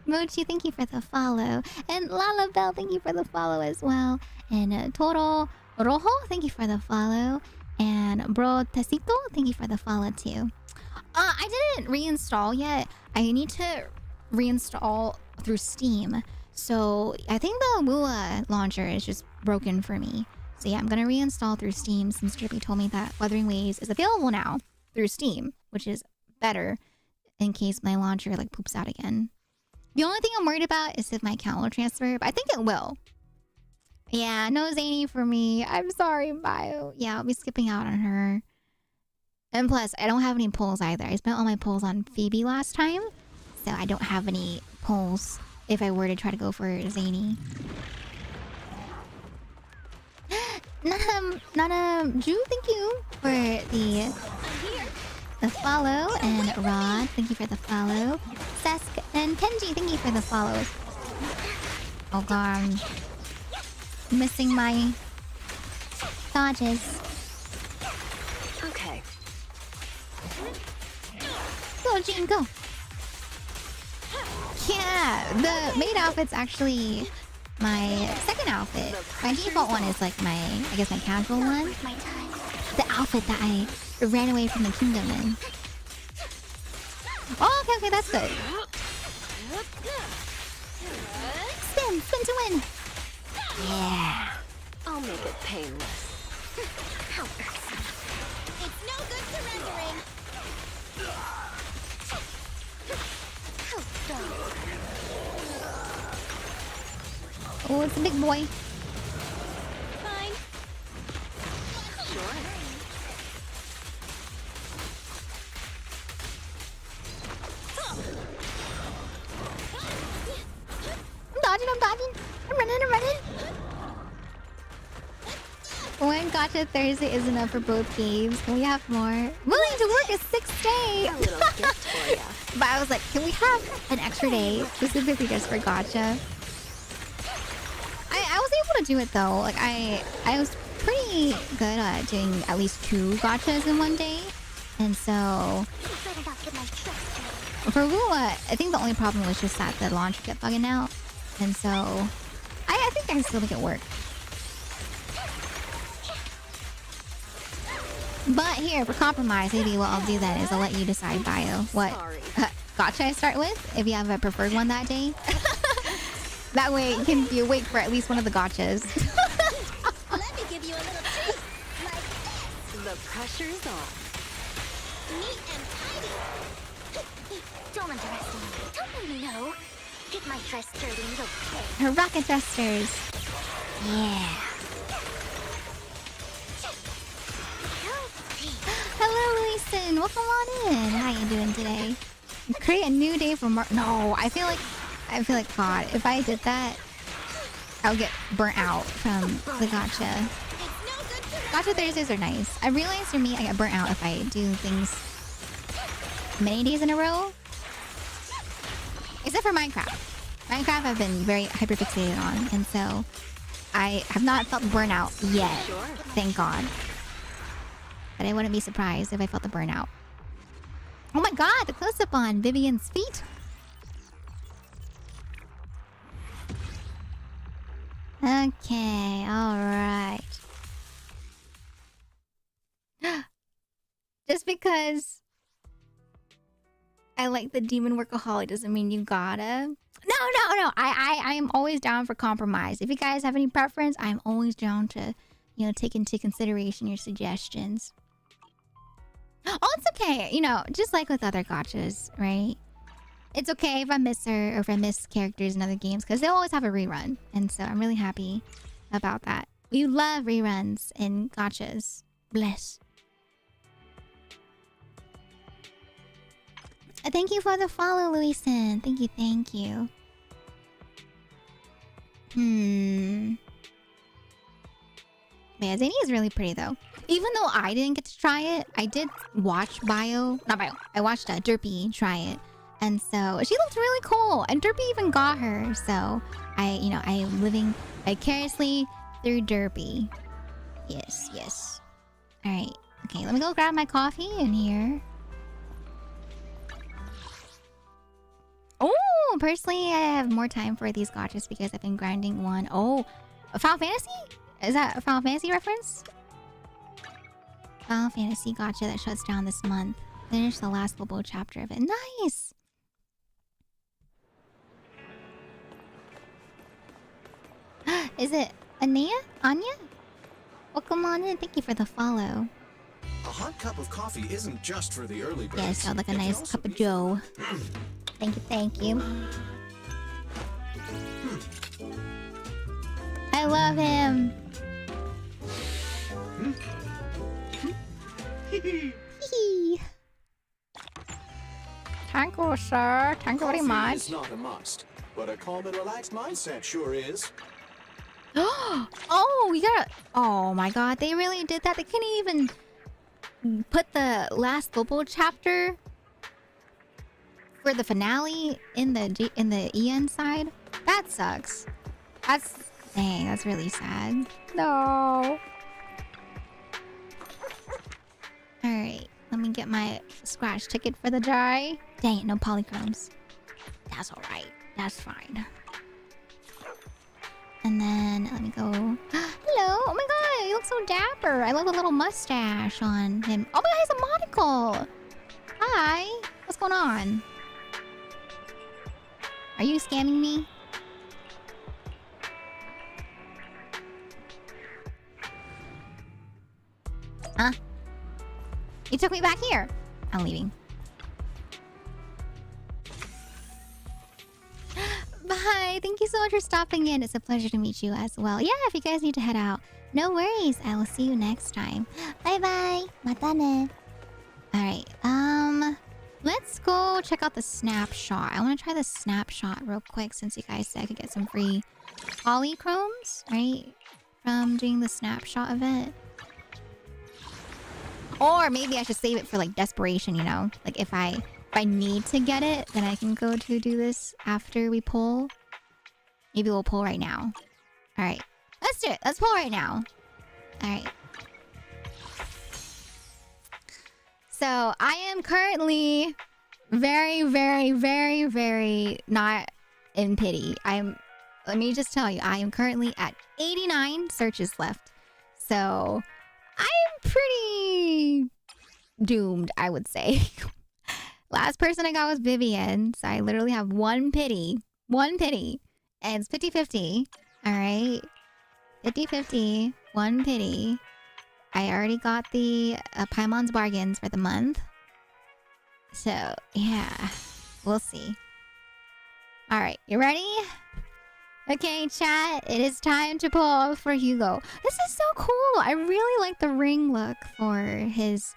Mochi, thank you for the follow. And Lala Bell, thank you for the follow as well. And Toro Rojo, thank you for the follow. And Bro Tecito, thank you for the follow too. I didn't reinstall yet. I need to reinstall through Steam. So I think the Lua launcher is just broken for me. So yeah, I'm gonna reinstall through Steam since Drippy told me that Wuthering Waves is available now through Steam, which is better in case my launcher like poops out again. The only thing I'm worried about is if my account will transfer, but I think it will. Yeah, no Zany for me. I'm sorry, Bio. Yeah, I'll be skipping out on her. And plus, I don't have any polls either. I spent all my polls on Phoebe last time, so I don't have any polls if I were to try to go for Zany. Ju, thank you for the follow, and Rod, thank you for the follow. Sesk and Kenji, thank you for the follows. Oh god, I'm missing my dodges. Okay. Go, Jean, go. Yeah, the maid outfit's actually my second outfit. My default one is like my, I guess my casual one. The outfit that I ran away from the kingdom in. Oh, okay, that's good. Spin to win. Yeah. I'll make it painless. How irksome. It's no good surrendering. Oh, it's a big boy. Fine. Sure. I'm dodging. I'm running. One Gotcha Thursday is enough for both games. Can we have more? Willing to work a 6th day! A little gift for ya. But I was like, can we have an extra day specifically just for Gotcha? I was able to do it though. Like I was pretty good at doing at least 2 Gotchas in one day. And so for Lua, I think the only problem was just that the launch kept bugging out. And so I think I can still make it work. But here, for compromise, maybe what I'll do then is I'll let you decide, Bio, what gotcha I start with, if you have a preferred one that day. That way you can be awake for at least one of the gotchas. Let me give you a little treat. Like this. The pressure's on. Neat and tidy. Don't underestimate. Don't really know. Get my dress dirty and it'll pay. Her rocket thrusters. Yeah. Hello, Leeson. Welcome on in. How you doing today? Create a new day for Mark. No, I feel like God, if I did that, I would get burnt out from the gotcha. Gotcha Thursdays are nice. I realize for me, I get burnt out if I do things many days in a row. Except for Minecraft. Minecraft I've been very hyperfixated on, and so I have not felt the burnout yet. Thank God. But I wouldn't be surprised if I felt the burnout. Oh my god, the close-up on Vivian's feet. Okay, alright. Just because I like the demon workaholic doesn't mean you gotta. No. I am always down for compromise. If you guys have any preference, I'm always down to, take into consideration your suggestions. Oh, it's okay. Just like with other gotchas, right? It's okay if I miss her or if I miss characters in other games because they'll always have a rerun. And so I'm really happy about that. We love reruns in gotchas. Bless. Thank you for the follow, Luisin. Thank you. Yeah, Zany is really pretty though. Even though I didn't get to try it, I did watch I watched Derpy try it. And so she looked really cool. And Derpy even got her. So I am living vicariously through Derpy. Yes, yes. Alright. Okay, let me go grab my coffee in here. Oh, personally, I have more time for these gotchas because I've been grinding one. Oh, Final Fantasy? Is that a Final Fantasy reference? Final Fantasy gotcha that shuts down this month. Finish the last global chapter of it. Nice! Is it Anya? Welcome on in. Thank you for the follow. A hot cup of coffee isn't just for the early birds. Yeah, sounds like a nice cup of joe. Thank you, thank you. I love him. Thank you, sir. Thank you very much. It's not a must, but a calm and relaxed mindset sure is. Oh, you gotta... Oh my god, they really did that. They couldn't even put the last global chapter for the finale in the EN side. That sucks. Dang, that's really sad. No. Alright, let me get my scratch ticket for the dry. Dang it, no polychromes. That's alright. That's fine. And then let me go. Hello! Oh my god, he looks so dapper. I love the little mustache on him. Oh my god, he has a monocle! Hi! What's going on? Are you scamming me? Huh? You took me back here. I'm leaving. Bye. Thank you so much for stopping in. It's a pleasure to meet you as well. Yeah, if you guys need to head out, no worries. I will see you next time. Bye bye. Mata ne. Alright. Let's go check out the snapshot. I want to try the snapshot real quick since you guys said I could get some free polychromes, right? From doing the snapshot event. Or maybe I should save it for like desperation, you know? Like if I need to get it, then I can go to do this after we pull. Maybe we'll pull right now. Alright. Let's do it. Let's pull right now. Alright. So I am currently very, very, very, very not in pity. Let me just tell you, I am currently at 89 searches left. So I'm pretty doomed, I would say. Last person I got was Vivian, so I literally have one pity. One pity. And it's 50-50. Alright. 50-50. One pity. I already got the Paimon's bargains for the month. So, yeah. We'll see. Alright, you ready? Okay, chat. It is time to pull for Hugo. This is so cool. I really like the ring look for his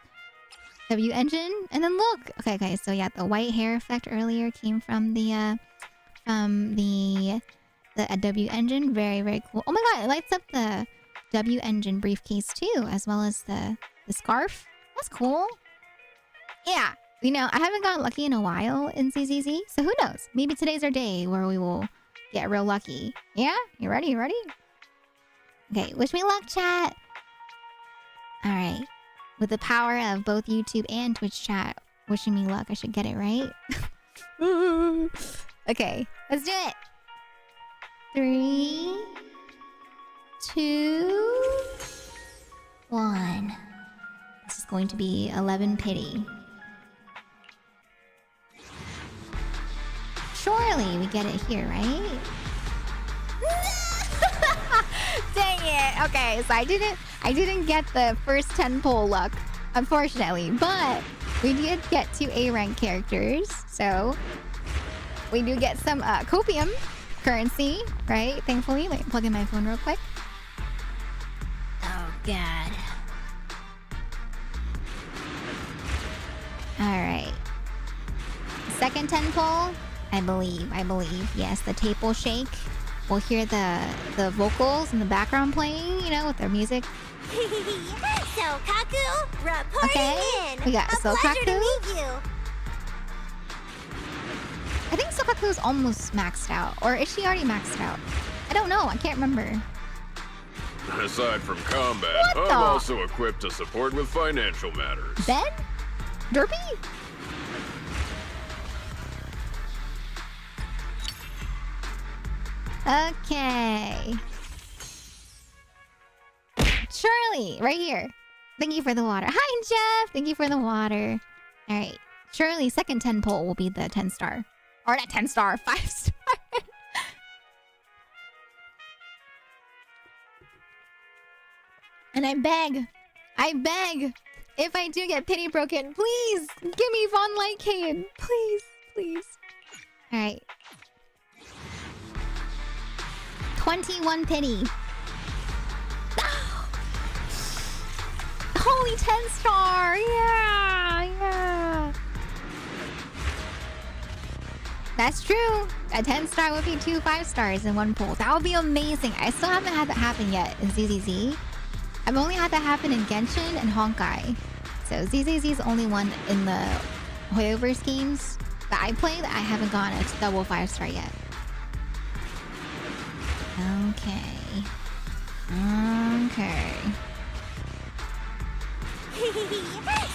W engine. And then look. Okay. So yeah, the white hair effect earlier came from the W engine. Very, very cool. Oh my god, it lights up the W engine briefcase too, as well as the scarf. That's cool. Yeah. You know, I haven't gotten lucky in a while in CZZ, so who knows? Maybe today's our day where we will get real lucky. Yeah? You ready? Okay, wish me luck, chat. Alright. With the power of both YouTube and Twitch chat wishing me luck, I should get it right. Okay, let's do it. 3, 2, 1. This is going to be 11 pity. Surely we get it here, right? Dang it. Okay, so I didn't get the first 10 pull luck, unfortunately, but we did get 2 A rank characters, so we do get some copium currency, right? Thankfully. Wait, plug in my phone real quick. Oh god. Alright. Second 10 pull. I believe. Yes, the tape will shake. We'll hear the vocals in the background playing, you know, with their music. So Kaku, reporting okay. in. We got A So pleasure Kaku. to meet you. I think Sokaku's almost maxed out. Or is she already maxed out? I don't know. I can't remember. Aside from combat, What the? I'm also equipped to support with financial matters. Ben? Derpy? Okay. Shirley, right here. Thank you for the water. Hi, Jeff. Thank you for the water. All right. Shirley, second 10 poll will be the 10 star. Or not 10 star, 5 star. And I beg, if I do get pity broken, please give me Von Lycaon. Please, please. All right. 21 pity. Holy 10 star. Yeah. That's true. A 10 star would be 2 5 stars in one pool. That would be amazing. I still haven't had that happen yet in ZZZ. I've only had that happen in Genshin and Honkai. So ZZZ is the only one in the Hoyoverse games that I play that I haven't gone a double 5 star yet. Okay.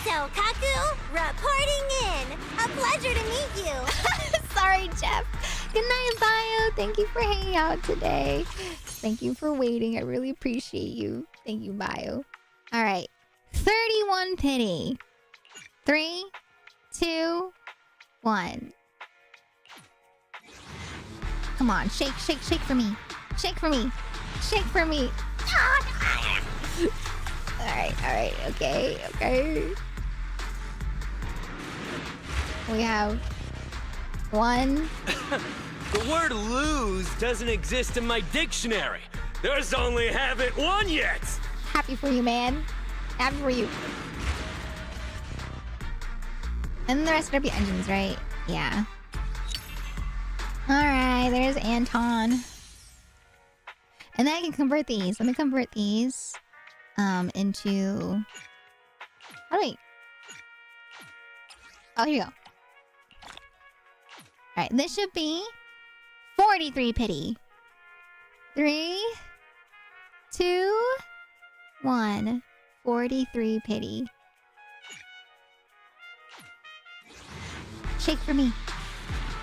So, Kaku, reporting in. A pleasure to meet you. Sorry, Jeff. Good night, Bio. Thank you for hanging out today. Thank you for waiting. I really appreciate you. Thank you, Bio. All right. 31 pity. 3, 2, 1. Come on. Shake for me. Shake for me. Alright. Okay. We have 1. The word lose doesn't exist in my dictionary. There's only haven't won yet. Happy for you, man. Happy for you. And the rest are the engines, right? Yeah. Alright, there's Anton. And then I can convert these. Let me convert these into... Oh, wait. Oh, here you go. Alright, this should be 43 pity. 3, 2, 1. 43 pity. Shake for me.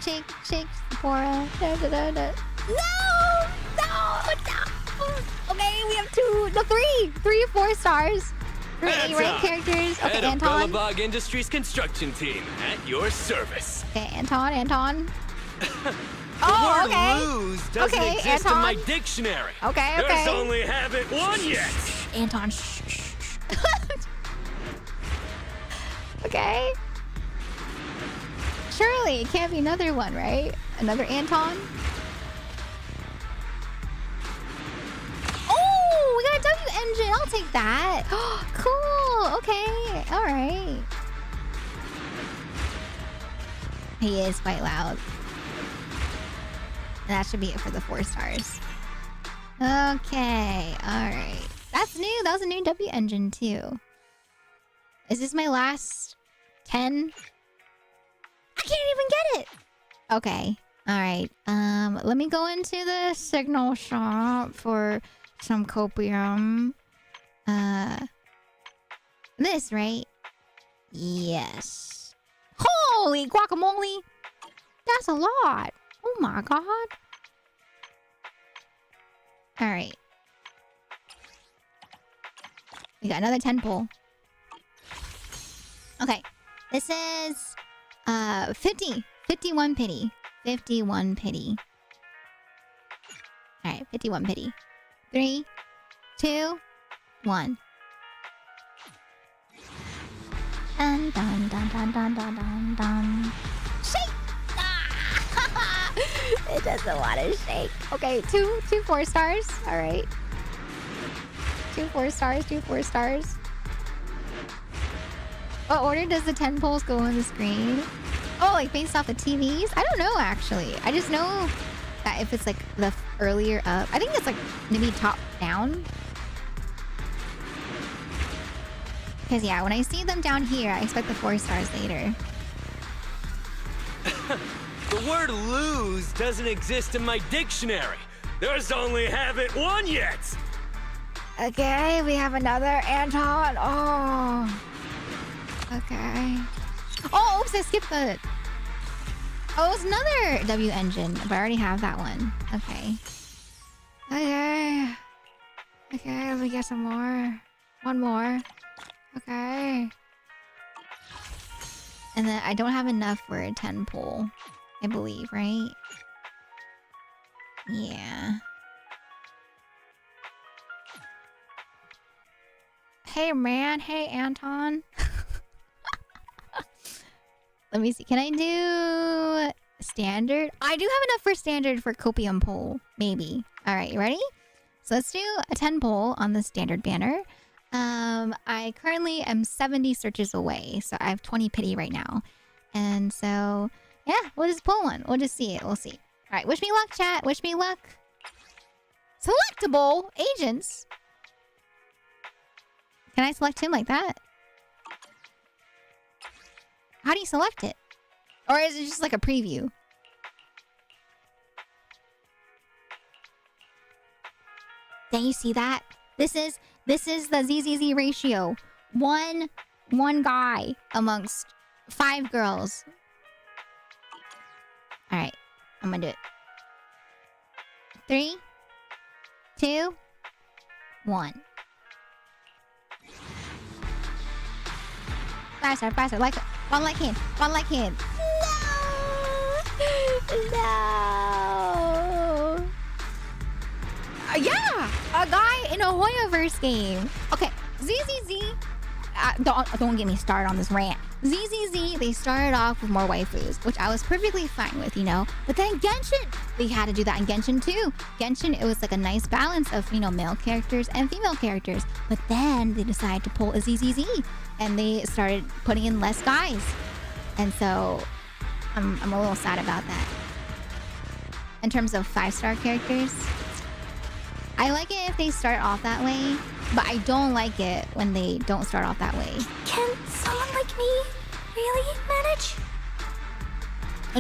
Shake, Sephora. No! Okay, we have 3 4 stars. 3 A-rank characters. Okay, Head Anton. of Bellabog Industries construction team at your service. Okay, Anton. The Oh, word okay. lose doesn't Okay, exist in Anton. my dictionary. Okay. There's only haven't won yet. Anton, shh. Okay. Surely it can't be another one, right? Another Anton? Oh, we got a W engine. I'll take that. Cool. Okay. All right. He is quite loud. And that should be it for the 4 stars. Okay. All right. That's new. That was a new W engine too. Is this my last 10? I can't even get it. Okay. All right. Let me go into the signal shop for some copium. This, right? Yes. Holy guacamole! That's a lot. Oh my god. All right. We got another 10 pull. Okay. This is 51 pity. 51 pity. All right, 51 pity. 3, 2, 1. Dun dun dun dun dun dun dun dun. Shake! Ah! It doesn't want to shake. Okay, two 4 stars. All right. 2 4 stars. 2 4 stars. What order does the 10 polls go on the screen? Oh, like based off the TVs? I don't know actually. I just know that if it's like the earlier up, I think it's like maybe top down. Because yeah, when I see them down here, I expect the 4 stars later. The word lose doesn't exist in my dictionary. There's only haven't won yet. Okay, we have another Anton. Oh. Okay. Oh, oops, I skipped the... Oh, it's another W engine, but I already have that one. Okay. Okay. Okay, let me get some more. One more. Okay. And then I don't have enough for a 10 pull, I believe, right? Yeah. Hey, man. Hey, Anton. Let me see. Can I do standard? I do have enough for standard for copium pull. Maybe. All right, you ready? So let's do a 10 pull on the standard banner. I currently am 70 searches away. So I have 20 pity right now. And so, yeah, we'll just pull one. We'll just see it. We'll see. All right, wish me luck, chat. Wish me luck. Selectable agents. Can I select him like that? How do you select it? Or is it just like a preview? Then you see that? This is the ZZZ ratio. One guy amongst 5 girls. Alright, I'm gonna do it. 3, 2, 1. Faster, faster, like one like him, one like him. No. Yeah, a guy in a Hoyoverse game. Okay, ZZZ. Don't get me started on this rant. ZZZ, they started off with more waifus, which I was perfectly fine with, you know. But then Genshin, they had to do that in Genshin too. Genshin, it was like a nice balance of, you know, male characters and female characters. But then they decided to pull a ZZZ, and they started putting in less guys. And so I'm a little sad about that. In terms of 5-star characters, I like it if they start off that way, but I don't like it when they don't start off that way. Can someone like me really manage?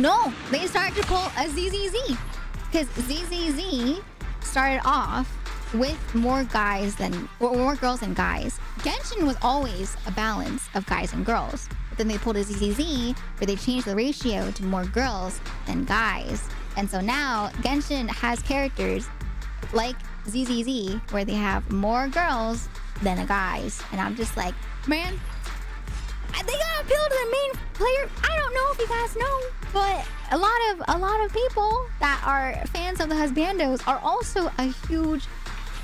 No, they started to pull a ZZZ. Because ZZZ started off with more guys than, or more girls than guys. Genshin was always a balance of guys and girls. But then they pulled a ZZZ where they changed the ratio to more girls than guys. And so now Genshin has characters like ZZZ where they have more girls than the guys. And I'm just like, man, they gotta appeal to the main player. I don't know if you guys know, but a lot of people that are fans of the Husbandos are also a huge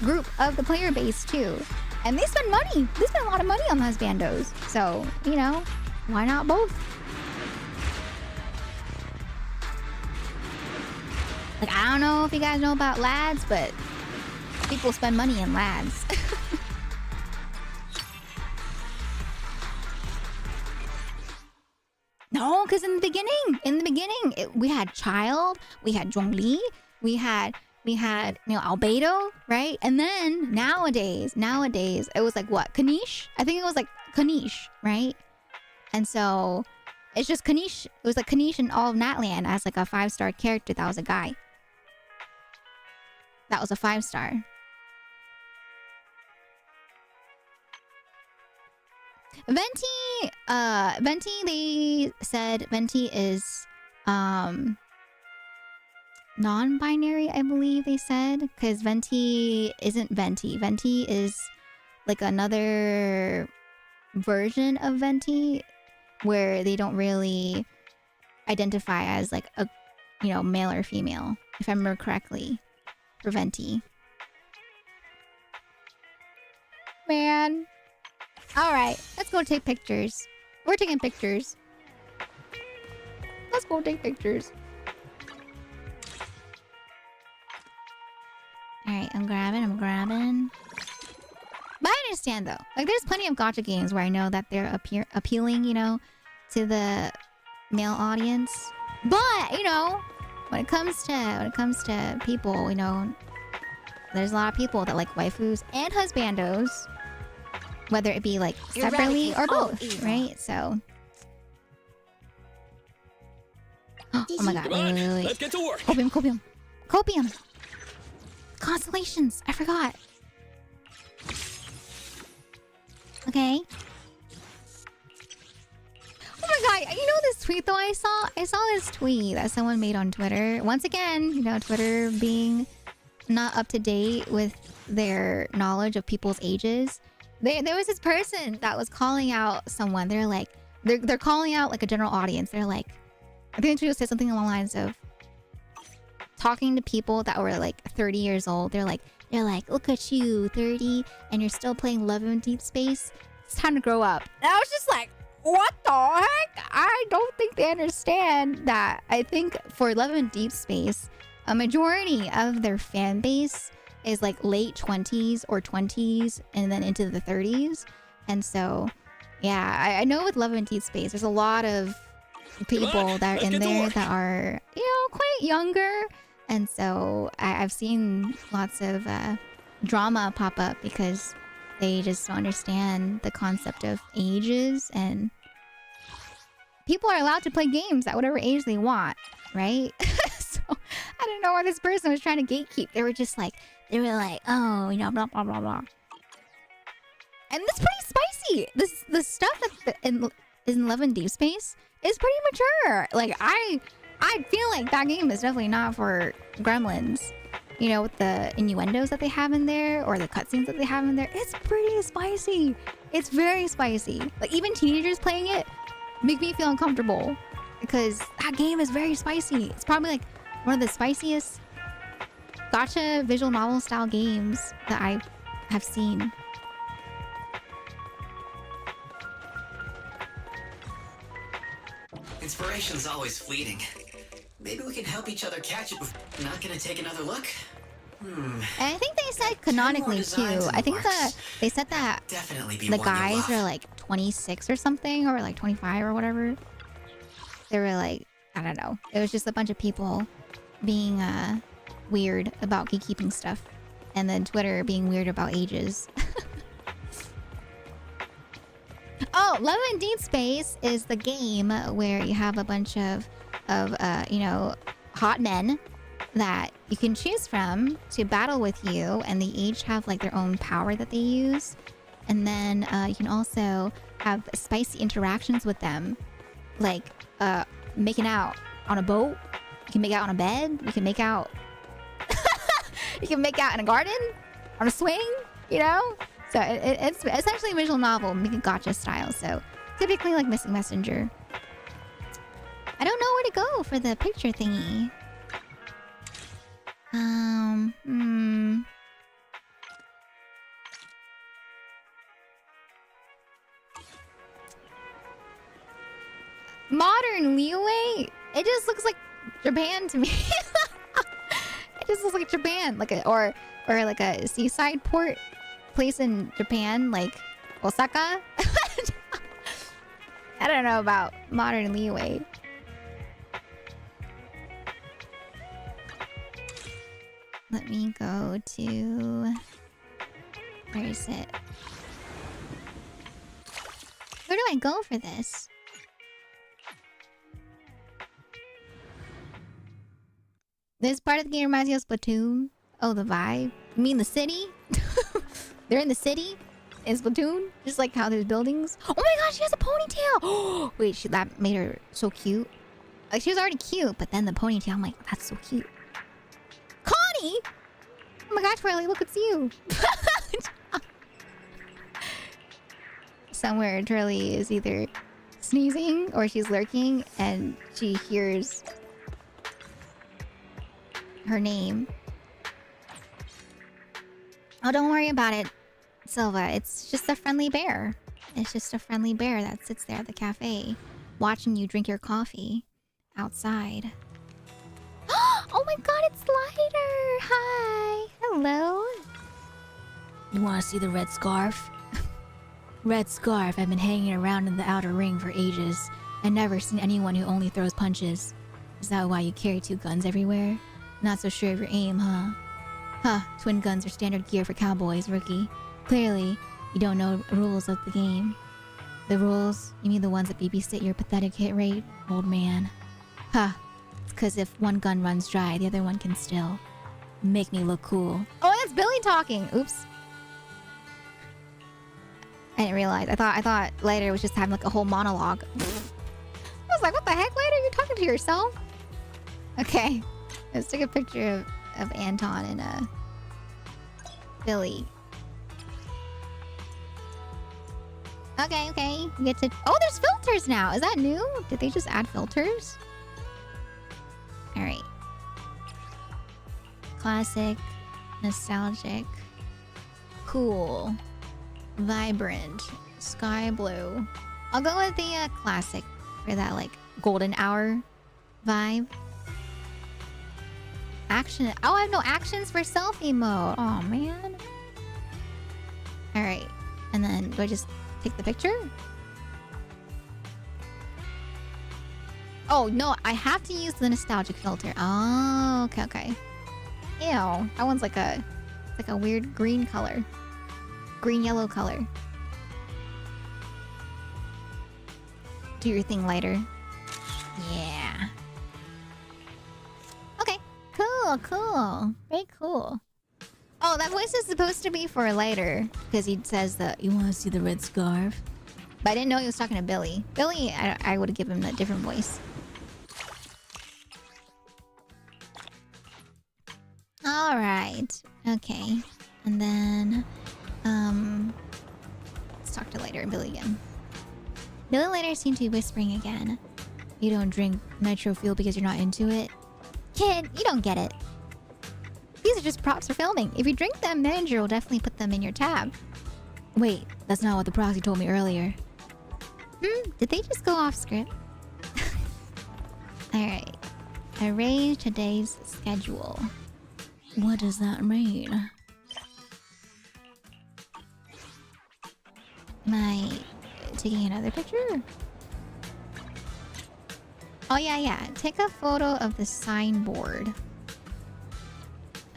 group of the player base too. And they spend money. They spend a lot of money on the Husbandos. So, you know, why not both? Like, I don't know if you guys know about lads, but people spend money in lads. No, because in the beginning, we had Child, we had Zhongli, we had, you know, Albedo, right? And then nowadays, it was like what? Kanish? I think it was like Kanish, right? And so it's just Kanish. It was like Kanish in all of Natland as like a 5-star character that was a guy. That was a 5-star. Venti, they said Venti is non-binary, I believe they said, because Venti isn't Venti. Venti is like another version of Venti where they don't really identify as like a, you know, male or female, if I remember correctly, for Venti. Man. Alright, let's go take pictures. We're taking pictures. Let's go take pictures. Alright, I'm grabbing. But I understand though. Like, there's plenty of gacha games where I know that they're appealing, you know, to the male audience. But, you know, when it comes to people, you know, there's a lot of people that like waifus and husbandos. Whether it be like separately or both, right? So Oh my god, wait. Let's get to work. Copium. Constellations, I forgot. Okay. Oh my god, you know this tweet though I saw this tweet that someone made on Twitter. Once again, you know, Twitter being not up to date with their knowledge of people's ages. There was this person that was calling out someone. They're like, they're calling out like a general audience. They're like, I think they said something along the lines of talking to people that were like 30 years old. They're like, look at you, 30, and you're still playing Love in Deep Space. It's time to grow up. And I was just like, what the heck? I don't think they understand that. I think for Love in Deep Space, a majority of their fan base is like late 20s or 20s and then into the 30s. And so, yeah, I know with Love in Deep Space, there's a lot of people that are in there that are, you know, quite younger. And so I've seen lots of drama pop up because they just don't understand the concept of ages, and people are allowed to play games at whatever age they want, right? So I don't know why this person was trying to gatekeep. They were like, oh, you know, blah, blah, blah, blah. And it's pretty spicy. The stuff that is in Love in Deep Space is pretty mature. Like, I feel like that game is definitely not for gremlins. You know, with the innuendos that they have in there, or the cutscenes that they have in there, it's pretty spicy. It's very spicy. Like, even teenagers playing it make me feel uncomfortable because that game is very spicy. It's probably like one of the spiciest gacha visual novel style games that I have seen. Inspiration's always fleeting. Maybe we can help each other catch it before. Not gonna take another look? And I think they said canonically too. I think that they said that the guys are like 26 or something, or like 25 or whatever. They were like, I don't know. It was just a bunch of people being weird about gatekeeping stuff, and then Twitter being weird about ages. Oh, Love in Deep Space is the game where you have a bunch of you know, hot men that you can choose from to battle with you, and they each have like their own power that they use. And then you can also have spicy interactions with them, like making out on a boat. You can make out on a bed. You can make out you can make out in a garden, on a swing, you know. So it's essentially a visual novel, make it gacha style. So typically like Missing Messenger. I don't know where to go for the picture thingy. Modern Liyue? It just looks like Japan to me. It just looks like Japan, like or like a seaside port place in Japan, like Osaka. I don't know about Modern Liyue. Let me go to... Where is it? Where do I go for this? This part of the game reminds me of Splatoon. Oh, the vibe. You mean the city? They're in the city? In Splatoon? Just like how there's buildings? Oh my gosh, she has a ponytail! Wait, that made her so cute. Like, she was already cute, but then the ponytail, I'm like, that's so cute. Connie! Oh my gosh, Riley, look, it's you. Somewhere, Turley is either sneezing or she's lurking and she hears her name. Oh, don't worry about it, Silva. It's just a friendly bear. It's just a friendly bear that sits there at the cafe watching you drink your coffee outside. Oh my god, it's Lighter! Hi! Hello! You wanna see the red scarf? Red scarf, I've been hanging around in the outer ring for ages. I've never seen anyone who only throws punches. Is that why you carry two guns everywhere? Not so sure of your aim, huh? Huh, twin guns are standard gear for cowboys, rookie. Clearly, you don't know the rules of the game. The rules? You mean the ones that babysit your pathetic hit rate, old man? Huh. It's because if one gun runs dry, the other one can still make me look cool. Oh, that's Billy talking. Oops. I didn't realize. I thought Later was just having like a whole monologue. I was like, what the heck, Later? You're talking to yourself? Okay. Let's take a picture of Anton and Billy. Okay. We get to... Oh, there's filters now. Is that new? Did they just add filters? Alright. Classic. Nostalgic. Cool. Vibrant. Sky blue. I'll go with the classic for that like golden hour vibe. Action. Oh, I have no actions for selfie mode. Oh man. Alright. And then do I just take the picture? Oh no, I have to use the nostalgic filter. Oh, okay. Ew. That one's like a weird green color. Green yellow color. Do your thing, Later. Yeah. Okay. Cool. Very cool. Oh, that voice is supposed to be for Later because he says that you want to see the red scarf. But I didn't know he was talking to Billy. Billy, I would have given him a different voice. All right. Okay. And then let's talk to Later and Billy again. Billy and Later seem to be whispering again. You don't drink nitro fuel because you're not into it? Kid, you don't get it. These are just props for filming. If you drink them, manager will definitely put them in your tab. Wait, that's not what the proxy told me earlier. Did they just go off script? Alright. Arrange today's schedule. What does that mean? Am I taking another picture? Oh yeah. Take a photo of the signboard.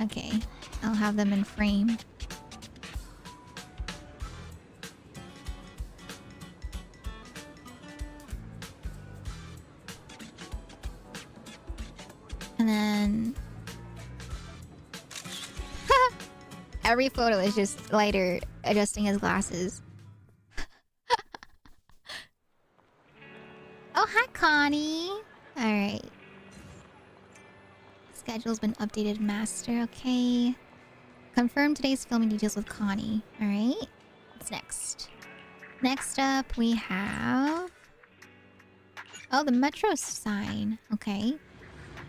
Okay. I'll have them in frame. And then... Every photo is just Later adjusting his glasses. Oh, hi, Connie. Alright. Schedule's been updated, master. Okay. Confirm today's filming details with Connie. Alright. What's next? Next up, we have... Oh, the metro sign. Okay.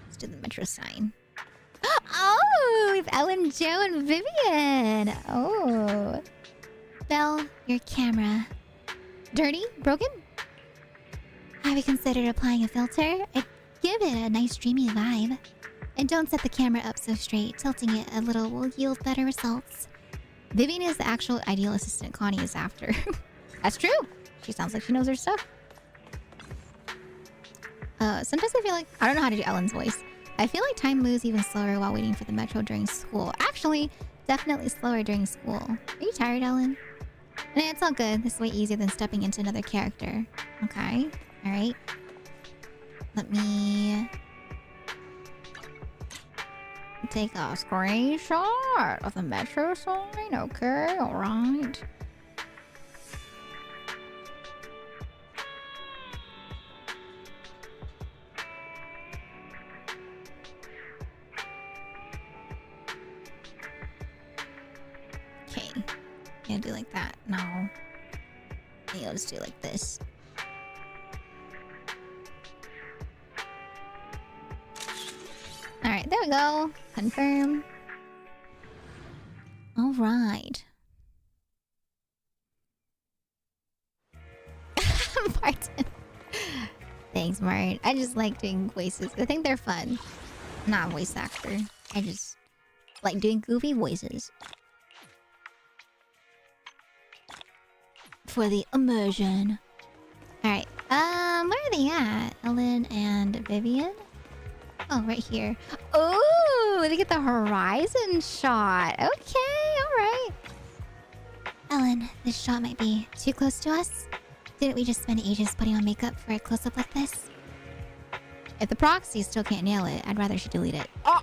Let's do the metro sign. Oh, we have Ellen, Joe, and Vivian. Oh. Belle, your camera. Dirty? Broken? Have you considered applying a filter? It'd give it a nice dreamy vibe. And don't set the camera up so straight. Tilting it a little will yield better results. Vivian is the actual ideal assistant Connie is after. That's true. She sounds like she knows her stuff. Sometimes I feel like... I don't know how to do Ellen's voice. I feel like time moves even slower while waiting for the metro during school. Actually, definitely slower during school. Are you tired, Ellen? Nah, it's all good. This is way easier than stepping into another character. Okay. Alright. Let me... take a screenshot of the metro sign. Okay, alright. Okay. Yeah, do like that. No. Maybe I'll just do like this. Alright, there we go. Confirm. Alright. Martin. Thanks, Martin. I just like doing voices. I think they're fun. I'm not a voice actor. I just like doing goofy voices. For the immersion. Alright. Where are they at? Ellen and Vivian? Oh, right here. Oh, they get the horizon shot. Okay, alright. Ellen, this shot might be too close to us. Didn't we just spend ages putting on makeup for a close-up like this? If the proxy still can't nail it, I'd rather she delete it. Oh!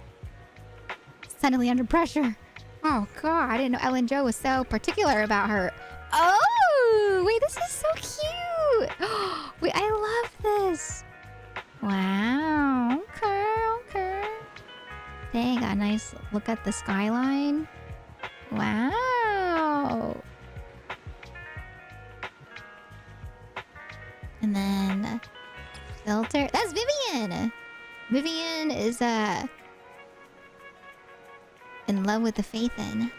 Suddenly under pressure. Oh god, I didn't know Ellen Jo was so particular about her. Oh! Wait, this is so cute! Wait, I love this. Wow. Okay. Dang, got a nice look at the skyline. Wow. And then filter. That's Vivian. Vivian is in love with the Faithin.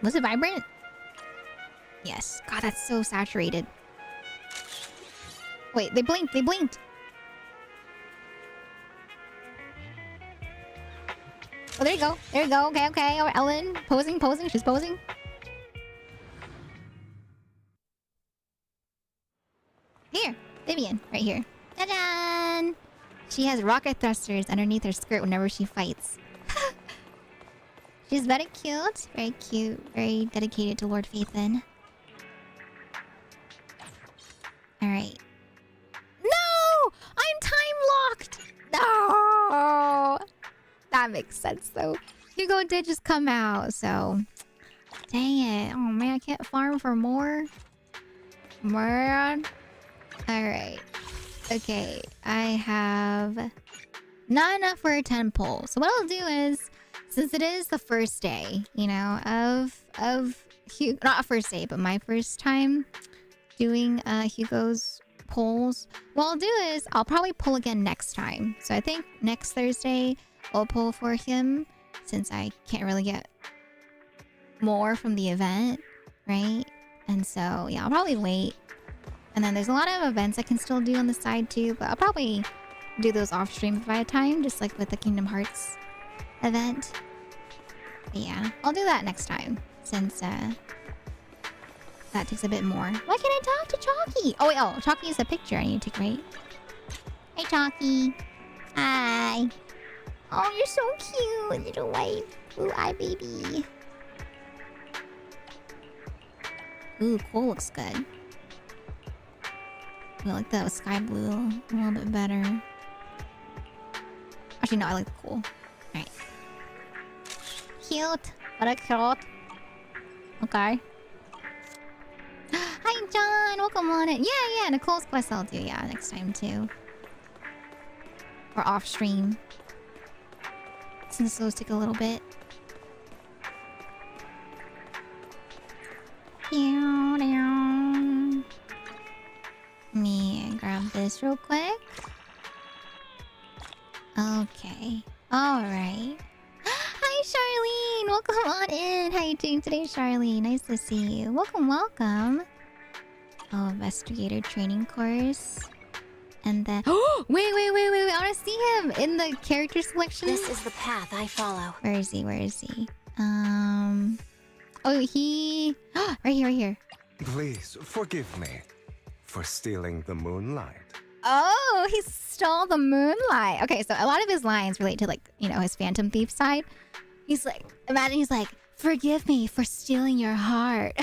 Was it vibrant? Yes. God, that's so saturated. Wait, they blinked. Oh, there you go. Okay. Oh, Ellen, posing. She's posing. Here, Vivian, right here. Ta-da! She has rocket thrusters underneath her skirt whenever she fights. She's very cute. Very dedicated to Lord Faithin. Alright. No! I'm time-locked! No! That makes sense, though. Hugo did just come out, so... Dang it. Oh, man, I can't farm for more? Man. Alright. Okay, I have... not enough for a 10 pull. So what I'll do is... since it is the first day, you know, of Hugo... not first day, but my first time doing Hugo's pulls. What I'll do is, I'll probably pull again next time. So I think next Thursday, I'll pull for him, since I can't really get more from the event, right? And so, yeah, I'll probably wait. And then there's a lot of events I can still do on the side too, but I'll probably do those off stream if I have time, just like with the Kingdom Hearts event. But yeah, I'll do that next time, since that takes a bit more. Why can't I talk to Chalky? Oh wait, Chalky is a picture I need to take, right? Hey Chalky. Hi. Oh, you're so cute, little white blue eye baby. Ooh, cool, looks good. I like the sky blue a little bit better. Actually, no, I like the cool. Alright. Cute. What a cute. Okay. Hi, John. Welcome on it. Yeah. Nicole's quest I'll do, yeah, next time too. Or off stream. Since those take a little bit. Let me grab this real quick. Okay. Alright. Hi, Charlene! Welcome on in! How you doing today, Charlene? Nice to see you. Welcome. Oh, investigator training course. And then... oh! Wait! I want to see him in the character selection. This is the path I follow. Where is he? Oh, he... right here. Please forgive me for stealing the moonlight. Oh, he stole the moonlight. Okay, so a lot of his lines relate to, like, you know, his Phantom Thief side. He's like, imagine he's like, forgive me for stealing your heart.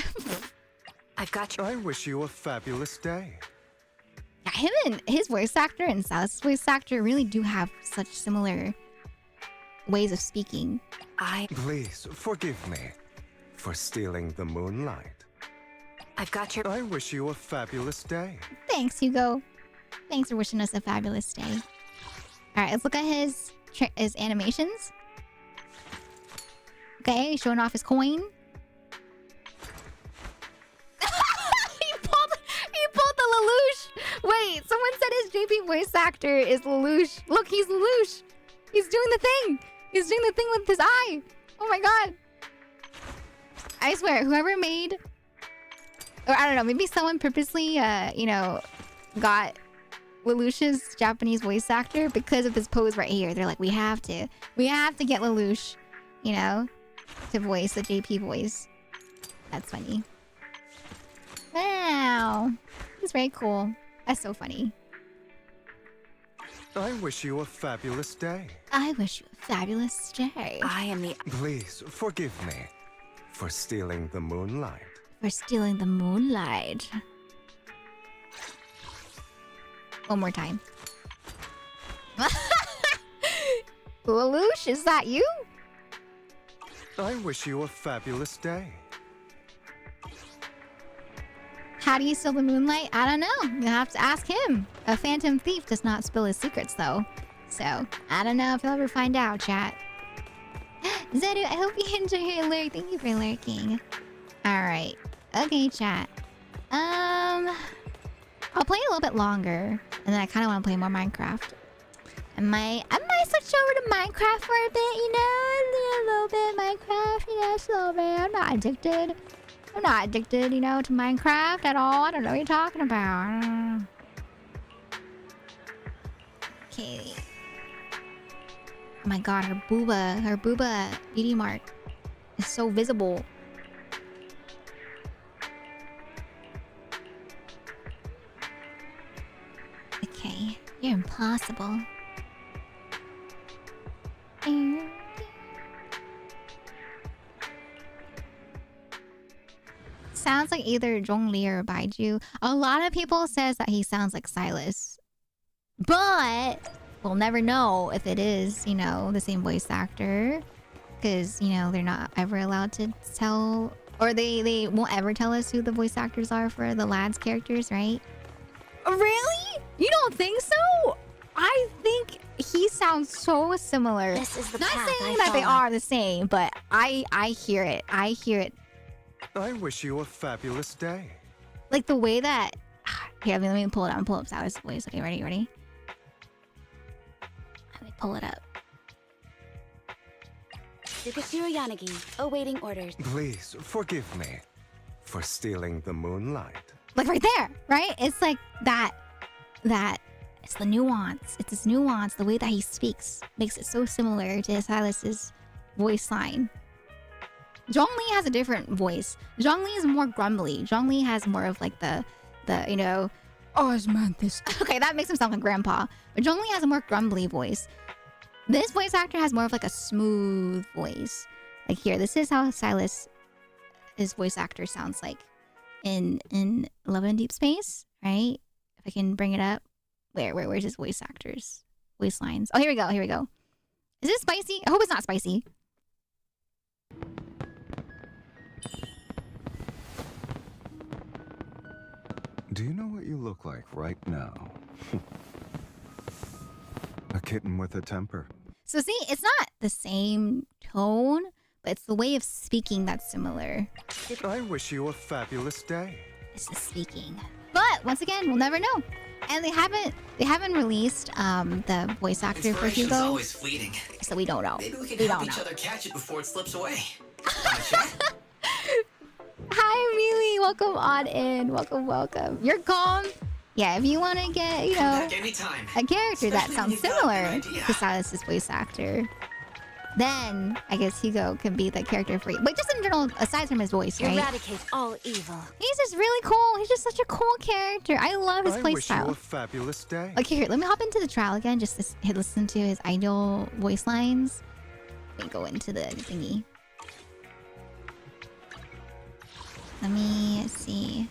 I've got you. I wish you a fabulous day. Yeah, him and his voice actor and Sal's voice actor really do have such similar ways of speaking. Please forgive me for stealing the moonlight. I've got your... I wish you a fabulous day. Thanks, Hugo. Thanks for wishing us a fabulous day. Alright, let's look at his animations. Okay, showing off his coin. He pulled the Lelouch. Wait, someone said his JP voice actor is Lelouch. Look, he's Lelouch. He's doing the thing. He's doing the thing with his eye. Oh my god. I swear, whoever made... or I don't know, maybe someone purposely, you know, got Lelouch's Japanese voice actor because of this pose right here. They're like, we have to get Lelouch, you know, to voice the JP voice. That's funny. Wow. It's very cool. That's so funny. I wish you a fabulous day. I wish you a fabulous day. I am the... Please forgive me for stealing the moonlight. For stealing the moonlight. One more time. Lelouch, is that you? I wish you a fabulous day. How do you steal the moonlight? I don't know. You'll have to ask him. A phantom thief does not spill his secrets, though. So, I don't know if you'll ever find out, chat. Zedu, I hope you enjoy your lurk. Thank you for lurking. Alright. Okay, chat. I'll play a little bit longer. And then I kind of want to play more Minecraft. I might switch over to Minecraft for a bit, you know? A little bit of Minecraft, you know, just a little bit. I'm not addicted. I'm not addicted, you know, to Minecraft at all. I don't know what you're talking about. Okay. Oh my god, her booba beauty mark is so visible. Okay, you're impossible. Sounds like either Zhongli or Baiju. A lot of people says that he sounds like Silas. But we'll never know if it is, you know, the same voice actor. Because, you know, they're not ever allowed to tell... Or they won't ever tell us who the voice actors are for the lads characters, right? Really? You don't think so? I think he sounds so similar. This is the Not path saying I that they follow. are the same, but I hear it. I hear it. I wish you a fabulous day. Like the way that... Here, let me pull it up. I'm pull up Silas' voice. Okay, ready? Let me pull it up. Yukashiro Yanagi, awaiting orders. Please forgive me for stealing the moonlight. Like right there, right? It's like that... It's the nuance. It's this nuance. The way that he speaks makes it so similar to Silas's voice line. Zhongli has a different voice. Zhongli is more grumbly. Zhongli has more of like the you know, Osmanthus. Okay, that makes him sound like grandpa. But Zhongli has a more grumbly voice. This voice actor has more of like a smooth voice. Like here, this is how Silas, his voice actor sounds like in Love and Deep Space, right? If I can bring it up. Where's his voice actors? Voice lines. Oh, here we go. Is it spicy? I hope it's not spicy. Do you know what you look like right now? A kitten with a temper. So see, it's not the same tone, but it's the way of speaking that's similar. I wish you a fabulous day. It's the speaking. But once again, we'll never know. And they haven't released the voice actor for Inspiration's Hugo. always fleeting. So we don't know. Maybe we can We help don't each know. other catch it before it slips away. Hi, Amelie. Welcome on in. Welcome. You're calm. Yeah, if you want to get, you know, Back anytime. a character that Especially when sounds you've got a similar good idea. to Silas's voice actor, then I guess Hugo can be the character for you. But just in general, aside from his voice, right? Eradicate all evil. He's just really cool. He's just such a cool character. I love his I wish you a playstyle. fabulous day. Okay, here, let me hop into the trial again just to listen to his idol voice lines. Let me go into the thingy. Let me see.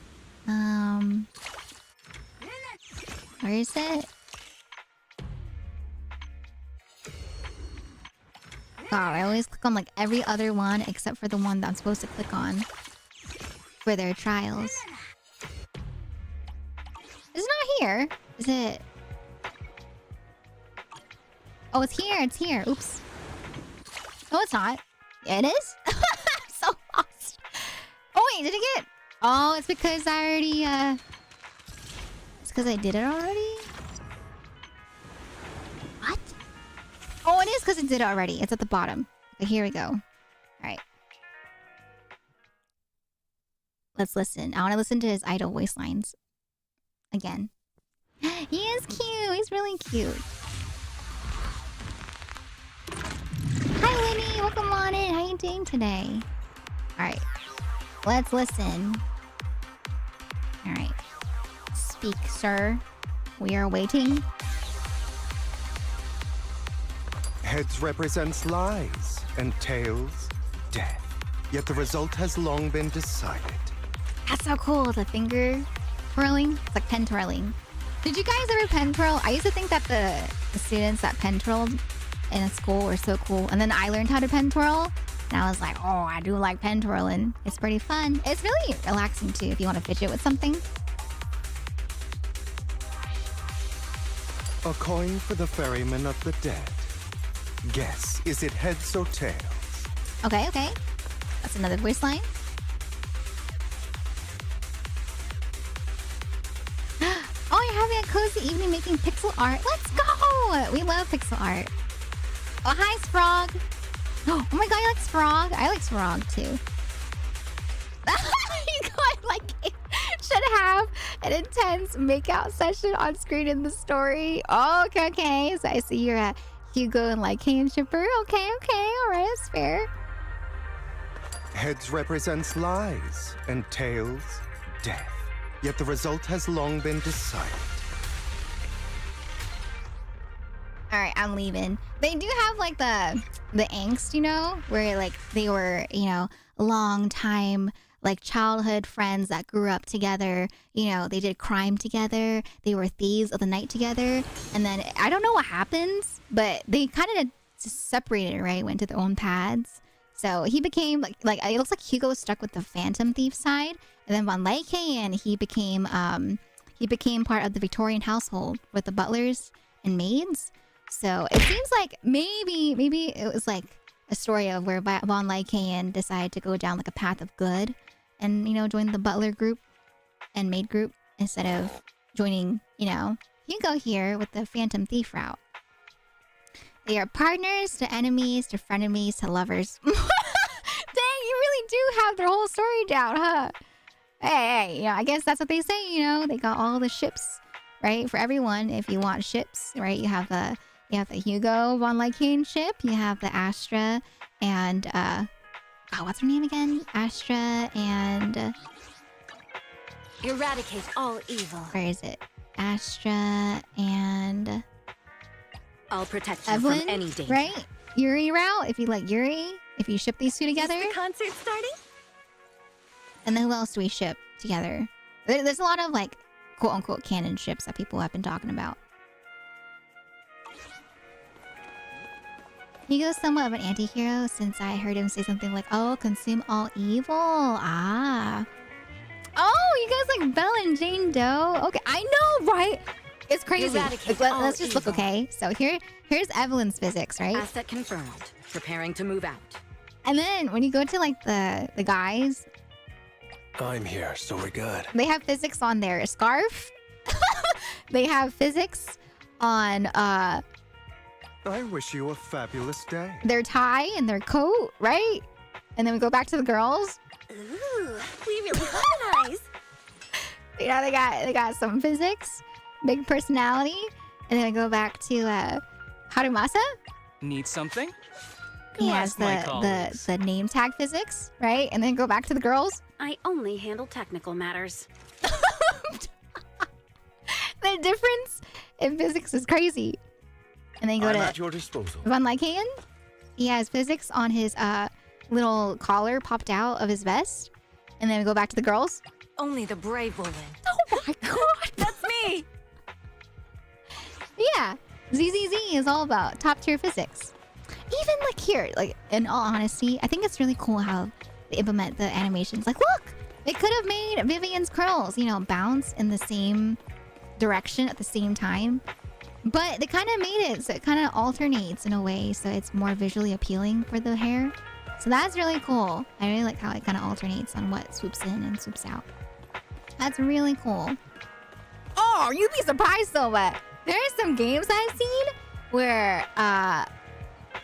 Where is it? God, I always click on like every other one except for the one that I'm supposed to click on for their trials. It's not here. Is it? Oh, it's here. It's here. Oops. No, it's not. Yeah, it is? I'm so lost. Oh, wait. Did it get... Oh, it's because I already... It's because I did it already? What? Oh, it is because it did it already. It's at the bottom. Okay, here we go. All right. Let's listen. I want to listen to his idol voice lines. Again. He is cute. He's really cute. Hi, Winnie. Welcome on in. How you doing today? All right. Let's listen. All right. Speak, sir. We are waiting. Heads represents lies and tails death. Yet the result has long been decided. That's so cool. The finger twirling. It's like pen twirling. Did you guys ever pen twirl? I used to think that the students that pen twirled in a school were so cool. And then I learned how to pen twirl. And I was like, oh, I do like pen twirling. It's pretty fun. It's really relaxing too if you want to fidget with something. A coin for the ferryman of the dead. Guess, is it heads or tails? Okay, okay. That's another voice line. Oh, you're having a cozy evening making pixel art. Let's go! We love pixel art. Oh, hi, Sprog. Oh my god, you like Sprog? I like Sprog too. You guys like should have an intense makeout session on screen in the story. Oh, okay, okay. So I see you're at Hugo and like Kane shipper. Okay, okay, alright, that's fair. Heads represents lies, and tails, death. Yet the result has long been decided. All right, I'm leaving. They do have like the angst, you know, where like they were, you know, long time like childhood friends that grew up together. You know, they did crime together. They were thieves of the night together. And then I don't know what happens, but they kind of separated, right? Went to their own paths. So he became like it looks like Hugo was stuck with the Phantom Thief side, and then Von Lycaon he became part of the Victorian household with the butlers and maids. So it seems like maybe it was like a story of where Von Lycaon decided to go down like a path of good, and you know join the butler group and maid group instead of joining Hugo here with the Phantom Thief route. They are partners to enemies to frenemies to lovers. Dang, you really do have their whole story down, huh? Hey, I guess that's what they say, they got all the ships, right? For everyone, if you want ships, right? You have the Hugo Von Lycaon ship, you have the Astra and what's her name again? Astra and eradicate all evil. Where is it? Astra and I'll protect you Evelyn, from any danger. Right? Yuri route, if you like Yuri, if you ship these two together. Is the concert starting? And then who else do we ship together? There's a lot of like quote unquote canon ships that people have been talking about. Hugo's somewhat of an anti-hero since I heard him say something like, oh, consume all evil. Ah. Oh, you guys like Belle and Jane Doe? Okay, I know, right? It's crazy. Let's just look, okay? So here's Evelyn's physics, right? Asset confirmed. Preparing to move out. And then when you go to like the guys, I'm here, so we're good. they have physics on their scarf. They have physics on I wish you a fabulous day. their tie and their coat, right? And then we go back to the girls. Ooh, we really harmonize. They got some physics, big personality, and then we go back to Harumasa. Need something? He has the name tag physics, right? And then go back to the girls. I only handle technical matters. The difference in physics is crazy. And then you go I'm to at your disposal. Von Lycaon. He has physics on his little collar popped out of his vest. And then we go back to the girls. Only the brave will win. Oh my god! That's me! Yeah, ZZZ is all about top tier physics. Even like here, like in all honesty, I think it's really cool how they implement the animations. Like, look, they could have made Vivian's curls, bounce in the same direction at the same time, but they kind of made it so it kind of alternates in a way, so it's more visually appealing for the hair. So that's really cool. I really like how it kind of alternates on what swoops in and swoops out. That's really cool. Oh, you'd be surprised though, but there are some games I've seen where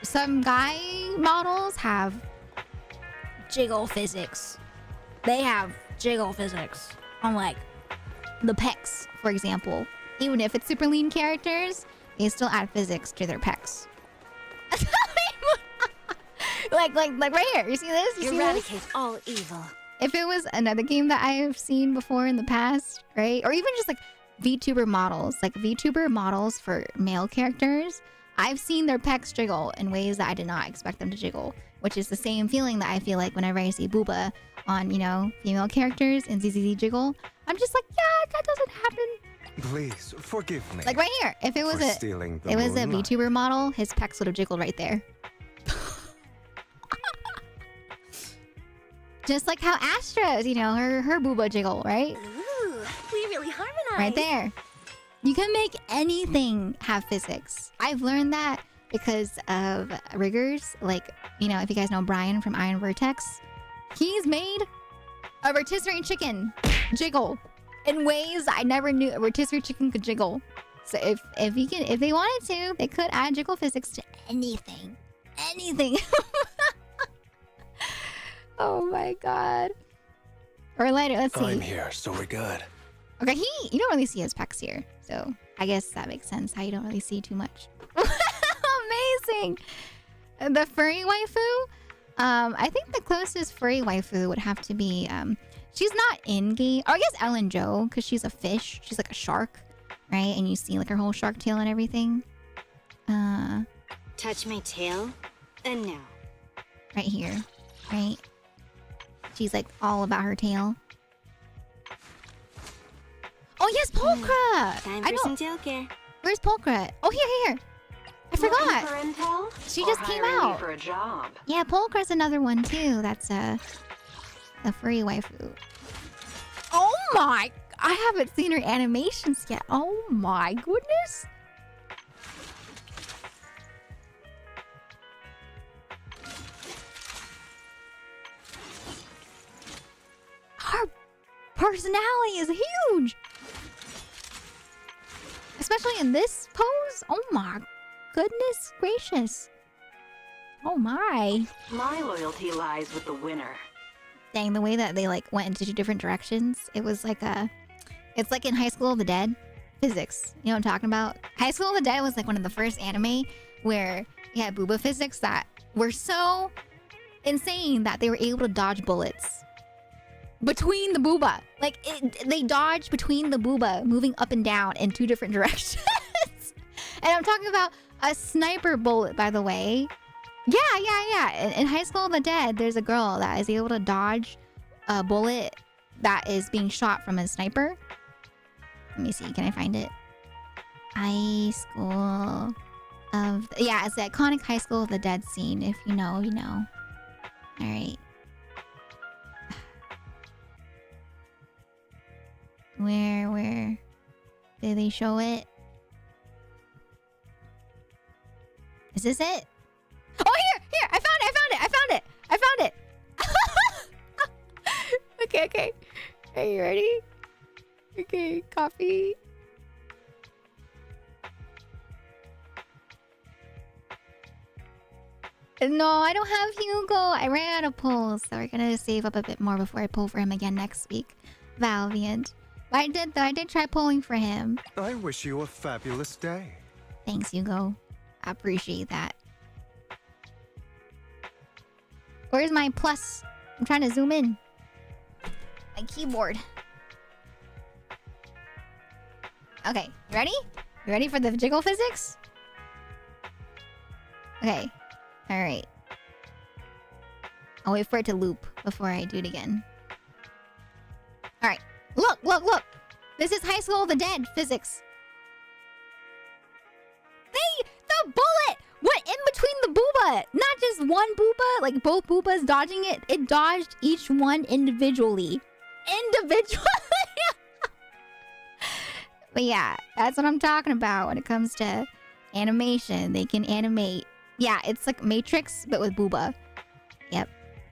some guy models have jiggle physics. They have jiggle physics on like the pecs, for example. Even if it's super lean characters, they still add physics to their pecs. like right here. You see this? You see eradicate this? all evil. If it was another game that I have seen before in the past, right? Or even just like VTuber models, like VTuber models for male characters, I've seen their pecs jiggle in ways that I did not expect them to jiggle, which is the same feeling that I feel like whenever I see Booba on, female characters and ZZZ jiggle. I'm just like, yeah, that doesn't happen. Please forgive me. Like right here. If it was for stealing the a moonlight. VTuber model, his pecs would have jiggled right there. Just like how Astra's, you know, her booba jiggle, right? Ooh, we really harmonize. Right there. You can make anything have physics. I've learned that because of riggers. Like, you know, if you guys know Brian from Iron Vertex, he's made a rotisserie chicken jiggle in ways I never knew a rotisserie chicken could jiggle. So if they wanted to, they could add jiggle physics to anything. Anything. Oh my god. Or later, let's see. I'm here, so we're good. Okay, you don't really see his pecs here. So I guess that makes sense how you don't really see too much. Amazing. The furry waifu? I think the closest furry waifu would have to be, she's not in game. Oh, I guess Ellen Jo, because she's a fish. She's like a shark, right? And you see like her whole shark tail and everything. Touch my tail, and no. Right here, right? She's like all about her tail. Oh yes, Polka! Time I for don't. some tail care. Where's Polka? Oh, here. I forgot. She just came out. For a job. Yeah, Polka's another one too. That's the furry waifu. Oh my! I haven't seen her animations yet. Oh my goodness! Her personality is huge, especially in this pose. Oh my goodness gracious! Oh my! My loyalty lies with the winner. Dang, the way that they like went into two different directions. It was like it's like in High School of the Dead physics. You know what I'm talking about? High School of the Dead was like one of the first anime where you had booba physics that were so insane that they were able to dodge bullets between the booba. Like they dodged between the booba, moving up and down in two different directions. And I'm talking about a sniper bullet, by the way. Yeah. In High School of the Dead, there's a girl that is able to dodge a bullet that is being shot from a sniper. Let me see. Can I find it? High School of... Yeah, it's the iconic High School of the Dead scene. If you know, you know. Alright. Where? Did they show it? Is this it? Oh, here! I found it! Okay. Are you ready? Okay, coffee. No, I don't have Hugo. I ran out of pulls, so we're gonna save up a bit more before I pull for him again next week. Valiant. But I did try pulling for him. I wish you a fabulous day. Thanks, Hugo. I appreciate that. Where's my plus? I'm trying to zoom in. My keyboard. Okay, you ready? You ready for the jiggle physics? Okay. Alright. I'll wait for it to loop before I do it again. Alright. Look! This is High School of the Dead physics. The bullet went in between the booba. Not just one booba, like both boobas dodging it. It dodged each one individually. But yeah, that's what I'm talking about when it comes to animation. They can animate. Yeah, it's like Matrix, but with booba. Yep.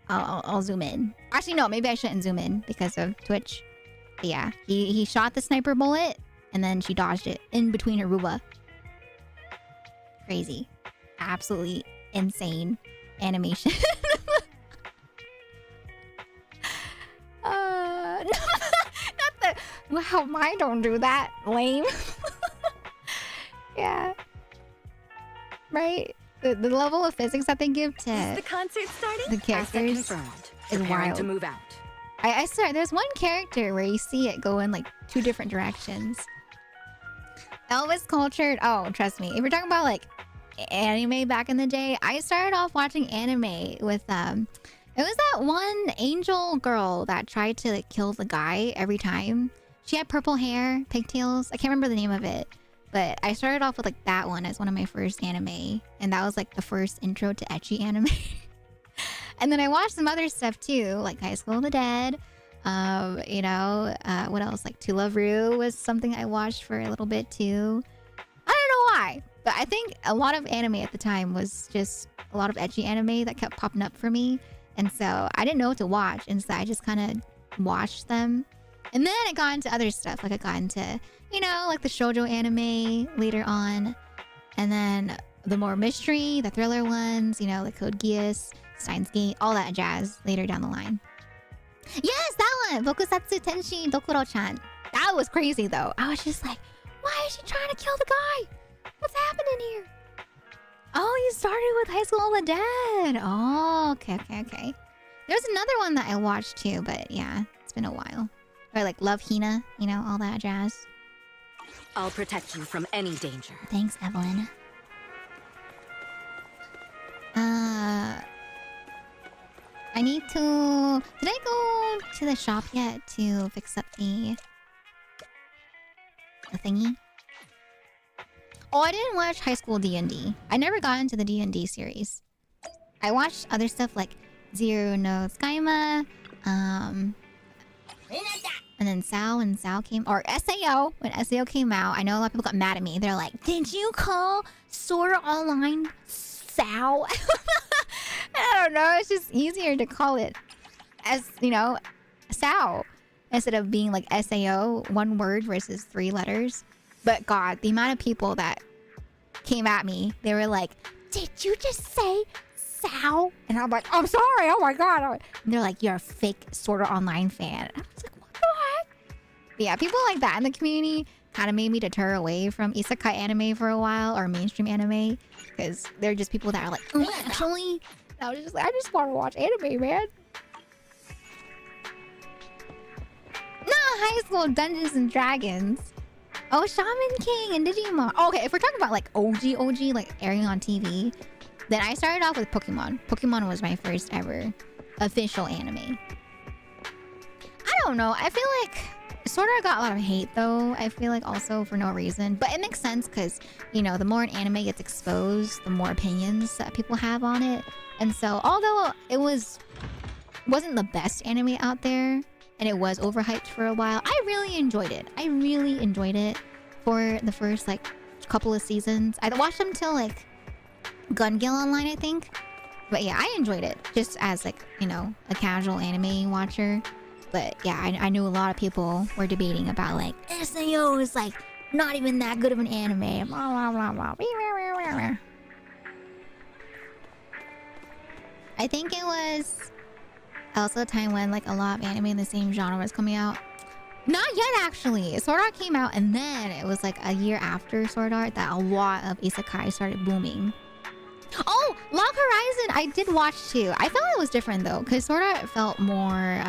I'll zoom in. Actually, no, maybe I shouldn't zoom in because of Twitch. But yeah, he shot the sniper bullet and then she dodged it in between her booba. Crazy. Absolutely insane animation. Not the... Wow, mine don't do that. Lame. Yeah. Right? The level of physics that they give to... Is the concert starting? The characters is wild. To move out. I swear, there's one character where you see it go in like two different directions. Elvis cultured. Oh, trust me. If we're talking about like anime back in the day, I started off watching anime with it was that one angel girl that tried to like kill the guy every time. She had purple hair, pigtails. I can't remember the name of it. But I started off with like that one as one of my first anime. And that was like the first intro to ecchi anime. And then I watched some other stuff too, like High School of the Dead. You know, what else? Like To Love Ru was something I watched for a little bit too. I don't know why, but I think a lot of anime at the time was just a lot of ecchi anime that kept popping up for me. And so I didn't know what to watch. And so I just kind of watched them. And then I got into other stuff. Like I got into, you know, like the shoujo anime later on. And then the more mystery, the thriller ones, you know, like Code Geass, Steins Gate, all that jazz later down the line. Yes, that one! Bokusatsu Tenshi Dokuro-chan. That was crazy though. I was just like, why is she trying to kill the guy? What's happening here? Oh, you started with High School of the Dead. Oh, okay. There's another one that I watched too, but yeah, it's been a while. Or like Love Hina, you know, all that jazz. I'll protect you from any danger. Thanks, Evelyn. I need to... Did I go to the shop yet to fix up the thingy? Oh, I didn't watch High School D&D. I never got into the D&D series. I watched other stuff like Zero no Tsukaima, and then SAO when SAO came, or SAO when SAO came out. I know a lot of people got mad at me. They're like, "Did you call Sword Art Online SAO?" I don't know. It's just easier to call it as, you know, SAO instead of being like SAO, one word versus 3 letters. But God, the amount of people that came at me, they were like, "Did you just say SAO?" And I'm like, "I'm sorry. Oh my God." And they're like, "You're a fake Sword Art Online fan." And I was like, what the heck? But yeah, people like that in the community kind of made me deter away from isekai anime for a while, or mainstream anime, because they're just people that are like, "Oh, actually," I was just like, I just want to watch anime, man. No, High School Dungeons and Dragons. Oh, Shaman King and Digimon. Oh, okay, if we're talking about like OG, like airing on TV, then I started off with Pokemon. Pokemon was my first ever official anime. I don't know. I feel like Sword Art got a lot of hate though. I feel like also for no reason. But it makes sense because, you know, the more an anime gets exposed, the more opinions that people have on it. And so, although it wasn't the best anime out there, and it was overhyped for a while, I really enjoyed it. I really enjoyed it for the first like couple of seasons. I watched them till like Gun Gale Online, I think. But yeah, I enjoyed it just as like, you know, a casual anime watcher. But yeah, I knew a lot of people were debating about like SAO is like not even that good of an anime. Blah, blah, blah, blah. I think it was also a time when like a lot of anime in the same genre was coming out. Not yet, actually. Sword Art came out, and then it was like a year after Sword Art that a lot of isekai started booming. Oh, Log Horizon I did watch too. I felt it was different though, because Sword Art felt more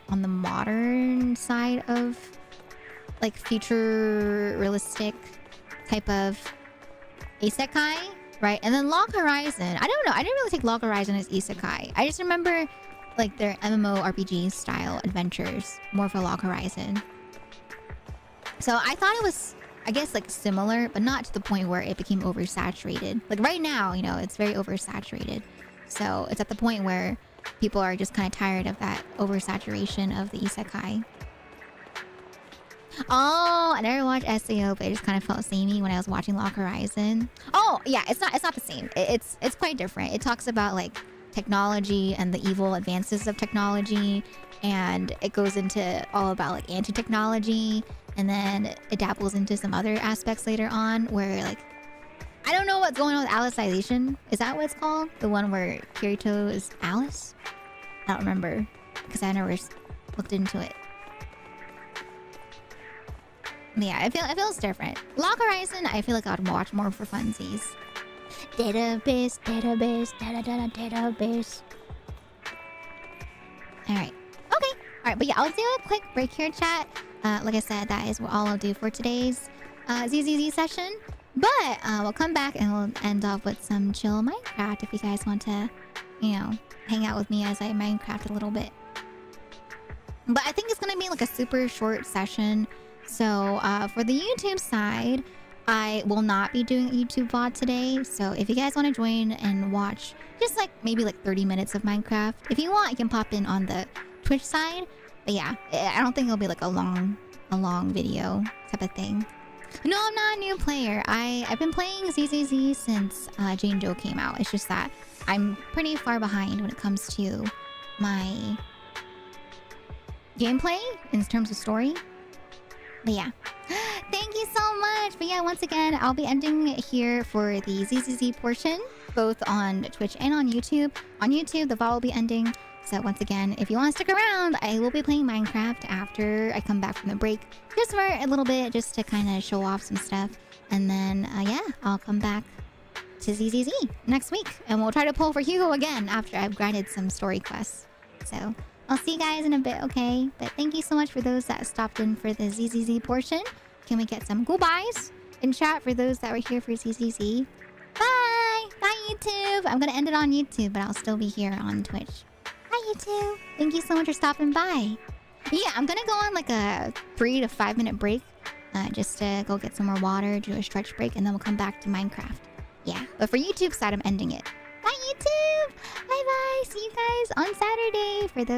on the modern side of like future realistic type of isekai. Right, and then Log Horizon, I don't know, I didn't really take Log Horizon as isekai. I just remember like their MMORPG style adventures more for Log Horizon. So I thought it was, I guess, like similar, but not to the point where it became oversaturated. Like right now, you know, it's very oversaturated. So it's at the point where people are just kind of tired of that oversaturation of the isekai. Oh, I never watched SAO, but it just kind of felt samey when I was watching Log Horizon. Oh, yeah, it's not the same. It's quite different. It talks about like technology and the evil advances of technology, and it goes into all about like anti-technology, and then it dabbles into some other aspects later on where like I don't know what's going on with Alicization. Is that what it's called? The one where Kirito is Alice? I don't remember because I never looked into it. Yeah, it feels different. Log Horizon, I feel like I'd watch more for funsies. Database. Alright. Okay. Alright, but yeah, I'll do a quick break here, chat. Like I said, that is all I'll do for today's ZZZ session. But we'll come back and we'll end off with some chill Minecraft if you guys want to, you know, hang out with me as I Minecraft a little bit. But I think it's gonna be like a super short session. So for the YouTube side, I will not be doing a YouTube VOD today. So if you guys want to join and watch just like maybe like 30 minutes of Minecraft, if you want, you can pop in on the Twitch side. But yeah, I don't think it'll be like a long video type of thing. No, I'm not a new player. I've been playing ZZZ since Jane Doe came out. It's just that I'm pretty far behind when it comes to my gameplay in terms of story. But yeah, thank you so much. But yeah, once again, I'll be ending here for the ZZZ portion, both on Twitch and on YouTube. On YouTube, the VOD will be ending. So once again, if you want to stick around, I will be playing Minecraft after I come back from the break. Just for a little bit, just to kind of show off some stuff. And then, yeah, I'll come back to ZZZ next week. And we'll try to pull for Hugo again after I've grinded some story quests. So I'll see you guys in a bit, okay? But thank you so much for those that stopped in for the ZZZ portion. Can we get some goodbyes in chat for those that were here for ZZZ? Bye! Bye, YouTube! I'm gonna end it on YouTube, but I'll still be here on Twitch. Bye, YouTube! Thank you so much for stopping by. Yeah, I'm gonna go on like a 3 to 5 minute break. Just to go get some more water, do a stretch break, and then we'll come back to Minecraft. Yeah, but for YouTube side, I'm ending it. Bye, YouTube! Bye-bye! See you guys on Saturday for the